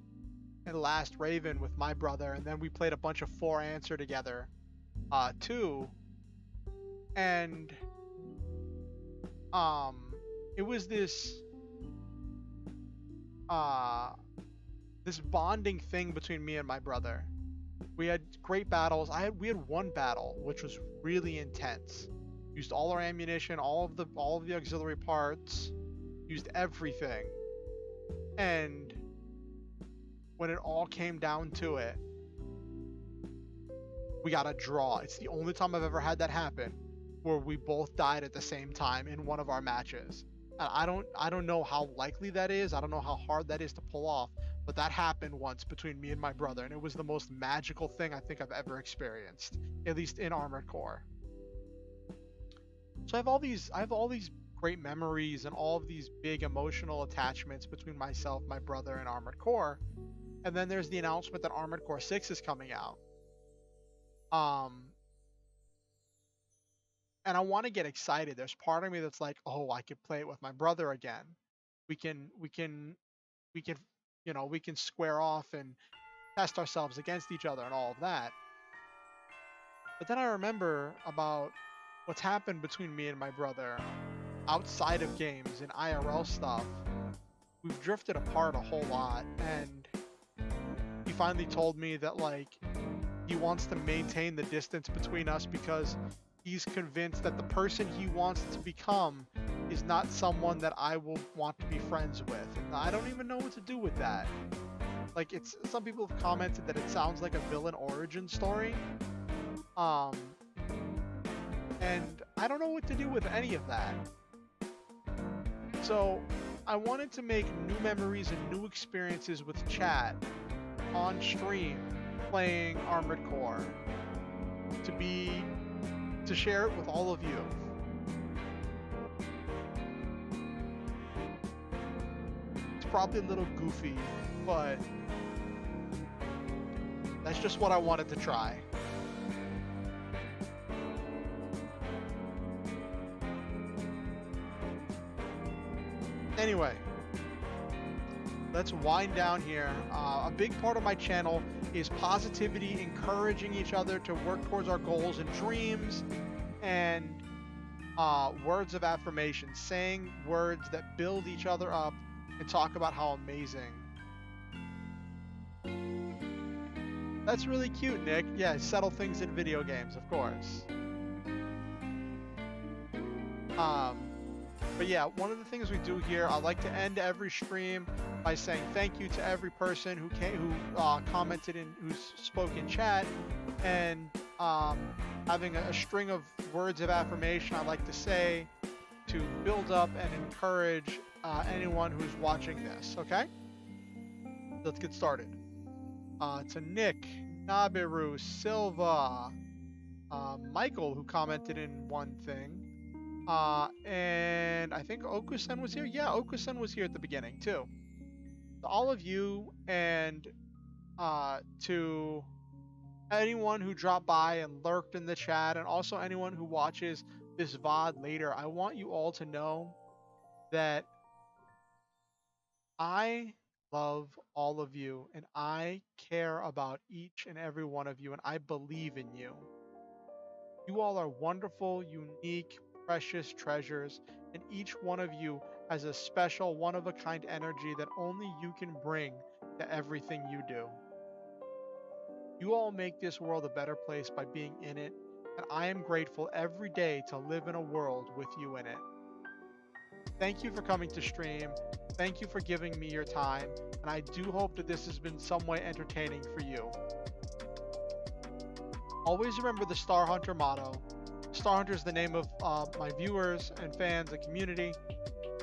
and Last Raven with my brother, and then we played a bunch of For Answer together, too. And it was this this bonding thing between me and my brother. We had great battles. We had one battle which was really intense. Used all our ammunition, all of the auxiliary parts, used everything. And when it all came down to it, we got a draw. It's the only time I've ever had that happen, where we both died at the same time in one of our matches. And I don't know how likely that is. I don't know how hard that is to pull off, but that happened once between me and my brother, and it was the most magical thing I think I've ever experienced, at least in Armored Core. So I have all these great memories and all of these big emotional attachments between myself, my brother, and Armored Core. And then there's the announcement that Armored Core 6 is coming out. And I want to get excited. There's part of me that's like, oh, I could play it with my brother again. We can, you know, we can square off and test ourselves against each other and all of that. But then I remember about what's happened between me and my brother outside of games and IRL stuff. We've drifted apart a whole lot, and he finally told me that, like, he wants to maintain the distance between us because he's convinced that the person he wants to become is not someone that I will want to be friends with. And I don't even know what to do with that. Like, some people have commented that it sounds like a villain origin story. And I don't know what to do with any of that. So I wanted to make new memories and new experiences with chat on stream playing Armored Core to share it with all of you. It's probably a little goofy, but that's just what I wanted to try. Anyway, let's wind down here. A big part of my channel is positivity, encouraging each other to work towards our goals and dreams, and words of affirmation, saying words that build each other up and talk about how amazing. That's really cute, Nick. Yeah, settle things in video games, of course. But yeah, one of the things we do here, I like to end every stream by saying thank you to every person who commented and who spoke in chat, and having a string of words of affirmation I like to say to build up and encourage anyone who's watching this. Okay, let's get started. To Nick, Nabiru, Silva, Michael, who commented in one thing. And I think Okusen was here. Yeah, Okusen was here at the beginning too. To all of you, and to anyone who dropped by and lurked in the chat, and also anyone who watches this VOD later, I want you all to know that I love all of you, and I care about each and every one of you, and I believe in you. You all are wonderful, unique, precious treasures, and each one of you has a special, one-of-a-kind energy that only you can bring to everything you do. You all make this world a better place by being in it, and I am grateful every day to live in a world with you in it. Thank you for coming to stream. Thank you for giving me your time, and I do hope that this has been some way entertaining for you. Always remember the Star Hunter motto. Star Hunter is the name of my viewers and fans and community.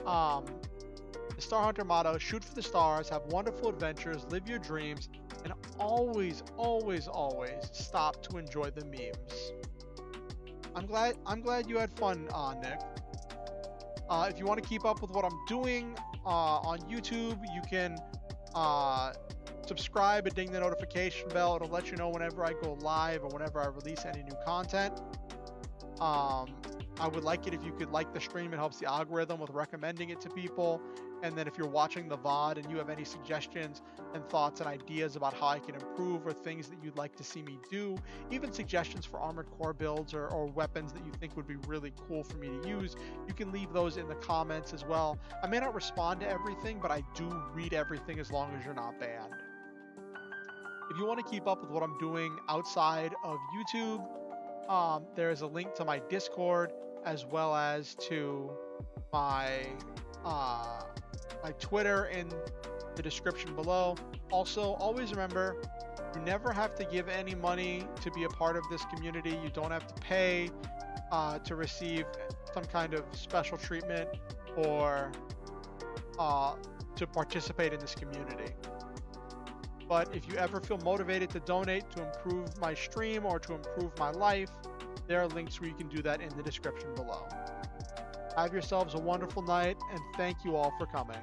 The Star Hunter motto: shoot for the stars, have wonderful adventures, live your dreams, and always, always, always stop to enjoy the memes. I'm glad you had fun, Nick. If you want to keep up with what I'm doing on YouTube, you can subscribe and ding the notification bell. It'll let you know whenever I go live or whenever I release any new content. I would like it if you could like the stream. It helps the algorithm with recommending it to people. And then if you're watching the VOD and you have any suggestions and thoughts and ideas about how I can improve or things that you'd like to see me do, even suggestions for Armored Core builds or weapons that you think would be really cool for me to use, you can leave those in the comments as well. I may not respond to everything, but I do read everything as long as you're not banned. If you want to keep up with what I'm doing outside of YouTube, there is a link to my Discord as well as to my my Twitter in the description below. Also, always remember, you never have to give any money to be a part of this community. You don't have to pay to receive some kind of special treatment or to participate in this community. But if you ever feel motivated to donate to improve my stream or to improve my life, there are links where you can do that in the description below. Have yourselves a wonderful night, and thank you all for coming.